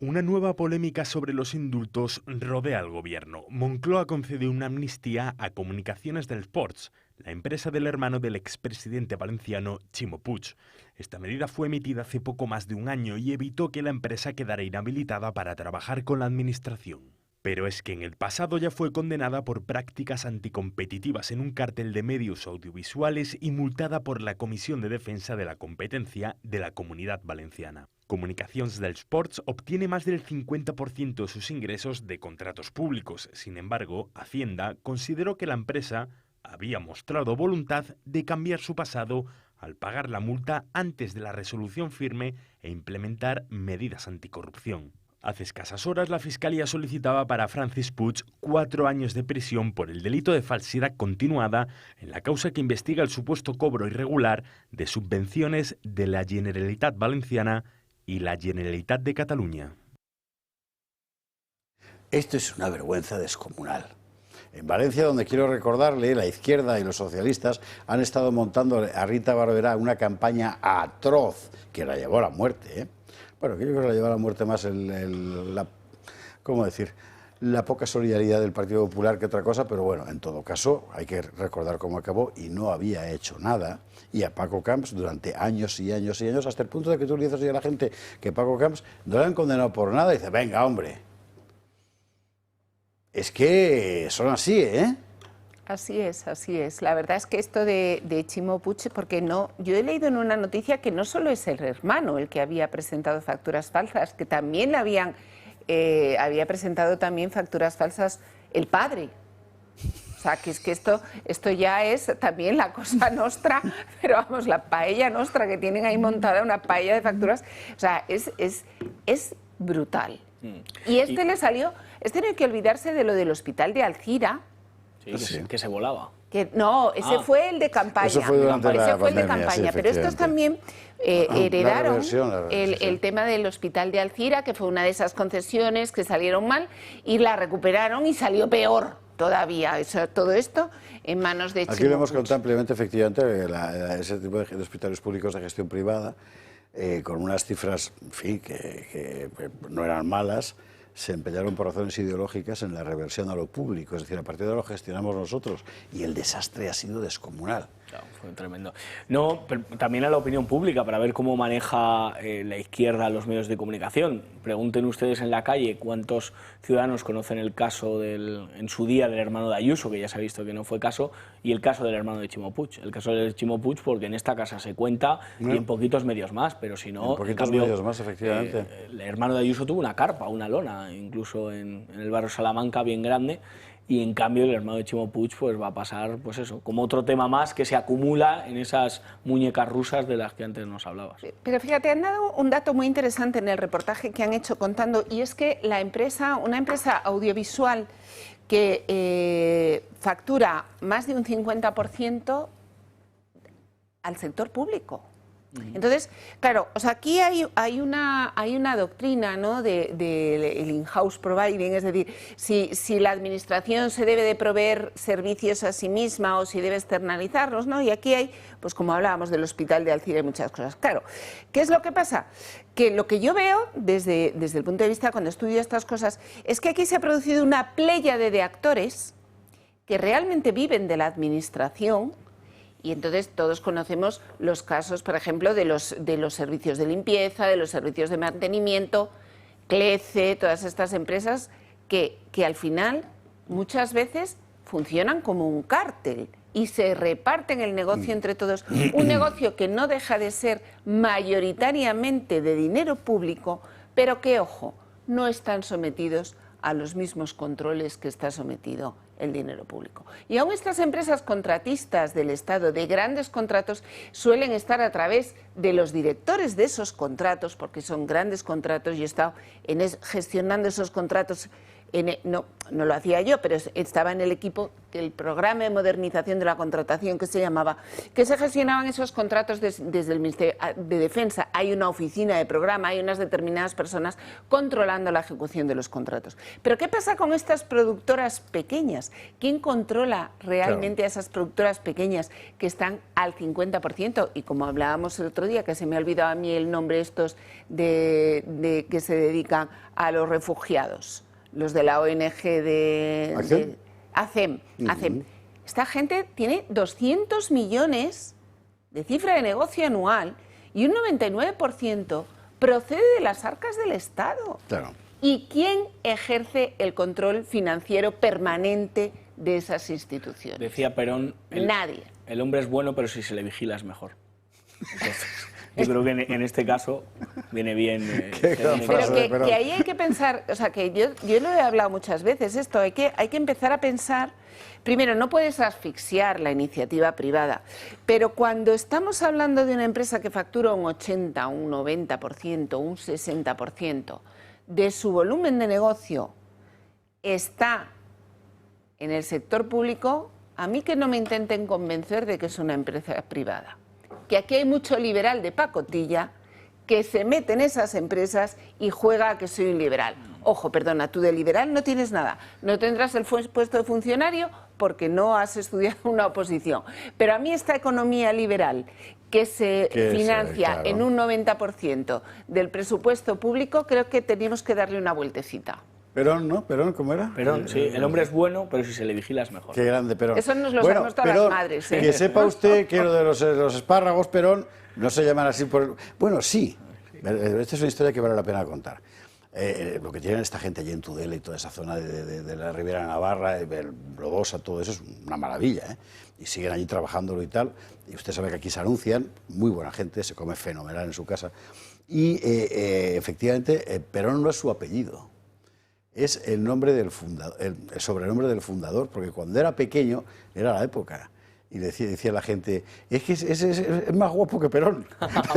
Una nueva polémica sobre los indultos rodea al gobierno. Moncloa concedió una amnistía a Comunicaciones del Ports, la empresa del hermano del expresidente valenciano Ximo Puig. Esta medida fue emitida hace poco más de un año y evitó que la empresa quedara inhabilitada para trabajar con la administración. Pero es que en el pasado ya fue condenada por prácticas anticompetitivas en un cártel de medios audiovisuales y multada por la Comisión de Defensa de la Competencia de la Comunidad Valenciana. Comunicaciones del Sports obtiene más del 50% de sus ingresos de contratos públicos. Sin embargo, Hacienda consideró que la empresa había mostrado voluntad de cambiar su pasado al pagar la multa antes de la resolución firme e implementar medidas anticorrupción. Hace escasas horas la Fiscalía solicitaba para Francis Puig 4 años de prisión por el delito de falsedad continuada en la causa que investiga el supuesto cobro irregular de subvenciones de la Generalitat Valenciana y la Generalitat de Cataluña. Esto es una vergüenza descomunal. En Valencia, donde quiero recordarle, la izquierda y los socialistas han estado montando a Rita Barberá una campaña atroz que la llevó a la muerte, ¿eh? Bueno, yo creo que la llevó a la muerte más ¿cómo decir?, la poca solidaridad del Partido Popular que otra cosa, pero bueno, en todo caso hay que recordar cómo acabó y no había hecho nada. Y a Paco Camps durante años y años y años, hasta el punto de que tú le dices a la gente que Paco Camps no le han condenado por nada y dice, venga, hombre. Es que son así, ¿eh? Así es, así es. La verdad es que esto de Ximo Puig, porque no, yo he leído en una noticia que no solo es el hermano el que había presentado facturas falsas, que también había presentado también facturas falsas el padre. O sea, que es que esto ya es también la cosa nostra, pero vamos, la paella nostra que tienen ahí montada, una paella de facturas. O sea, es brutal. Y le salió, no hay que olvidarse de lo del hospital de Alcira. Sí, que se volaba. No, ese fue el de campaña. Eso fue durante la pandemia, sí, pero estos también heredaron el tema del hospital de Alcira, que fue una de esas concesiones que salieron mal, y la recuperaron y salió peor todavía. Todo esto en manos de Ximo Aquí lo hemos Puig. contado ampliamente, efectivamente, ese tipo de hospitales públicos de gestión privada, con unas cifras, en fin, que no eran malas, se empeñaron por razones ideológicas en la reversión a lo público, es decir, a partir de lo gestionamos nosotros, y el desastre ha sido descomunal. Claro, fue tremendo. No, pero también a la opinión pública, para ver cómo maneja la izquierda los medios de comunicación. Pregunten ustedes en la calle cuántos ciudadanos conocen el caso en su día del hermano de Ayuso, que ya se ha visto que no fue caso, y el caso del hermano de Ximo Puig. El caso de Ximo Puig porque en esta casa se cuenta y en poquitos medios más, pero si no... En poquitos medios más, efectivamente. El hermano de Ayuso tuvo una carpa, una lona, incluso en el barrio Salamanca, bien grande. Y en cambio el hermano de Ximo Puig pues va a pasar, pues eso, como otro tema más que se acumula en esas muñecas rusas de las que antes nos hablabas. Pero fíjate, han dado un dato muy interesante en el reportaje que han hecho contando, y es que una empresa audiovisual que factura más de un 50% al sector público. Entonces, claro, o sea, aquí hay una doctrina, ¿no?, del in-house providing, es decir, si la administración se debe de proveer servicios a sí misma o si debe externalizarlos, ¿no? Y aquí hay, pues como hablábamos del hospital de Alcira y muchas cosas. Claro, ¿qué es lo que pasa? Que lo que yo veo desde el punto de vista cuando estudio estas cosas es que aquí se ha producido una pléyade de actores que realmente viven de la administración. Y entonces todos conocemos los casos, por ejemplo, de los servicios de limpieza, de los servicios de mantenimiento, CLECE, todas estas empresas que al final muchas veces funcionan como un cártel y se reparten el negocio entre todos. Un negocio que no deja de ser mayoritariamente de dinero público, pero que, ojo, no están sometidos a los mismos controles que está sometido el dinero público. Y aún estas empresas contratistas del Estado, de grandes contratos, suelen estar a través de los directores de esos contratos, porque son grandes contratos. Yo he estado gestionando esos contratos. No lo hacía yo, pero estaba en el equipo del programa de modernización de la contratación que se llamaba, que se gestionaban esos contratos desde el Ministerio de Defensa. Hay una oficina de programa, hay unas determinadas personas controlando la ejecución de los contratos. Pero ¿qué pasa con estas productoras pequeñas? ¿Quién controla realmente a esas productoras pequeñas que están al 50%? Y como hablábamos el otro día, que se me ha olvidado a mí el nombre estos de que se dedican a los refugiados. Los de la ONG de ACEM. Esta gente tiene 200 millones de cifra de negocio anual y un 99% procede de las arcas del Estado. Claro. ¿Y quién ejerce el control financiero permanente de esas instituciones? Decía Perón, nadie. El hombre es bueno, pero si se le vigila es mejor. Entonces, yo creo que en este caso viene bien. Pero que ahí hay que pensar, o sea, que yo lo he hablado muchas veces, esto, hay que empezar a pensar. Primero, no puedes asfixiar la iniciativa privada, pero cuando estamos hablando de una empresa que factura un 80, un 90%, un 60% de su volumen de negocio está en el sector público, a mí que no me intenten convencer de que es una empresa privada. Que aquí hay mucho liberal de pacotilla que se mete en esas empresas y juega a que soy un liberal. Ojo, perdona, tú de liberal no tienes nada. No tendrás el puesto de funcionario porque no has estudiado una oposición. Pero a mí esta economía liberal que se financia en un 90% del presupuesto público, creo que tenemos que darle una vueltecita. Perón, ¿no? Perón, ¿cómo era? Perón, sí. El hombre es bueno, pero si se le vigila es mejor. Qué grande Perón. Eso nos lo sabemos todas las madres. Que sepa usted que lo de los espárragos, Perón, no se llaman así por... Bueno, sí. Esta es una historia que vale la pena contar. Lo que tienen esta gente allí en Tudela y toda esa zona de la Ribera de Navarra, Lodosa, todo eso es una maravilla, ¿eh? Y siguen allí trabajándolo y tal. Y usted sabe que aquí se anuncian, muy buena gente, se come fenomenal en su casa. Y efectivamente, Perón no es su apellido. Es el nombre del fundador, el sobrenombre del fundador, porque cuando era pequeño era la época. Y decía la gente, es que es más guapo que Perón.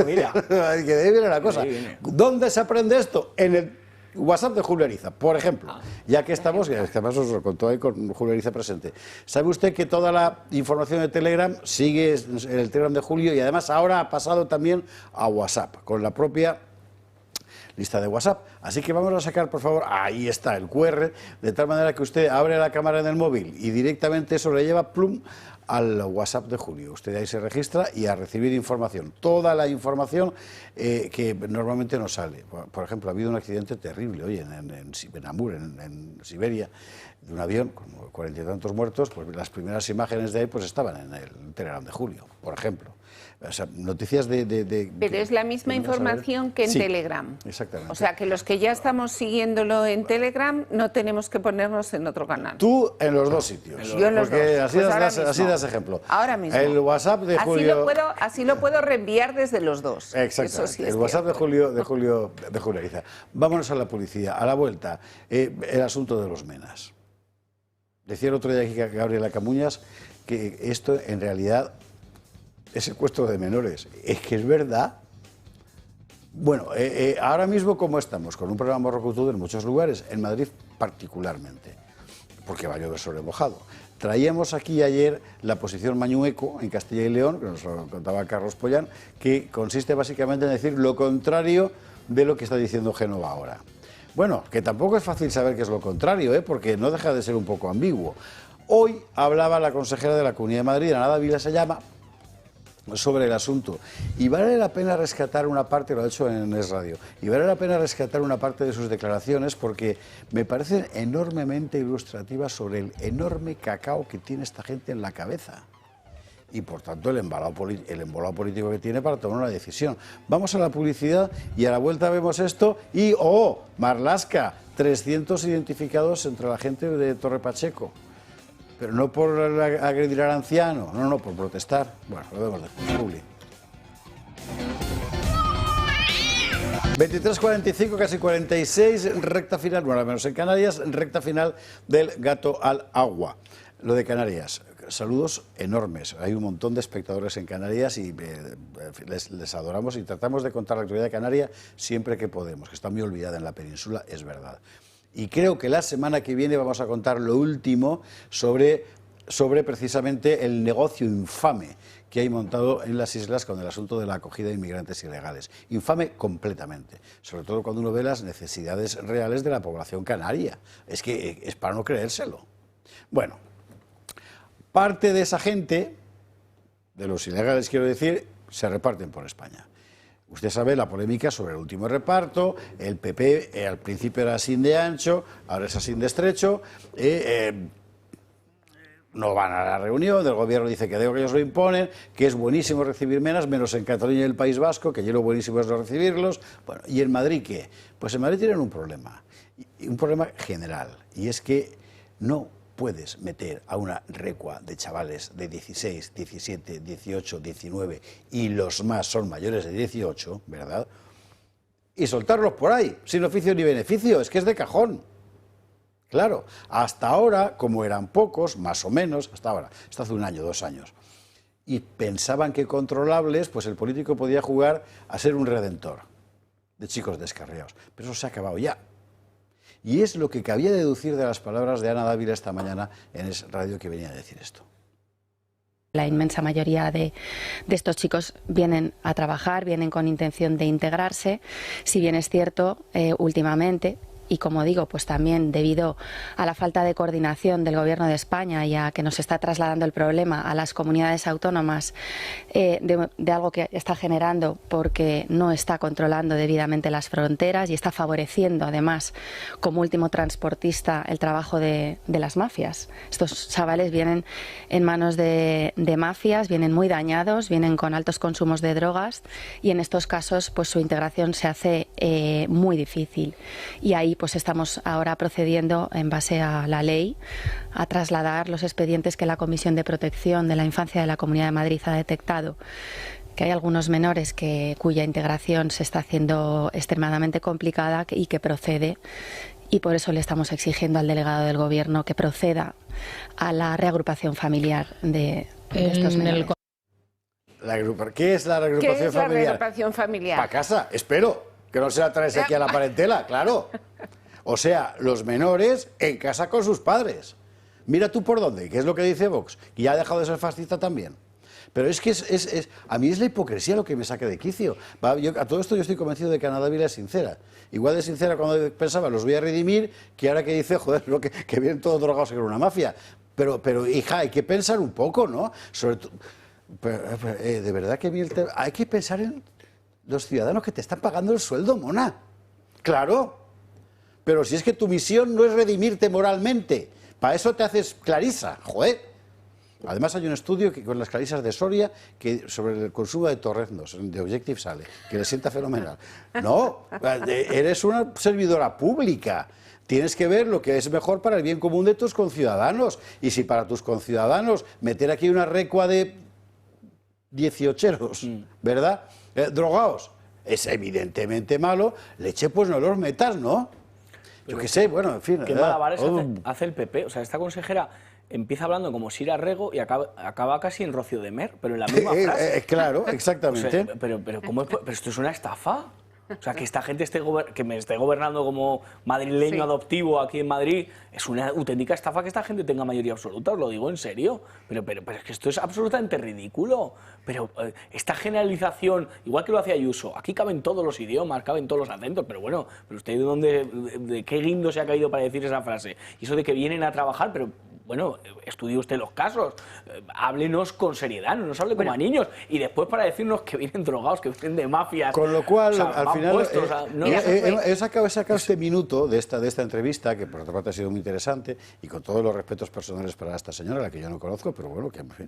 Mira. Que de ahí viene la cosa. ¿Dónde se aprende esto? En el WhatsApp de Julio Ariza, por ejemplo. Ya que estamos, que además os lo contó ahí con Julio Ariza presente. ¿Sabe usted que toda la información de Telegram sigue en el Telegram de Julio y además ahora ha pasado también a WhatsApp, con la propia lista de WhatsApp? Así que vamos a sacar, por favor, ahí está el QR, de tal manera que usted abre la cámara en el móvil y directamente eso le lleva plum al WhatsApp de Julio. Usted ahí se registra y a recibir información. Toda la información que normalmente no sale. Por ejemplo, ha habido un accidente terrible hoy en Amur, en Siberia, de un avión con 40 y tantos muertos. Pues las primeras imágenes de ahí pues estaban en el Telegram de Julio, por ejemplo. O sea, noticias Pero es la misma información que en Telegram. Exactamente. O sea, que los que ya estamos siguiéndolo en Telegram no tenemos que ponernos en otro canal. Tú en los dos sitios. Yo en los porque dos. Así das ejemplo. Ahora mismo. El WhatsApp de Julio... Así lo puedo reenviar desde los dos. Exacto. Sí, el WhatsApp de Julio Ariza. Vámonos a la publicidad. A la vuelta, el asunto de los menas. Decía el otro día aquí Gabriela Camuñas que esto en realidad es secuestro de menores. Es que es verdad. Bueno, ahora mismo como estamos, con un programa morrocotudo en muchos lugares, en Madrid particularmente, porque va a llover sobre mojado. Traíamos aquí ayer la posición Mañueco en Castilla y León, que nos lo contaba Carlos Pollán, que consiste básicamente en decir lo contrario de lo que está diciendo Génova ahora. Bueno, que tampoco es fácil saber qué es lo contrario, porque no deja de ser un poco ambiguo. Hoy hablaba la consejera de la Comunidad de Madrid, Ana Dávila se llama, sobre el asunto. Y vale la pena rescatar una parte, lo ha hecho en Es Radio, y vale la pena rescatar una parte de sus declaraciones porque me parecen enormemente ilustrativas sobre el enorme cacao que tiene esta gente en la cabeza. Y por tanto el embolado político que tiene para tomar una decisión. Vamos a la publicidad y a la vuelta vemos esto y ¡oh! Marlaska, 300 identificados entre la gente de Torre Pacheco. Pero no por agredir al anciano, no, por protestar. Bueno, lo vemos después, Publi. 23:45, casi 46, recta final, bueno, al menos en Canarias, recta final del gato al agua. Lo de Canarias, saludos enormes. Hay un montón de espectadores en Canarias y les adoramos y tratamos de contar la actualidad de Canarias siempre que podemos, que está muy olvidada en la península, es verdad. Y creo que la semana que viene vamos a contar lo último sobre precisamente el negocio infame que hay montado en las islas con el asunto de la acogida de inmigrantes ilegales. Infame completamente, sobre todo cuando uno ve las necesidades reales de la población canaria. Es que es para no creérselo. Bueno, parte de esa gente, de los ilegales quiero decir, se reparten por España. Usted sabe la polémica sobre el último reparto, el PP al principio era así de ancho, ahora es así de estrecho, no van a la reunión, el gobierno dice que ellos lo imponen, que es buenísimo recibir menos en Cataluña y el País Vasco, que allí lo buenísimo es no recibirlos. Bueno, ¿y en Madrid qué? Pues en Madrid tienen un problema general, y es que no puedes meter a una recua de chavales de 16, 17, 18, 19 y los más son mayores de 18, ¿verdad? Y soltarlos por ahí, sin oficio ni beneficio, es que es de cajón. Claro, hasta ahora, como eran pocos, más o menos, hasta ahora, hasta hace un año, 2 años, y pensaban que controlables, pues el político podía jugar a ser un redentor de chicos descarriados. Pero eso se ha acabado ya. Y es lo que cabía deducir de las palabras de Ana Dávila esta mañana en Es Radio, que venía a decir esto. La inmensa mayoría de estos chicos vienen a trabajar, vienen con intención de integrarse. Si bien es cierto, últimamente, y como digo, pues también debido a la falta de coordinación del Gobierno de España y a que nos está trasladando el problema a las comunidades autónomas de algo que está generando porque no está controlando debidamente las fronteras y está favoreciendo además como último transportista el trabajo de las mafias. Estos chavales vienen en manos de mafias, vienen muy dañados, vienen con altos consumos de drogas y en estos casos pues su integración se hace muy difícil y ahí pues estamos ahora procediendo en base a la ley a trasladar los expedientes que la Comisión de Protección de la Infancia de la Comunidad de Madrid ha detectado, que hay algunos menores cuya integración se está haciendo extremadamente complicada y que procede, y por eso le estamos exigiendo al delegado del Gobierno que proceda a la reagrupación familiar de estos menores. ¿Qué es la reagrupación familiar? ¿Qué es la reagrupación familiar? Para casa, espero, que no se la traes aquí a la parentela, claro. O sea, los menores en casa con sus padres. Mira tú por dónde, que es lo que dice Vox, y ya ha dejado de ser fascista también. Pero es que a mí es la hipocresía lo que me saca de quicio. A todo esto yo estoy convencido de que Ana Dávila es sincera. Igual de sincera cuando pensaba, los voy a redimir, que ahora que dice, joder, que vienen todos drogados que era una mafia. Pero hija, hay que pensar un poco, ¿no? Sobre de verdad que hay que pensar en los ciudadanos que te están pagando el sueldo, mona. Claro. Pero si es que tu misión no es redimirte moralmente, para eso te haces clarisa, joder. Además hay un estudio con las clarisas de Soria sobre el consumo de torreznos, de Objective sale, que le sienta fenomenal. No, eres una servidora pública. Tienes que ver lo que es mejor para el bien común de tus conciudadanos. Y si para tus conciudadanos meter aquí una recua de 18eros, ¿verdad? Drogados, es evidentemente malo, leche pues no los metas, ¿no? Yo qué sé, bueno, en fin. ¿Qué malabares hace el PP? O sea, esta consejera empieza hablando como Sira Rego y acaba casi en Rocío de Mer, pero en la misma frase. Claro, exactamente. O sea, pero esto es una estafa. O sea, que esta gente que me esté gobernando como madrileño adoptivo aquí en Madrid, es una auténtica estafa que esta gente tenga mayoría absoluta, os lo digo en serio. Pero es que esto es absolutamente ridículo. Pero esta generalización, igual que lo hacía Ayuso, aquí caben todos los idiomas, caben todos los acentos, pero bueno, pero usted de qué guindo se ha caído para decir esa frase. Y eso de que vienen a trabajar, pero bueno, estudie usted los casos, háblenos con seriedad, no nos hable como a niños, y después para decirnos que vienen drogados, que vienen de mafias. Con lo cual, o sea, al final, puestos, he sacado este minuto de esta entrevista, que por otra parte ha sido muy interesante, y con todos los respetos personales para esta señora, a la que yo no conozco, pero bueno, que en fin,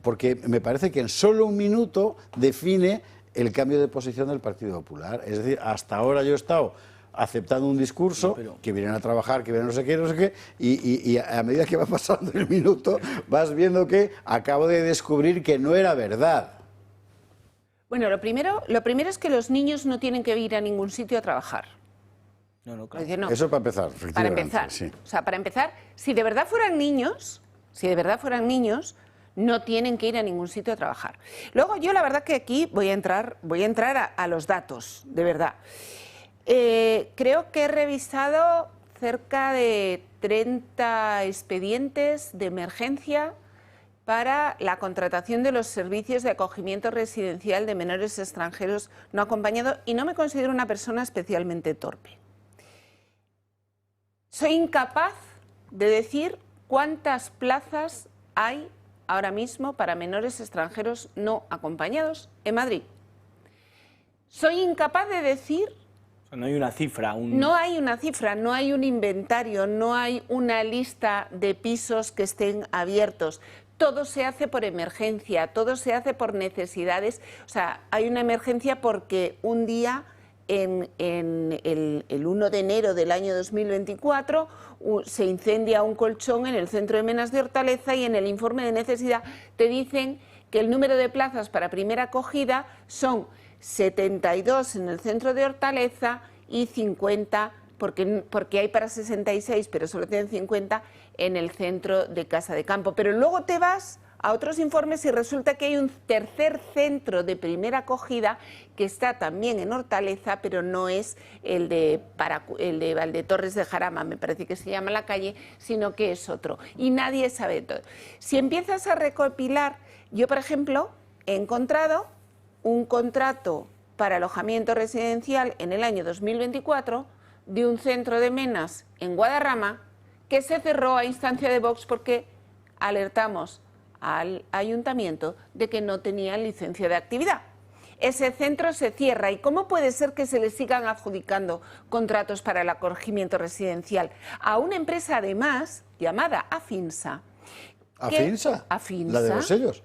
porque me parece que en solo un minuto define el cambio de posición del Partido Popular. Es decir, hasta ahora yo he estado aceptando un discurso, que vienen a trabajar, que vienen no sé qué, y a medida que va pasando el minuto vas viendo que acabo de descubrir que no era verdad. Bueno, lo primero es que los niños no tienen que ir a ningún sitio a trabajar. No, claro. No. Eso para empezar, efectivamente. Para empezar, sí. O sea, para empezar, si de verdad fueran niños, no tienen que ir a ningún sitio a trabajar. Luego yo la verdad que aquí voy a entrar a los datos, de verdad. Creo que he revisado cerca de 30 expedientes de emergencia para la contratación de los servicios de acogimiento residencial de menores extranjeros no acompañados, y no me considero una persona especialmente torpe. Soy incapaz de decir cuántas plazas hay ahora mismo para menores extranjeros no acompañados en Madrid. Soy incapaz de decir... O sea, no hay una cifra. No hay una cifra, no hay un inventario, no hay una lista de pisos que estén abiertos. Todo se hace por emergencia, todo se hace por necesidades. O sea, hay una emergencia porque un día, en el 1 de enero del año 2024, se incendia un colchón en el centro de Menas de Hortaleza, y en el informe de necesidad te dicen que el número de plazas para primera acogida son 72 en el centro de Hortaleza y 50, porque hay para 66, pero solo tienen 50 en el centro de Casa de Campo. Pero luego te vas a otros informes y resulta que hay un tercer centro de primera acogida que está también en Hortaleza, pero no es el de Valdetorres de Jarama, me parece que se llama la calle, sino que es otro. Y nadie sabe todo. Si empiezas a recopilar, yo por ejemplo he encontrado un contrato para alojamiento residencial en el año 2024 de un centro de Menas en Guadarrama, que se cerró a instancia de Vox porque alertamos al ayuntamiento de que no tenía licencia de actividad. Ese centro se cierra. ¿Y cómo puede ser que se le sigan adjudicando contratos para el acogimiento residencial a una empresa, además, llamada Afinsa? ¿Afinsa? Afinsa. ¿La de los sellos?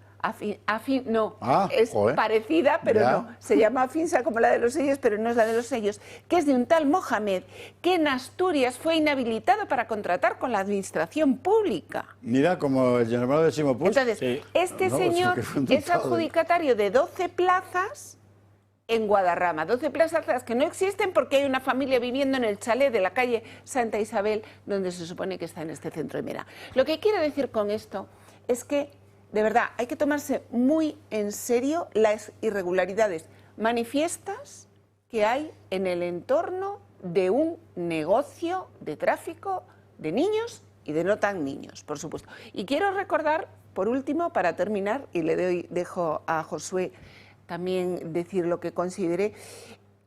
No, es parecida, pero ya. No. Se llama Afinsa como la de los sellos, pero no es la de los sellos, que es de un tal Mohamed, que en Asturias fue inhabilitado para contratar con la administración pública. Mira, como el hermano de Chimo Puig. Entonces, sí. Este señor es adjudicatario de 12 plazas en Guadarrama, 12 plazas que no existen porque hay una familia viviendo en el chalet de la calle Santa Isabel, donde se supone que está en este centro de Mera. Lo que quiero decir con esto es que de verdad, hay que tomarse muy en serio las irregularidades manifiestas que hay en el entorno de un negocio de tráfico de niños y de no tan niños, por supuesto. Y quiero recordar, por último, para terminar, y dejo a Josué también decir lo que considere,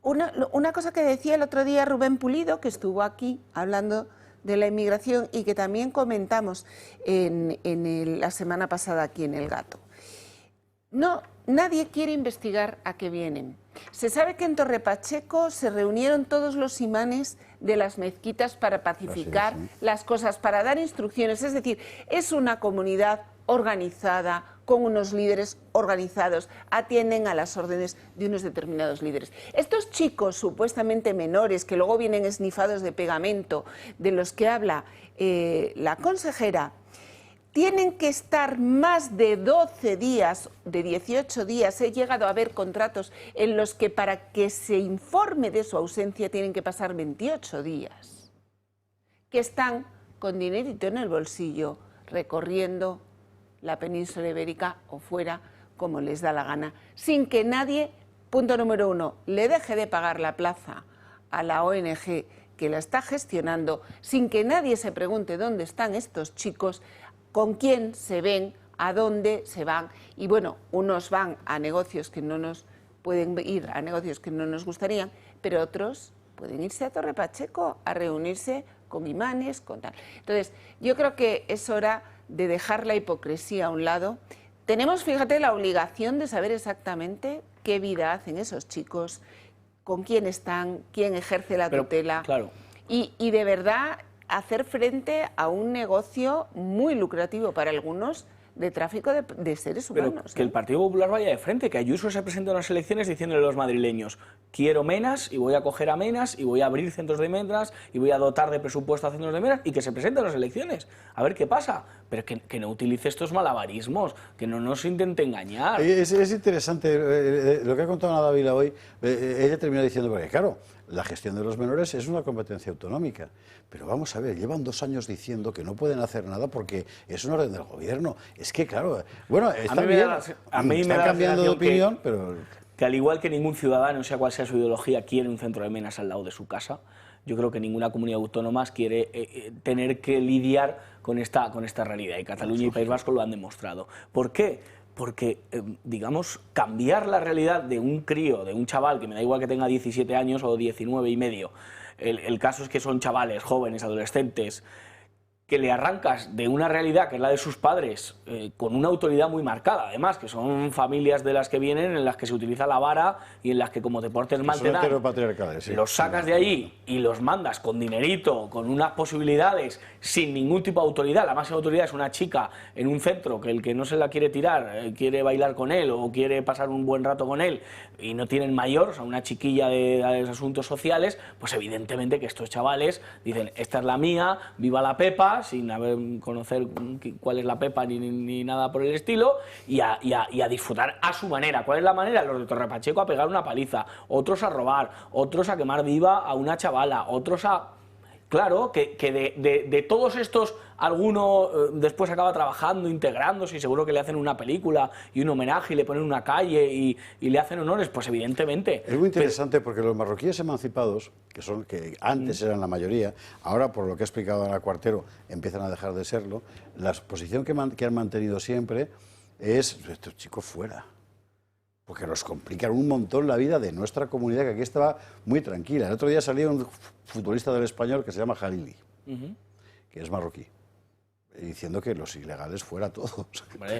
una cosa que decía el otro día Rubén Pulido, que estuvo aquí hablando de la inmigración y que también comentamos la semana pasada aquí en El Gato. No, nadie quiere investigar a qué vienen. Se sabe que en Torre Pacheco se reunieron todos los imanes de las mezquitas para pacificar las cosas, para dar instrucciones. Es decir, es una comunidad organizada, con unos líderes organizados, atienden a las órdenes de unos determinados líderes. Estos chicos supuestamente menores, que luego vienen esnifados de pegamento, de los que habla la consejera, tienen que estar más de 12 días, de 18 días. He llegado a ver contratos en los que para que se informe de su ausencia tienen que pasar 28 días. Que están con dinerito en el bolsillo, recorriendo la península ibérica o fuera, como les da la gana, sin que nadie, punto número 1, le deje de pagar la plaza a la ONG que la está gestionando, sin que nadie se pregunte dónde están estos chicos, con quién se ven, a dónde se van. Y bueno, unos van a negocios que no nos pueden ir, a negocios que no nos gustarían, pero otros pueden irse a Torre Pacheco a reunirse con imanes, con tal. Entonces, yo creo que es hora de dejar la hipocresía a un lado. Tenemos, fíjate, la obligación de saber exactamente qué vida hacen esos chicos, con quién están, quién ejerce la tutela. Claro. Y de verdad hacer frente a un negocio muy lucrativo para algunos de tráfico de seres humanos. Pero que el Partido Popular vaya de frente, que Ayuso se presenta a las elecciones diciéndole a los madrileños: quiero menas y voy a coger a menas y voy a abrir centros de menas y voy a dotar de presupuesto a centros de menas y que se presenten las elecciones, a ver qué pasa, pero que no utilice estos malabarismos, que no nos intente engañar. Es interesante lo que ha contado Ana Dávila hoy. Ella termina diciendo, porque claro, la gestión de los menores es una competencia autonómica, pero vamos a ver, llevan 2 años diciendo que no pueden hacer nada porque es una orden del gobierno. Es que claro, bueno, está bien, están cambiando de opinión, pero... Que al igual que ningún ciudadano, sea cual sea su ideología, quiere un centro de menas al lado de su casa, yo creo que ninguna comunidad autónoma quiere tener que lidiar con esta realidad, y Cataluña y País Vasco lo han demostrado. ¿Por qué? Porque, digamos, cambiar la realidad de un crío, de un chaval, que me da igual que tenga 17 años o 19 y medio, el caso es que son chavales, jóvenes, adolescentes, que le arrancas de una realidad que es la de sus padres, con una autoridad muy marcada, además, que son familias de las que vienen, en las que se utiliza la vara y en las que como te portes mal te dan, sí. Los sacas de allí y los mandas con dinerito, con unas posibilidades, sin ningún tipo de autoridad. La máxima autoridad es una chica en un centro que el que no se la quiere tirar, quiere bailar con él o quiere pasar un buen rato con él y no tienen mayor, o sea, una chiquilla de asuntos sociales, pues evidentemente que estos chavales dicen, esta es la mía, viva la Pepa, sin conocer cuál es la Pepa ni nada por el estilo, y a disfrutar a su manera. ¿Cuál es la manera? Los de Torre Pacheco a pegar una paliza, otros a robar, otros a quemar viva a una chavala, otros a... Claro, que de todos estos, alguno después acaba trabajando, integrándose, y seguro que le hacen una película y un homenaje y le ponen una calle y le hacen honores, pues evidentemente. Es muy interesante porque los marroquíes emancipados, que antes eran la mayoría, ahora por lo que ha explicado Ana Cuartero empiezan a dejar de serlo, la posición que han mantenido siempre es estos chicos fuera. Porque nos complican un montón la vida de nuestra comunidad, que aquí estaba muy tranquila. El otro día salía un futbolista del Español que se llama Jalili, que es marroquí, diciendo que los ilegales fuera todos.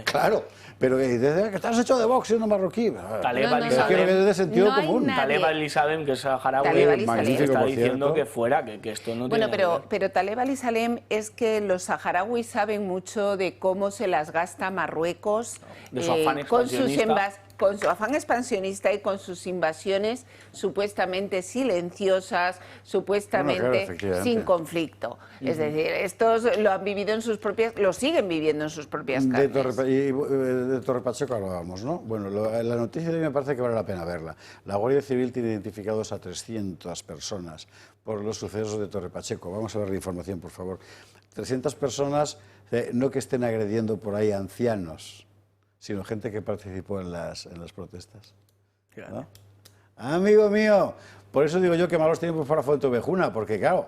Claro, pero desde que te has hecho de box siendo marroquí. Taleb Pero es de sentido común. Taleb al-Salem, que es saharaui, está diciendo que fuera, que esto no tiene nada que ver. Pero Taleb al-Salem es que los saharauis saben mucho de cómo se las gasta Marruecos de su afán expansionista. Con su afán expansionista y con sus invasiones supuestamente silenciosas, supuestamente sin conflicto. Es decir, estos lo han vivido en sus propias, lo siguen viviendo en sus propias carnes. De Torre Pacheco hablábamos, ¿no? Bueno, la noticia de hoy me parece que vale la pena verla. La Guardia Civil tiene identificados a 300 personas por los sucesos de Torre Pacheco. Vamos a ver la información, por favor. 300 personas, no que estén agrediendo por ahí ancianos, sino gente que participó en las protestas, ¿no? Amigo mío, por eso digo yo que malos tiempos para Fuenteovejuna, porque claro,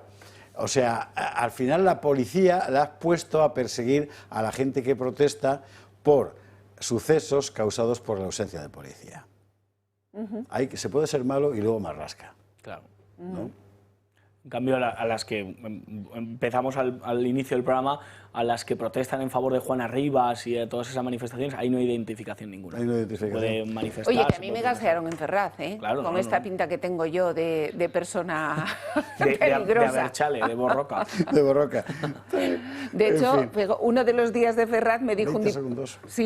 o sea, al final la policía la has puesto a perseguir a la gente que protesta por sucesos causados por la ausencia de policía. Se puede ser malo y luego más rasca. Claro. ¿No? En cambio, a las que empezamos al inicio del programa, a las que protestan en favor de Juana Rivas y de todas esas manifestaciones, ahí no hay identificación ninguna. Hay no identificación. Puede manifestar. Oye, que a mí me gasearon en Ferraz, ¿eh? Claro, con esta pinta que tengo yo de persona peligrosa. De Aberchale, de Borroca. De Borroca. De hecho, uno de los días de Ferraz me dijo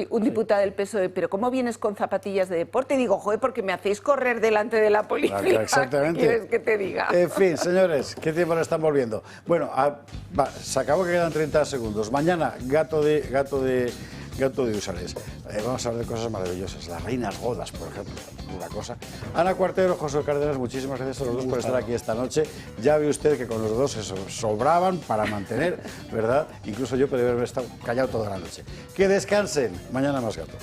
un diputado del PSOE, pero ¿cómo vienes con zapatillas de deporte? Y digo, joder, porque me hacéis correr delante de la policía. Claro, exactamente. ¿Qué quieres que te diga? En fin, señores, ¿qué tiempo nos están volviendo? Bueno, se acabó, que quedan 30 segundos. Mañana, gato de Usales. Vamos a hablar de cosas maravillosas. Las reinas godas, por ejemplo. Una cosa. Ana Cuartero, José Cárdenas, muchísimas gracias a los dos por estar aquí esta noche. Ya ve usted que con los dos se sobraban para mantener, ¿verdad? Incluso yo podría haber estado callado toda la noche. Que descansen. Mañana más gato.